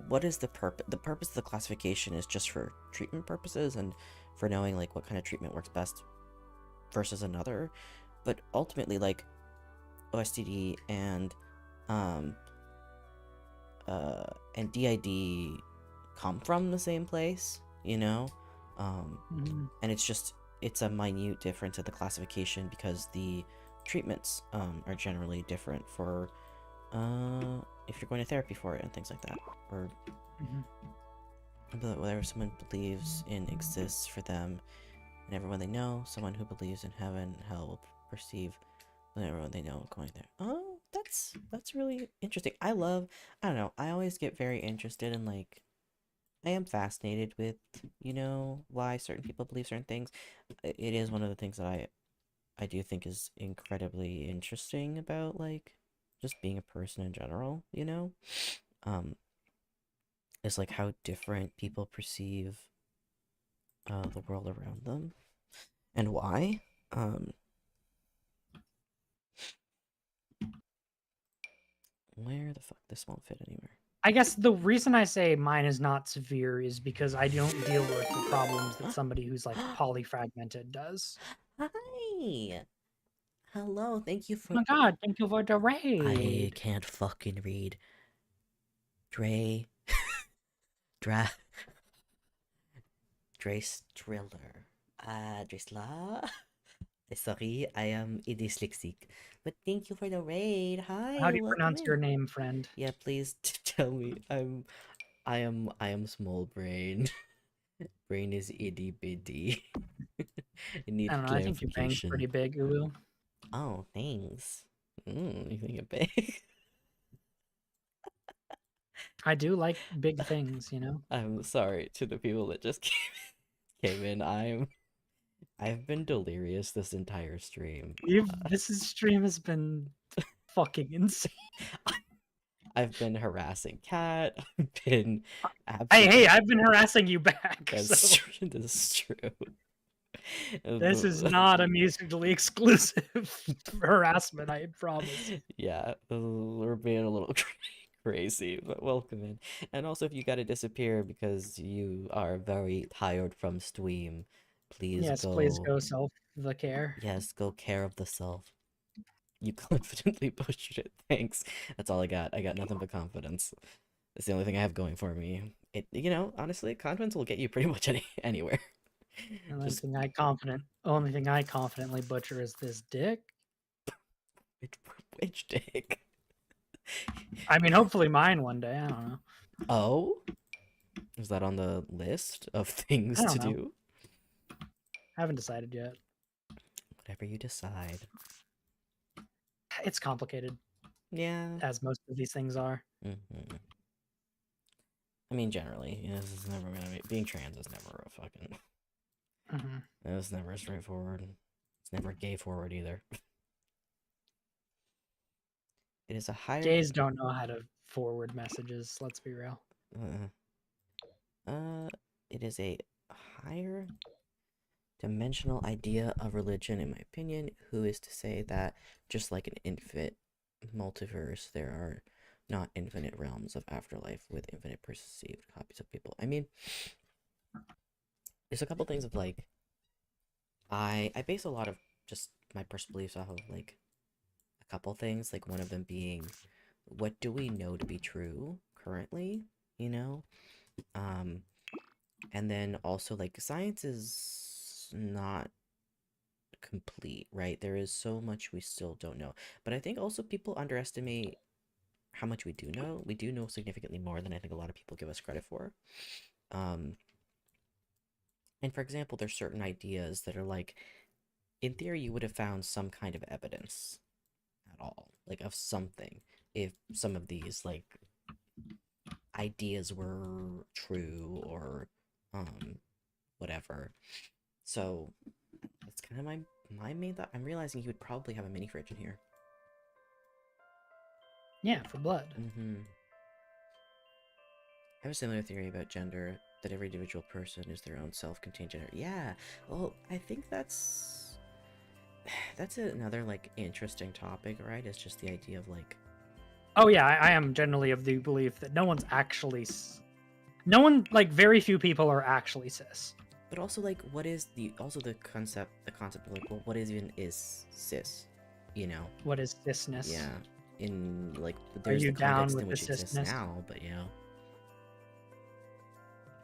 what is the purpose? The purpose of the classification is just for treatment purposes and for knowing like what kind of treatment works best versus another. But ultimately, like, OSTD and DID come from the same place, you know. And it's a minute difference in the classification because the treatments are generally different for if you're going to therapy for it and things like that, or whatever someone believes in exists for them and everyone they know. Someone who believes in heaven, hell will perceive everyone they know going there. Oh, that's really interesting. I don't know, I always get very interested in, like, I am fascinated with, you know, why certain people believe certain things. It is one of the things that I do think is incredibly interesting about, like, just being a person in general, you know? Is like how different people perceive the world around them and why. Where the fuck, this won't fit anywhere. I guess the reason I say mine is not severe is because I don't deal with the problems that somebody who's like polyfragmented does. Hi. Hello, thank you Oh for... my god, thank you for the I raid. can't fucking read. Dre... Dra... Dre Striller. Dresla? Sorry, I am dyslexic. But thank you for the raid. How Hi, do you welcome pronounce your in. name, friend? Yeah, please tell me. I am small brain. Brain is itty bitty. I I need don't know, I think your bang's clarification. pretty big, Ulu. Oh, thanks. You think it big? I do like big things, you know? I'm sorry to the people that just came in. I've been delirious this entire stream. This stream has been fucking insane. I've been harassing Cat. I've been Hey, absolutely. I've been harassing you back, so That's true. this is not a musically exclusive harassment, I promise. Yeah, we're being a little crazy, but welcome in. And also, if you gotta disappear because you are very tired from stream, please Yes, please go. go self the care. Yes, go care of the self. You confidently butchered it. Thanks. That's all I got. I got nothing but confidence. That's the only thing I have going for me. You know, honestly, confidence will get you pretty much anywhere. Just Only thing I confidently butcher is this dick. which dick? I mean, hopefully mine one day. I don't know. Oh, is that on the list of I things don't to know. do? I haven't decided yet. Whatever you decide. It's complicated, Yeah. as most of these things are. I mean, generally, yeah, this is never gonna be. Being trans is never a fucking. It's never straightforward. It's never gay forward either. It is a higher. Gays don't know how to forward messages. Let's be real. It is a higher dimensional idea of religion, in my opinion. Who is to say that just like an infinite multiverse, there are not infinite realms of afterlife with infinite perceived copies of people? I mean, there's a couple things of like I base a lot of just my personal beliefs off of like a couple things, like one of them being what do we know to be true currently, you know? Um, and then also like science is not complete, right? There is so much we still don't know. But I think also people underestimate how much we do know. We do know significantly more than I think a lot of people give us credit for. Um, and for example, there's certain ideas that are like, in theory, you would have found some kind of evidence at all, like of something, if some of these like ideas were true or whatever. So that's kind of my main thought. I'm realizing he would probably have a mini fridge in here. Yeah, for blood. Mm-hmm. I have a similar theory about gender, that every individual person is their own self-contained gender. Yeah, well, I think that's another like interesting topic, right? It's just the idea of like, Oh yeah, I am generally of the belief that no one's actually no one, like very few people are actually cis. but also like what is the concept of like, well, what is even is cis, you know? What is cisness? Yeah, in like Are there's you the down context with in the which it exists cisness? now, but you know,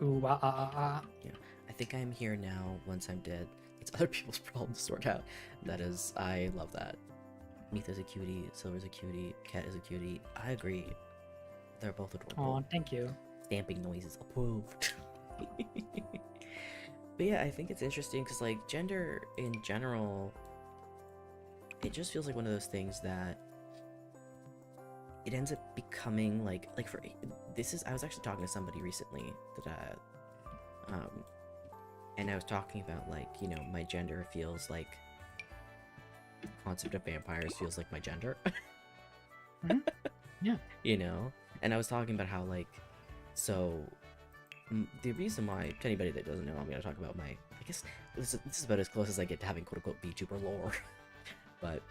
Ooh, ah, ah, ah, ah. yeah, I think I'm here now. Once I'm dead, it's other people's problems to sort out. That is, I love that. Meatha's a cutie, Silver's a cutie, Cat is a cutie. I agree. They're both adorable. Aw, thank you. Stamping noises approved. But yeah, I think it's interesting because like gender in general, it just feels like one of those things that it ends up becoming like for this is I was actually talking to somebody recently that and I was talking about like, you know, my gender feels like the concept of vampires feels like my gender. Mm-hmm. Yeah. You know? And I was talking about how like, so the reason why, to anybody that doesn't know, I'm going to talk about my, I guess this is about as close as I get to having quote-unquote VTuber lore. But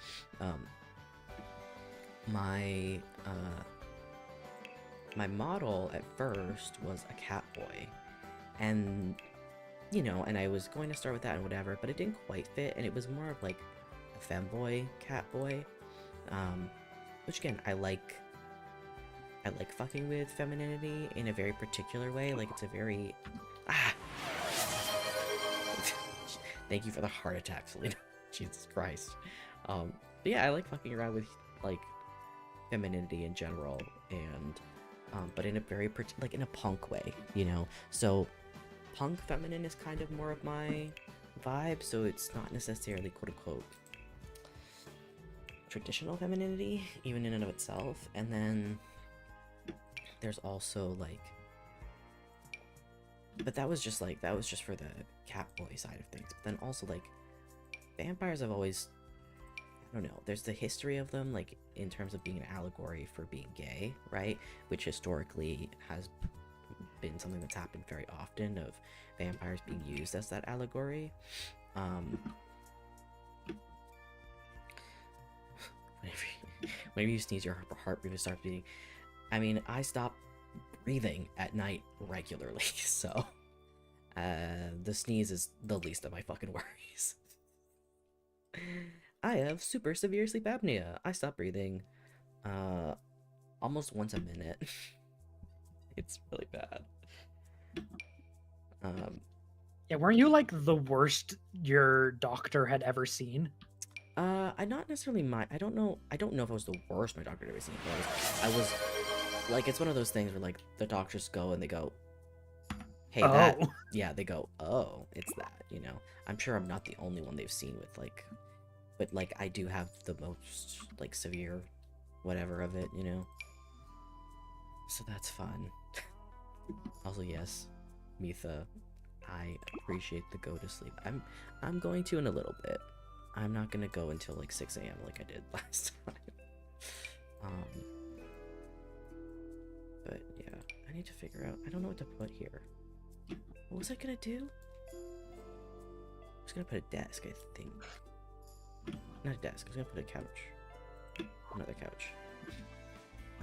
my my model at first was a cat boy, and you know, and I was going to start with that and whatever, but it didn't quite fit, and it was more of like a femboy cat boy, which again I like fucking with femininity in a very particular way. Like it's a very thank you for the heart attack, Selena. Jesus Christ. But yeah, I like fucking around with like femininity in general, and but in a very like in a punk way, you know. So punk feminine is kind of more of my vibe, so it's not necessarily quote unquote traditional femininity, even in and of itself. And then there's also like, but that was just for the catboy side of things. But then also like vampires have always, I don't know, there's the history of them, like in terms of being an allegory for being gay, right? Which historically has been something that's happened very often, of vampires being used as that allegory. Whenever you sneeze, your heart really starts beating. I mean, I stop breathing at night regularly, so the sneeze is the least of my fucking worries. I have super severe sleep apnea. I stop breathing almost once a minute. It's really bad. Yeah, weren't you like the worst your doctor had ever seen? I not necessarily I don't know if I was the worst my doctor had ever seen, but I was like, it's one of those things where like the doctors go and they go, hey, that, yeah, they go, oh, it's that, you know. I'm sure I'm not the only one they've seen with like, but like I do have the most like severe whatever of it, you know. So that's fun. Also, yes, Mitha, I appreciate the go to sleep. I'm going to in a little bit. I'm not gonna go until like 6 a.m. like I did last time. But yeah, I need to figure out, I don't know what to put here. What was I gonna do? I was gonna put a desk, I think. Not a desk, I was gonna put a couch. Another couch.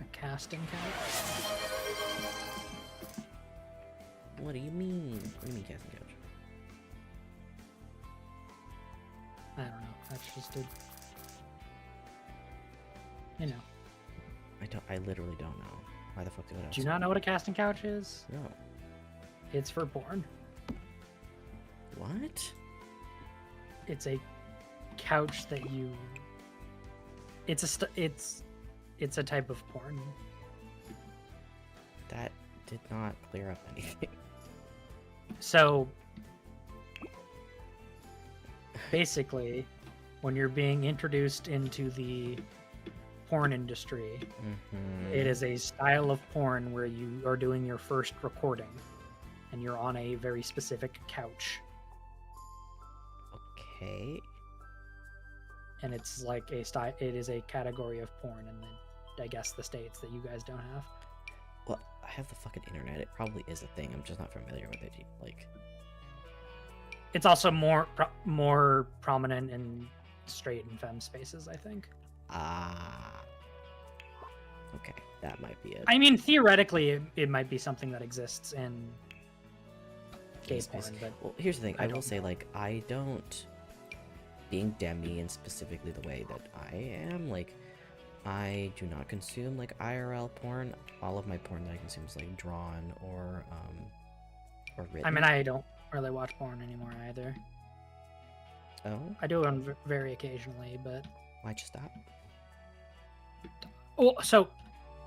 A casting couch? What do you mean? What do you mean casting couch? That's just a, you know. I literally don't know. Why the fuck do I Do you not know what a casting couch is? No. It's for porn. What? It's a couch that you. It's a type of porn. That did not clear up anything. So basically, when you're being introduced into the porn industry, it is a style of porn where you are doing your first recording and you're on a very specific couch. Okay. And it's like a style, it is a category of porn in the, I guess, the states that you guys don't have. Well, I have the fucking internet. It probably is a thing. I'm just not familiar with it. Like, it's also more prominent in straight and femme spaces, I think. Okay, that might be it. I mean, theoretically, it might be something that exists in gay porn, but well, here's the thing. I will don't say, know. like, I don't, being demi and specifically the way that I am, like, I do not consume like IRL porn. All of my porn that I consume is like drawn or written. I mean, I don't really watch porn anymore either. Oh, I do on very occasionally, but why'd you stop? well, so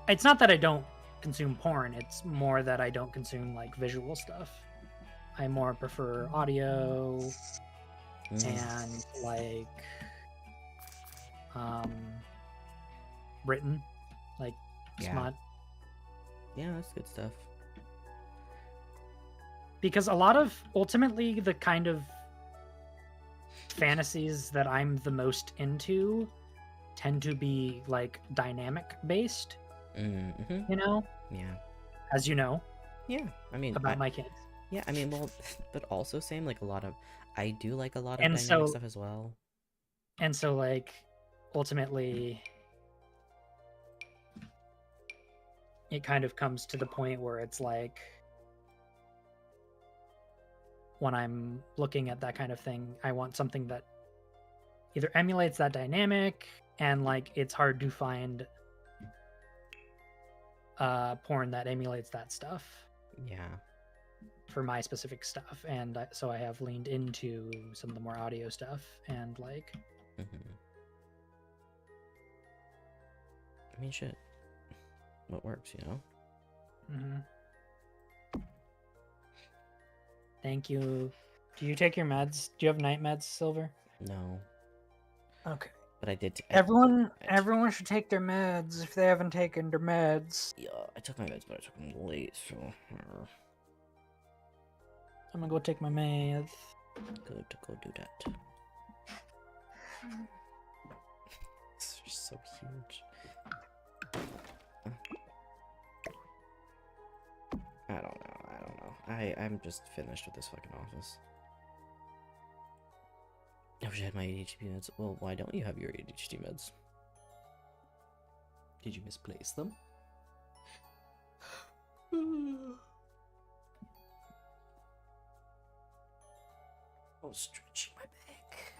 it's not that I don't consume porn. It's more that I don't consume like visual stuff. I more prefer audio and like written, like Yeah. smut. Yeah, that's good stuff. Because a lot of ultimately the kind of fantasies that I'm the most into tend to be like dynamic based, Mm-hmm. you know, Yeah. as you know Yeah. I mean, about my kids. yeah. I mean, well, but also same like a lot of. I do like a lot of And dynamic so- stuff as well. And so like ultimately it kind of comes to the point where it's like when I'm looking at that kind of thing, I want something that either emulates that dynamic and like it's hard to find porn that emulates that stuff Yeah. for my specific stuff. And so I have leaned into some of the more audio stuff and like Mm-hmm. I mean, shit. What works, you know? Thank you. Do you take your meds? Do you have night meds, Silver? No, Okay. but I did. Everyone should take their meds if they haven't taken their meds. Yeah, I took my meds, but I took them late, so I'm gonna go take my meds. good to go do that. It's just so huge. I don't know. I'm just finished with this fucking office. I wish I had my ADHD meds. Well, why don't you have your ADHD meds? Did you misplace them? Oh, stretching my back.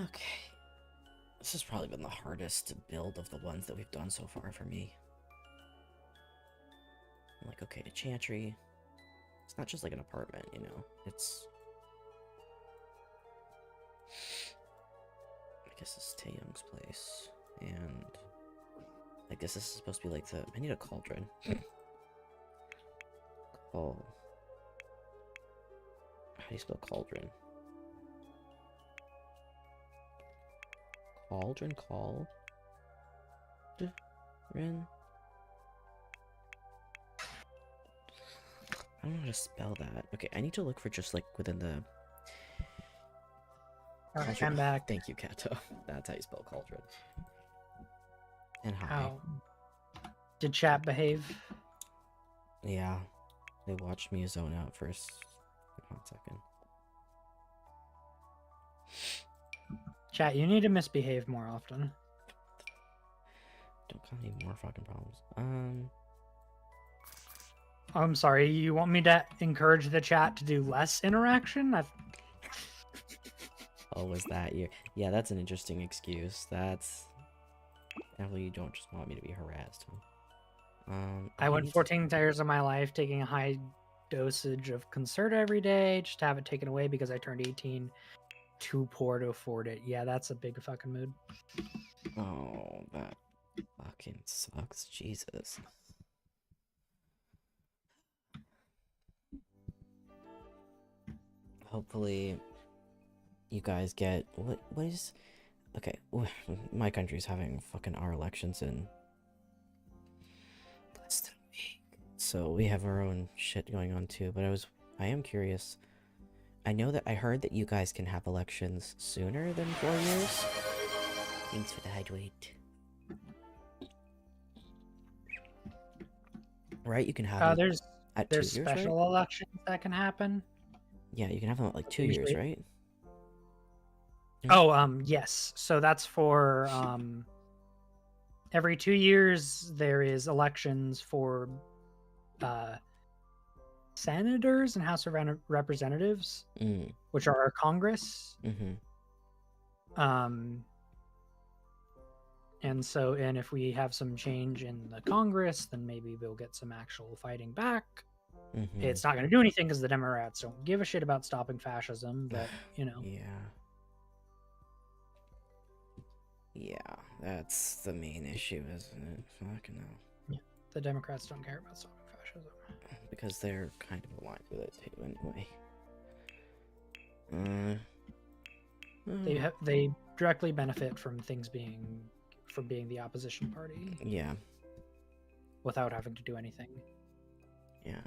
Okay. This has probably been the hardest to build of the ones that we've done so far for me. I'm like, okay, the Chantry. It's not just like an apartment, you know? It's... I guess it's Taeyong's place. And... I guess this is supposed to be like the... I need a cauldron. Oh. How do you spell cauldron? Cauldron, Rin. I don't know how to spell that. Okay, I need to look for just like within the. Alright, I'm back. Thank you, Kato. That's how you spell cauldron. And hi. How did chat behave? Yeah, they watched me zone out first. 1 second. Chat, you need to misbehave more often. Don't cause any more fucking problems. I'm sorry, you want me to encourage the chat to do less interaction? Oh, was that you? Yeah, that's an interesting excuse. That's definitely you don't just want me to be harassed. I went need 14 years of my life taking a high dosage of Concerta every day just to have it taken away because I turned 18, too poor to afford it. Yeah, that's a big fucking mood. Oh, that fucking sucks. Jesus. Hopefully, you guys get what is okay. My country's having fucking our elections in less than a week, so we have our own shit going on too. But I am curious. I know that I heard that you guys can have elections sooner than 4 years. Thanks for the hydrate. Right, you can have it at 2 there's years, special right? elections that can happen. Yeah, you can have them at like 2 years, right? Oh, yes. So that's for every 2 years there is elections for senators and House of Representatives, which are our Congress. And if we have some change in the Congress, then maybe we'll get some actual fighting back. It's not going to do anything because the Democrats don't give a shit about stopping fascism, but Yeah, that's the main issue, isn't it? Fucking hell. Yeah, the Democrats don't care about stopping fascism because they're kind of aligned with it too, anyway. They directly benefit from being the opposition party. Yeah. Without having to do anything. Yeah.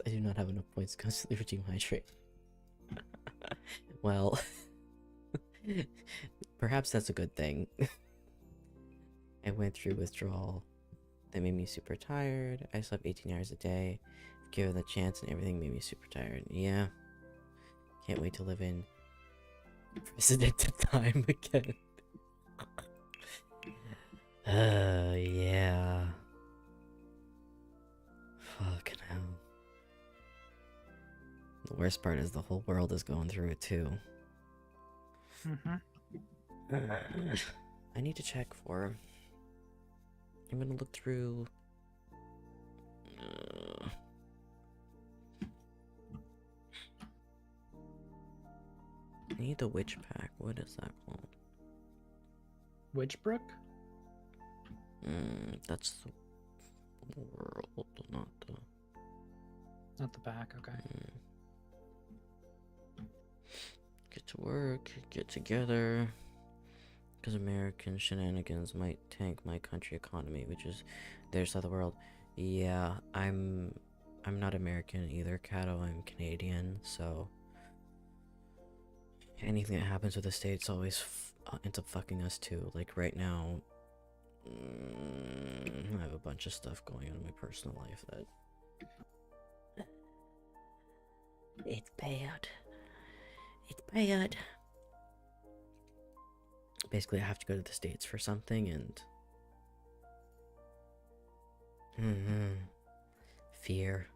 I do not have enough points to constantly redeem hydrate. Well, perhaps that's a good thing. I went through withdrawal. That made me super tired. I slept 18 hours a day. Given the chance and everything made me super tired. Yeah. Can't wait to live in precedented time again. Yeah. Fucking hell. The worst part is the whole world is going through it too. I need to check for... I'm gonna look through... I need the witch pack. What is that called? Witchbrook? That's the world, not the... Not the pack, okay. Get to work, get together. Because American shenanigans might tank my country economy, which is their side of the world. Yeah, I'm not American either, Kato. I'm Canadian, so anything that happens with the States always ends up fucking us too. Like right now, I have a bunch of stuff going on in my personal life that... It's bad. It's bad. Basically, I have to go to the States for something, and... Fear.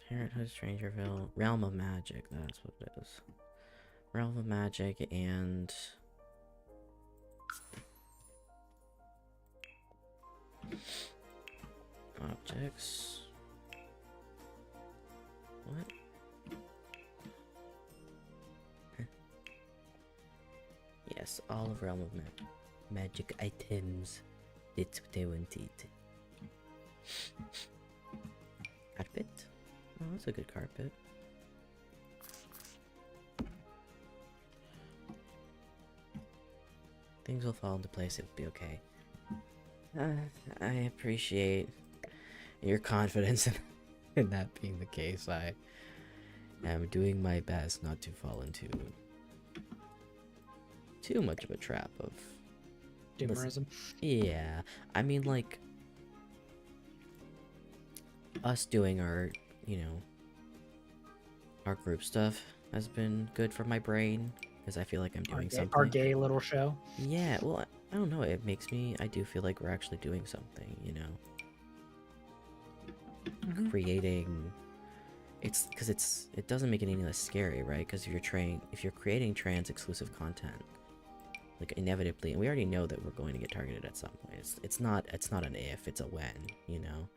Parenthood, Strangerville, Realm of Magic, that's what it is. Realm of Magic, and... Objects... What? Yes, all of Realm of Magic items. That's what I wanted. Carpet? Oh, that's a good carpet. Things will fall into place, it'll be okay. I appreciate your confidence in that being the case. I am doing my best not to fall into too much of a trap of Doomerism. Yeah, I mean, like, us doing our, our group stuff, has been good for my brain because I feel like I'm doing something. Our gay little show. Yeah, well, I don't know. It makes me. I do feel like we're actually doing something. You know, creating. It's because it doesn't make it any less scary, right? Because if you're creating trans exclusive content, like inevitably, and we already know that we're going to get targeted at some point. It's not an if, it's a when, you know.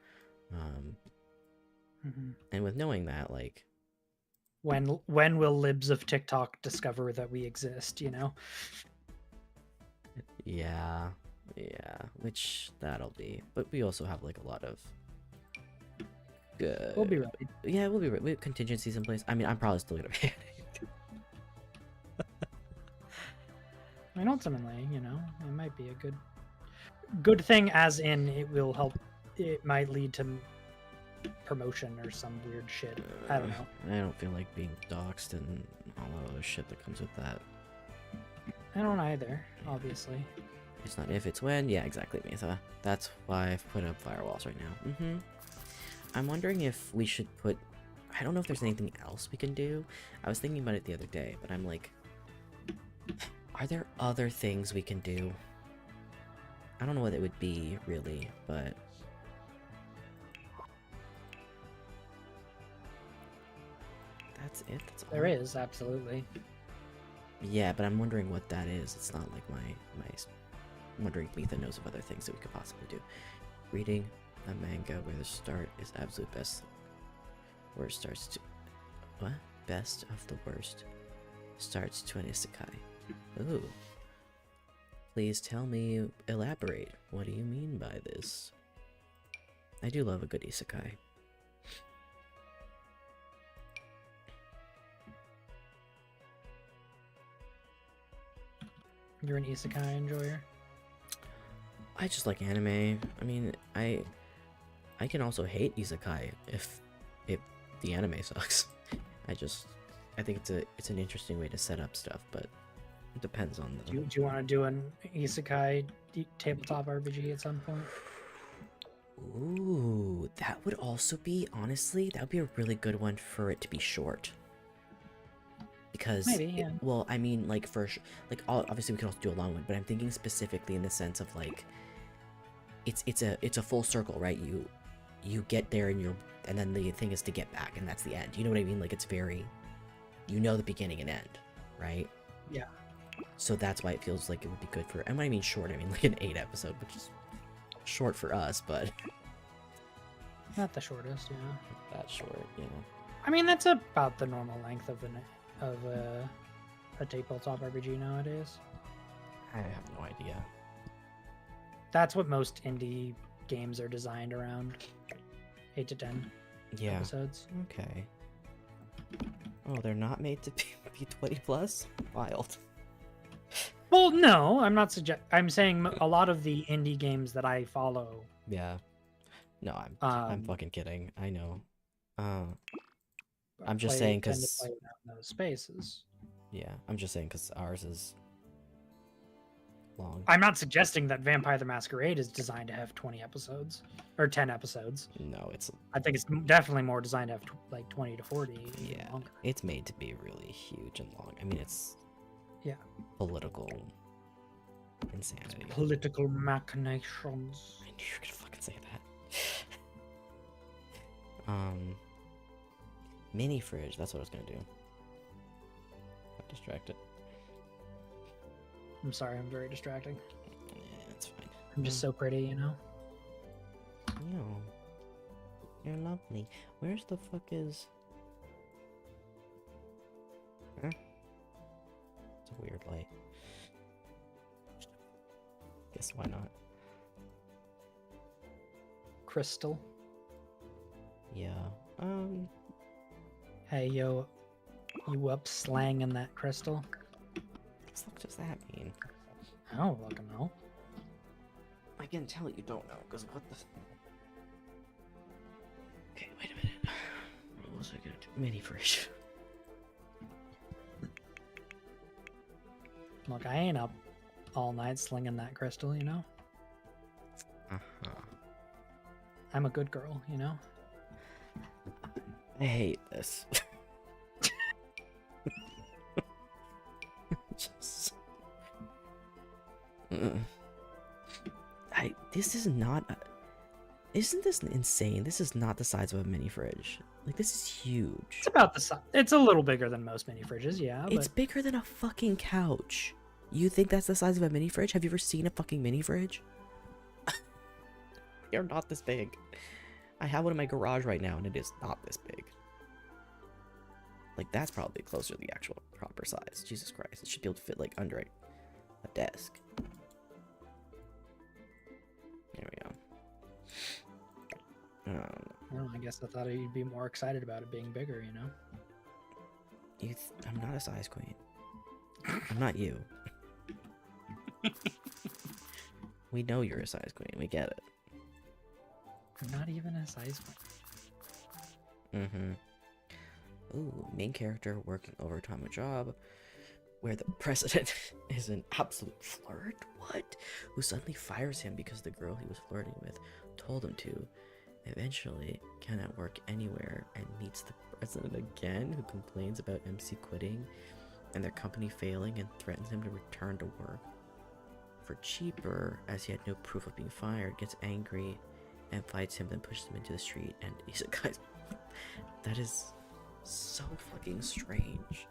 And with knowing that, like, when will libs of TikTok discover that we exist? You know. yeah, which that'll be. But we also have like a lot of good. We'll be ready. Yeah, we'll be ready. We have contingencies in place. I mean, I'm probably still gonna be. I mean, ultimately, you know, it might be a good thing, as in it will help. It might lead to promotion or some weird shit. I don't know. I don't feel like being doxxed and all that other shit that comes with that. I don't either, obviously. It's not if, it's when. Yeah, exactly, Mesa. That's why I've put up firewalls right now. I'm wondering if we should put... I don't know if there's anything else we can do. I was thinking about it the other day, but I'm like... Are there other things we can do? I don't know what it would be, really, but... That's it? That's all? There is, absolutely. Yeah, but I'm wondering what that is. It's not like my I'm wondering if Letha knows of other things that we could possibly do. Reading a manga where the start is absolute best, where it starts to... What? Best of the worst starts to an isekai. Ooh. Please tell me, elaborate. What do you mean by this? I do love a good isekai. You're an isekai enjoyer? I just like anime. I mean, I can also hate isekai if the anime sucks. I think it's an interesting way to set up stuff, but it depends on the... Do you want to do an isekai tabletop RPG at some point? Ooh, that would also be, honestly, that would be a really good one for it to be short. Because, maybe, yeah. Well, I mean, like, obviously we can also do a long one, but I'm thinking specifically in the sense of, like, it's a full circle, right? You get there and then the thing is to get back, and that's the end. You know what I mean? Like, it's very, you know, the beginning and end, right? Yeah. So that's why it feels like it would be good for, and when I mean short, I mean like an 8 episode, which is short for us, but not the shortest, yeah. That short, you know. I mean, that's about the normal length of a tabletop RPG nowadays. I have no idea. That's what most indie games are designed around. 8 to 10 episodes. Okay. Oh, they're not made to be 20 plus? Wild. Well, no, I'm not I'm saying a lot of the indie games that I follow. Yeah. No, I'm fucking kidding. I know. I'm just saying because those spaces. Yeah, I'm just saying because ours is long. I'm not suggesting that Vampire the Masquerade is designed to have 20 episodes or 10 episodes. No, I think it's definitely more designed to have like 20 to 40. Yeah, longer. It's made to be really huge and long. I mean, it's political insanity. It's political machinations. I knew you were gonna fucking say that. Mini fridge. That's what I was gonna do. Got distracted. I'm sorry, I'm very distracting. Yeah, it's fine. I'm just so pretty, you know? No. You're lovely. Where's the fuck is... Huh? It's a weird light. Guess why not? Crystal. Yeah. Hey, yo. You up slanging that crystal? What the fuck does that mean? I don't fucking know. I can tell you don't know, because what the... Okay, wait a minute. What was I gonna do? Mini fridge. Look, I ain't up all night slinging that crystal, you know? Uh-huh. I'm a good girl, you know? I hate this. This is not. Isn't this insane? This is not the size of a mini fridge. Like, this is huge. It's about the size. It's a little bigger than most mini fridges, yeah. It's But bigger than a fucking couch. You think that's the size of a mini fridge? Have you ever seen a fucking mini fridge? They're not this big. I have one in my garage right now, and it is not this big. Like, that's probably closer to the actual proper size. Jesus Christ. It should be able to fit, like, under a desk. There we go. well, I guess I thought you'd be more excited about it being bigger, you know? I'm not a size queen. I'm not you. We know you're a size queen. We get it. I'm not even a size queen. Ooh, main character working overtime a job where the president is an absolute flirt? What? Who suddenly fires him because the girl he was flirting with told him to. Eventually, cannot work anywhere and meets the president again, who complains about MC quitting and their company failing and threatens him to return to work for cheaper, as he had no proof of being fired, gets angry and fights him, then pushes him into the street, and he's like, guys, that is so fucking strange.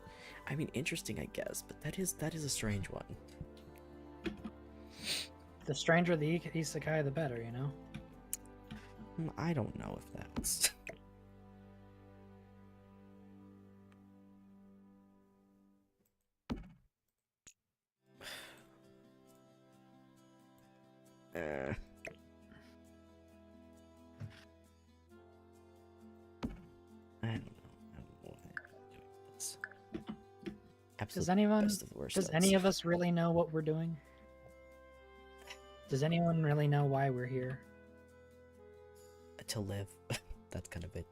I mean, interesting, I guess, but that is a strange one. The stranger the isekai, the better, you know? I don't know if that's... I don't know what I'm doing with this. Does any of us really know what we're doing? Does anyone really know why we're here? To live. That's kind of it.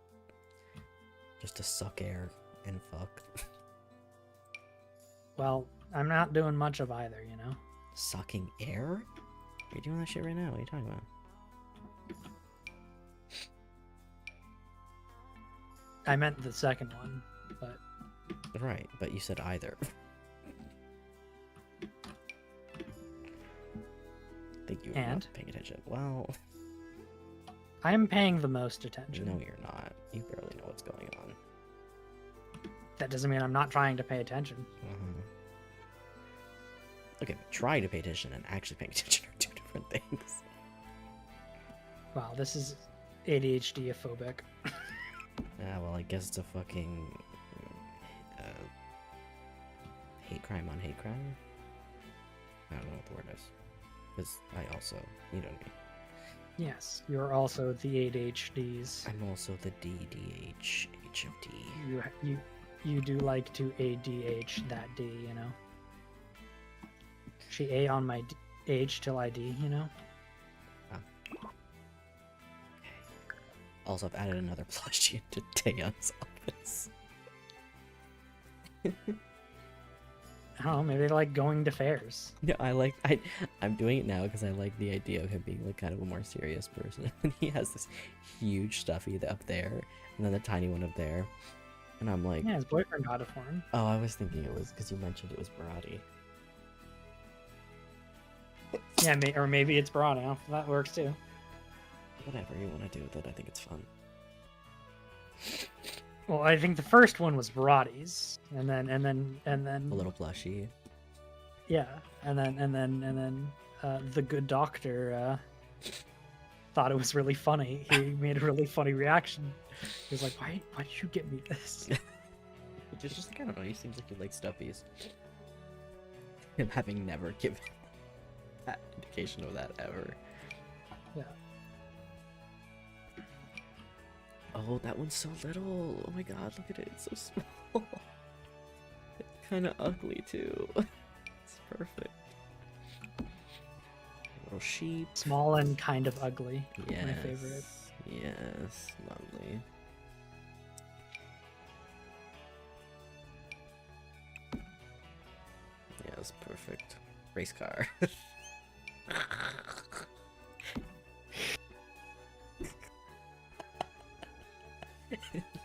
Just to suck air and fuck. Well, I'm not doing much of either, you know? Sucking air? You're doing that shit right now. What are you talking about? I meant the second one, but... Right, but you said either. I think you were not paying attention. Well... I'm paying the most attention. No, you're not. You barely know what's going on. That doesn't mean I'm not trying to pay attention. Okay, trying to pay attention and actually paying attention are two different things. Wow, this is ADHD-phobic. Yeah, well, I guess it's a fucking... hate crime on hate crime? I don't know what the word is. Because I also... You know what I mean. Yes, you're also the ADHDs. I'm also the DDH, H of D. You do like to ADH that D, you know? She A on my H till I D, you know? Also, I've added another plushie into Taeyeon's office. I don't know, maybe they like going to fairs. Yeah, I'm doing it now because I like the idea of him being like kind of a more serious person. And he has this huge stuffy up there, and then the tiny one up there. And I'm like... Yeah, his boyfriend got it for him. Oh, I was thinking it was because you mentioned it was Barati. Yeah, or maybe it's bra now. That works too. Whatever you want to do with it, I think it's fun. Well, I think the first one was Barati's, and then A little plushie. Yeah, and then the good doctor thought it was really funny. He made a really funny reaction. He was like, "Why did you get me this?" Just I don't know. He seems like he likes stuffies. Him having never given that indication of that ever. Yeah. Oh, that one's so little. Oh my god, look at it. It's so small. It's kind of ugly too. It's perfect. Little sheep. Small and kind of ugly. Yes. My favorite. Yes, lovely. Yes, perfect. Race car.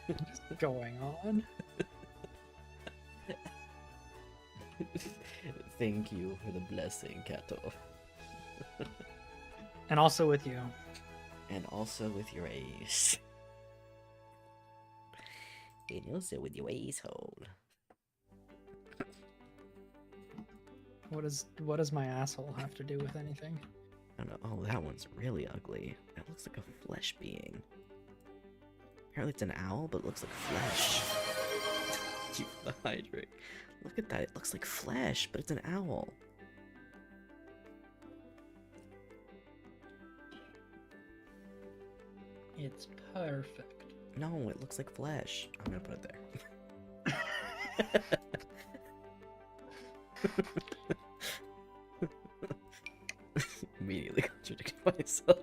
What's going on? Thank you for the blessing, Kato. And also with you. And also with your ace. And also with your ace hole. What does my asshole have to do with anything? I don't know. Oh, that one's really ugly. That looks like a flesh being. Apparently it's an owl, but it looks like flesh. Keep the hydrate. Look at that. It looks like flesh, but it's an owl. It's perfect. No, it looks like flesh. I'm gonna put it there. Immediately contradicted myself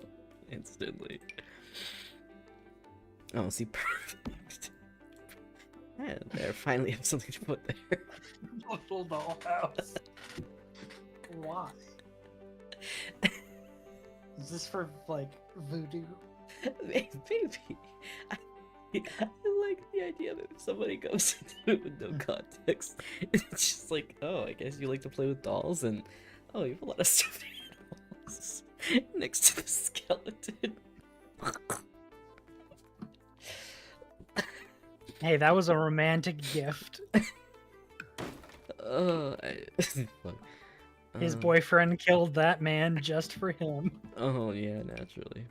instantly. Oh, see, perfect. Yeah, there, finally have something to put there. Little dollhouse. Why? Is this for, like, voodoo? Maybe. I like the idea that if somebody goes into it with no context, it's just like, oh, I guess you like to play with dolls, and oh, you have a lot of stuffed animals next to the skeleton. Hey, that was a romantic gift. Fuck. His boyfriend killed that man just for him. Oh yeah, naturally.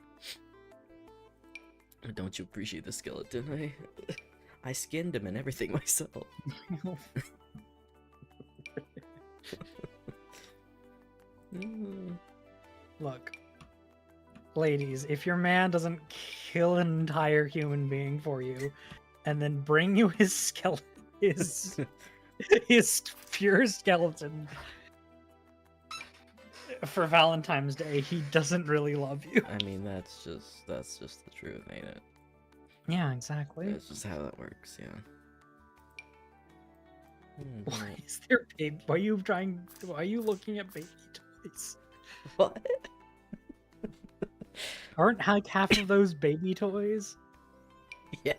Don't you appreciate the skeleton? I skinned him and everything myself. Look, ladies, if your man doesn't kill an entire human being for you, and then bring you his skeleton, his pure skeleton for Valentine's Day, he doesn't really love you. I mean, that's just the truth, ain't it? Yeah, exactly. That's just how that works, yeah. Why is there baby? Why are you looking at baby toys? What? Aren't like half of those baby toys? Yes.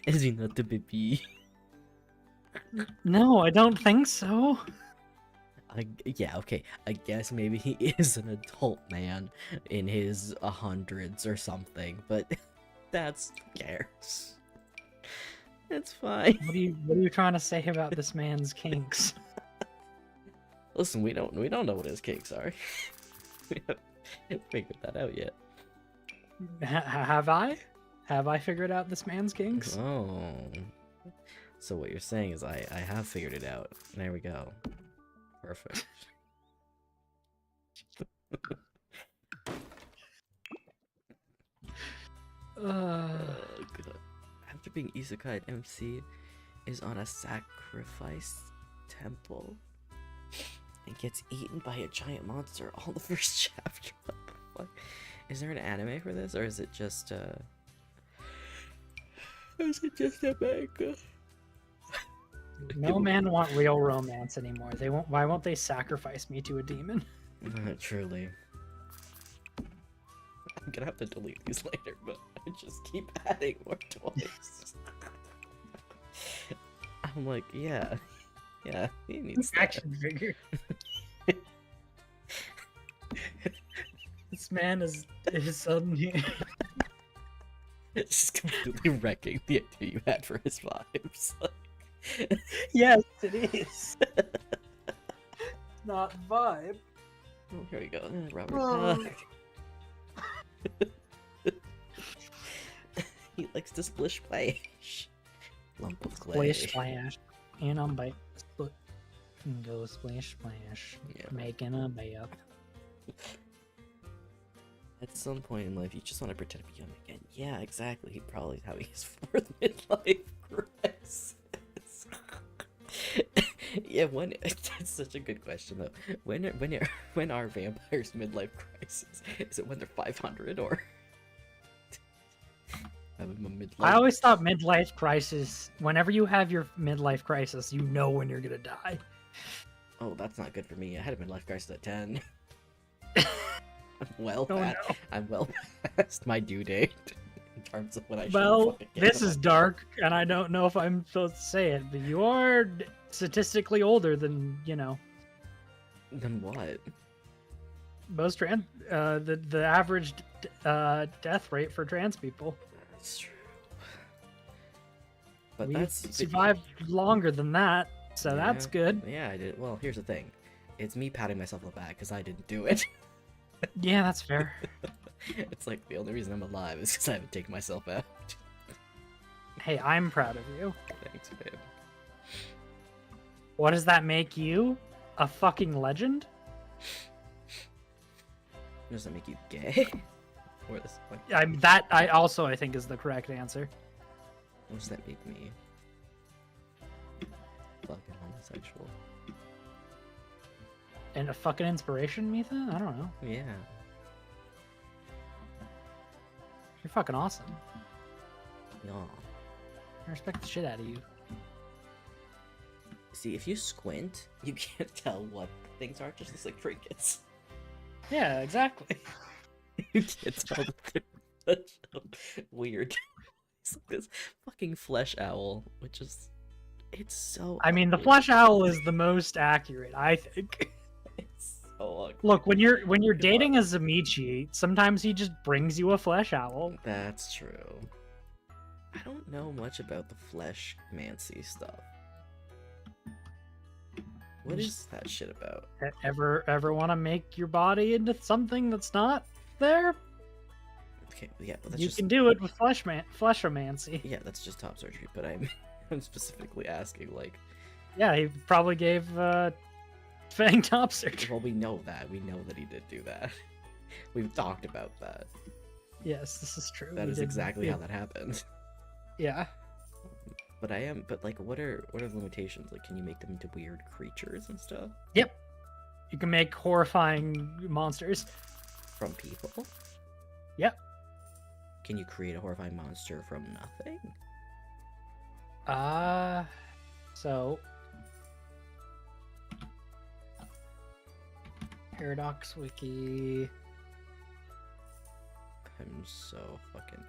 Is he not the baby? No, I don't think so. Yeah, okay. I guess maybe he is an adult man in his hundreds or something, but who cares? It's fine. What are you trying to say about this man's kinks? Listen, we don't know what his kinks are. We haven't figured that out yet. Have I? Have I figured out this man's kinks? Oh. So what you're saying is I have figured it out. There we go. Perfect. God. After being isekai, MC is on a sacrifice temple and gets eaten by a giant monster all the first chapter. What the fuck? Is there an anime for this, or is it just a manga? No man want real romance anymore. They won't. Why won't they sacrifice me to a demon? Truly. I'm gonna have to delete these later, but I just keep adding more toys. I'm like, yeah, he needs that. Action figure. This man is suddenly Just completely wrecking the idea you had for his vibes. Yes, it is. Not vibe. Oh, here we go. Robert. He likes to splish splash. Lump of clay. Splish splash. And I'm bite. Split. And go splish splash. Yeah. Making a bath. At some point in life, you just want to pretend to be young again. Yeah, exactly. He probably having his fourth midlife crisis. Yeah, that's such a good question though. When are vampires midlife crisis? Is it when they're 500 or having a midlife? I always thought midlife crisis. Whenever you have your midlife crisis, you know when you're gonna die. Oh, that's not good for me. I had a midlife crisis at 10. I'm well past my due date in terms of when I should. Well, this is dark, and I don't know if I'm supposed to say it, but you are statistically older than, Then what? the average death rate for trans people. That's true. But We've that's survived longer than that, so that's good. Yeah, I did. Well, here's the thing. It's me patting myself on the back because I didn't do it. Yeah, that's fair. It's like the only reason I'm alive is because I haven't taken myself out. Hey, I'm proud of you. Thanks, babe. What does that make you? A fucking legend? Does that make you gay? Or this, like, I think is the correct answer. what does that make me? Fucking homosexual. And a fucking inspiration, Mitha? I don't know. Yeah. You're fucking awesome. Yeah. I respect the shit out of you. See, if you squint, you can't tell what things are. Just like trinkets. Yeah, exactly. You can't tell that they're weird. It's like this fucking flesh owl, which is, it's so. I mean, the ugly. flesh owl is the most accurate, I think. It's so ugly. Look, when you're dating a Zamichi, sometimes he just brings you a flesh owl. That's true. I don't know much about the flesh mancy stuff. What is that shit about? Ever want to make your body into something that's not there? Okay, yeah, but that's You just, can do it with fleshomancy. yeah, that's just top surgery. But I'm specifically asking, like, Yeah, he probably gave Fang top surgery. well, we know that he did do that. We've talked about that. Yes, this is true. That He is did- exactly yeah. how that happened. Yeah. But like, what are the limitations? Like, can you make them into weird creatures and stuff Yep. You can make horrifying monsters. from people? Yep. Can you create a horrifying monster from nothing? So Paradox Wiki. I'm so fucking.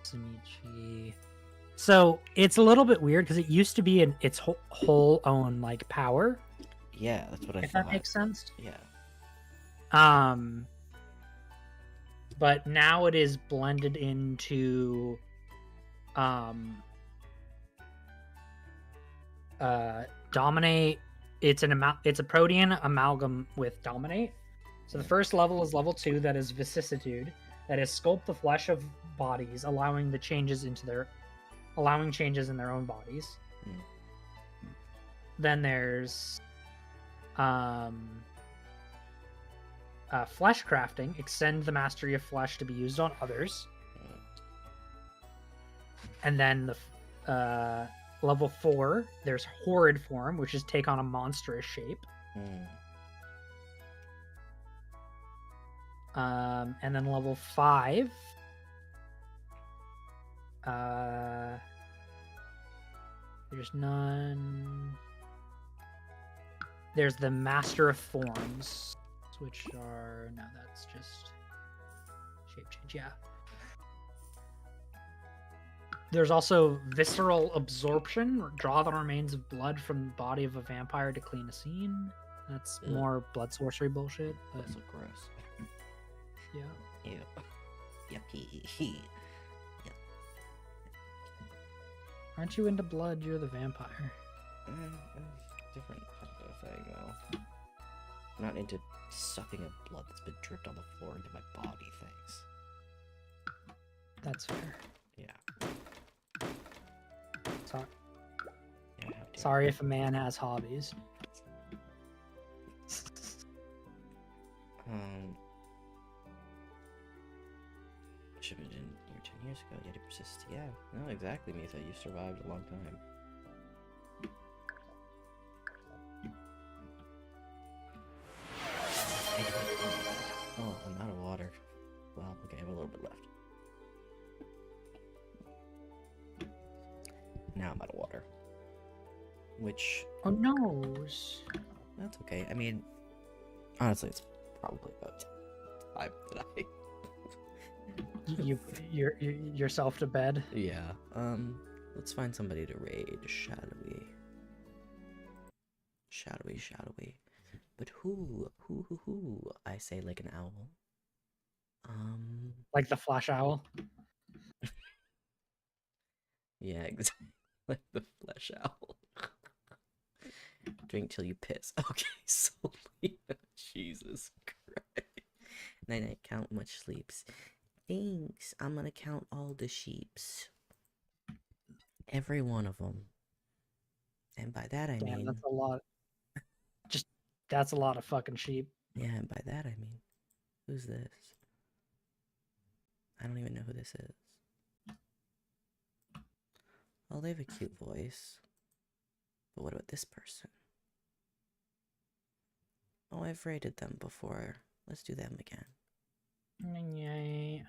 Samichi. So it's a little bit weird because it used to be in its whole own like power. Yeah, that's what I If thought. that makes sense. Yeah. But now it is blended into Dominate. It's a protean amalgam with Dominate. So the first level is level 2, that is Vicissitude, that is sculpt the flesh of bodies, allowing changes in their own bodies. Hmm. Then there's flesh crafting, extend the mastery of flesh to be used on others. And then the level 4, there's horrid form, which is take on a monstrous shape. And then level 5, there's none. There's the Master of Forms, which are, no, that's just shape change. Yeah. There's also Visceral Absorption, draw the remains of blood from the body of a vampire to clean a scene. That's Ugh. more blood sorcery bullshit. But That's so gross. yeah. Ew. Yucky. Aren't you into blood? You're the vampire. Different type of thing, though. I'm not into sucking up blood that's been dripped on the floor into my body, thanks. That's fair. Yeah. Sorry. Yeah, how dare Sorry if a man has hobbies. Should have been here 10 years ago, yet it persists. Yeah, no, exactly, Mitha. You survived a long time. Oh, I'm out of water. Well, okay, I have a little bit left. Now I'm out of water. Which, Oh no. that's okay. I mean, honestly, it's probably about time that I... You're yourself to bed. Yeah, let's find somebody to raid, shadowy. Shadowy. But who, I say like an owl. Like the flash owl. Yeah, exactly. Like the flesh owl. Drink till you piss. Okay, Selena. Jesus Christ. Night night, count much sleeps. Thanks. I'm gonna count all the sheeps. Every one of them. And by that I Damn, mean... that's a lot. Just that's a lot of fucking sheep. Yeah, and by that I mean... Who's this? I don't even know who this is. Oh, they have a cute voice. But what about this person? Oh, I've rated them before. Let's do them again. Yay.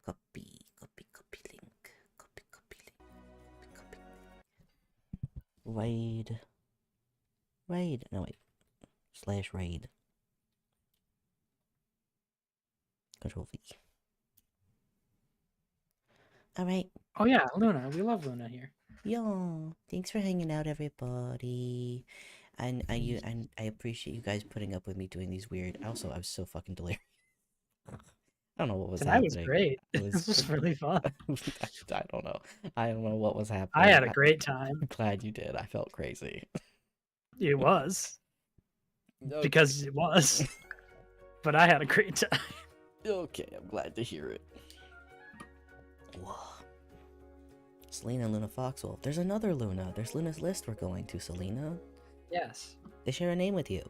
Copy link. Copy link. Copy. Raid. No, wait. / raid. Control V. Alright. Oh yeah, Luna. We love Luna here. Yo, thanks for hanging out, everybody. And I appreciate you guys putting up with me doing these weird. Also, I was so fucking delirious. I don't know what was That was happening. great. It was This was really fun. I don't know. I don't know what was happening. I had a great time. I'm glad you did. I felt crazy. It was. Okay. Because it was. But I had a great time. Okay, I'm glad to hear it. Whoa. Selena, Luna, Foxwolf. There's another Luna. There's Luna's list we're going to, Selena. Yes. They share a name with you.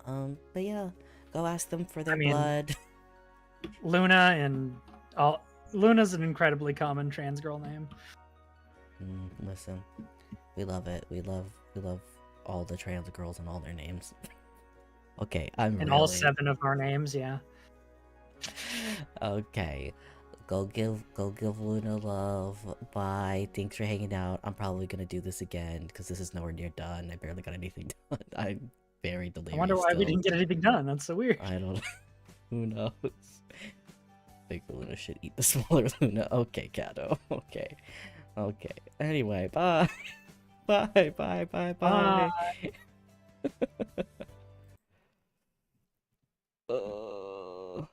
But yeah, go ask them for their I mean, blood. Luna and all. Luna's an incredibly common trans girl name. Listen, we love it. We love all the trans girls and all their names. Okay, And all 7 of our names, yeah. Okay. Go give Luna love. Bye. Thanks for hanging out. I'm probably gonna do this again because this is nowhere near done. I barely got anything done. I'm very delirious. I wonder why still. we didn't get anything done. That's so weird. I don't know. Who knows? Big Luna should eat the smaller Luna. Okay, Kato. Okay. Anyway, bye. Bye. Bye. Uh...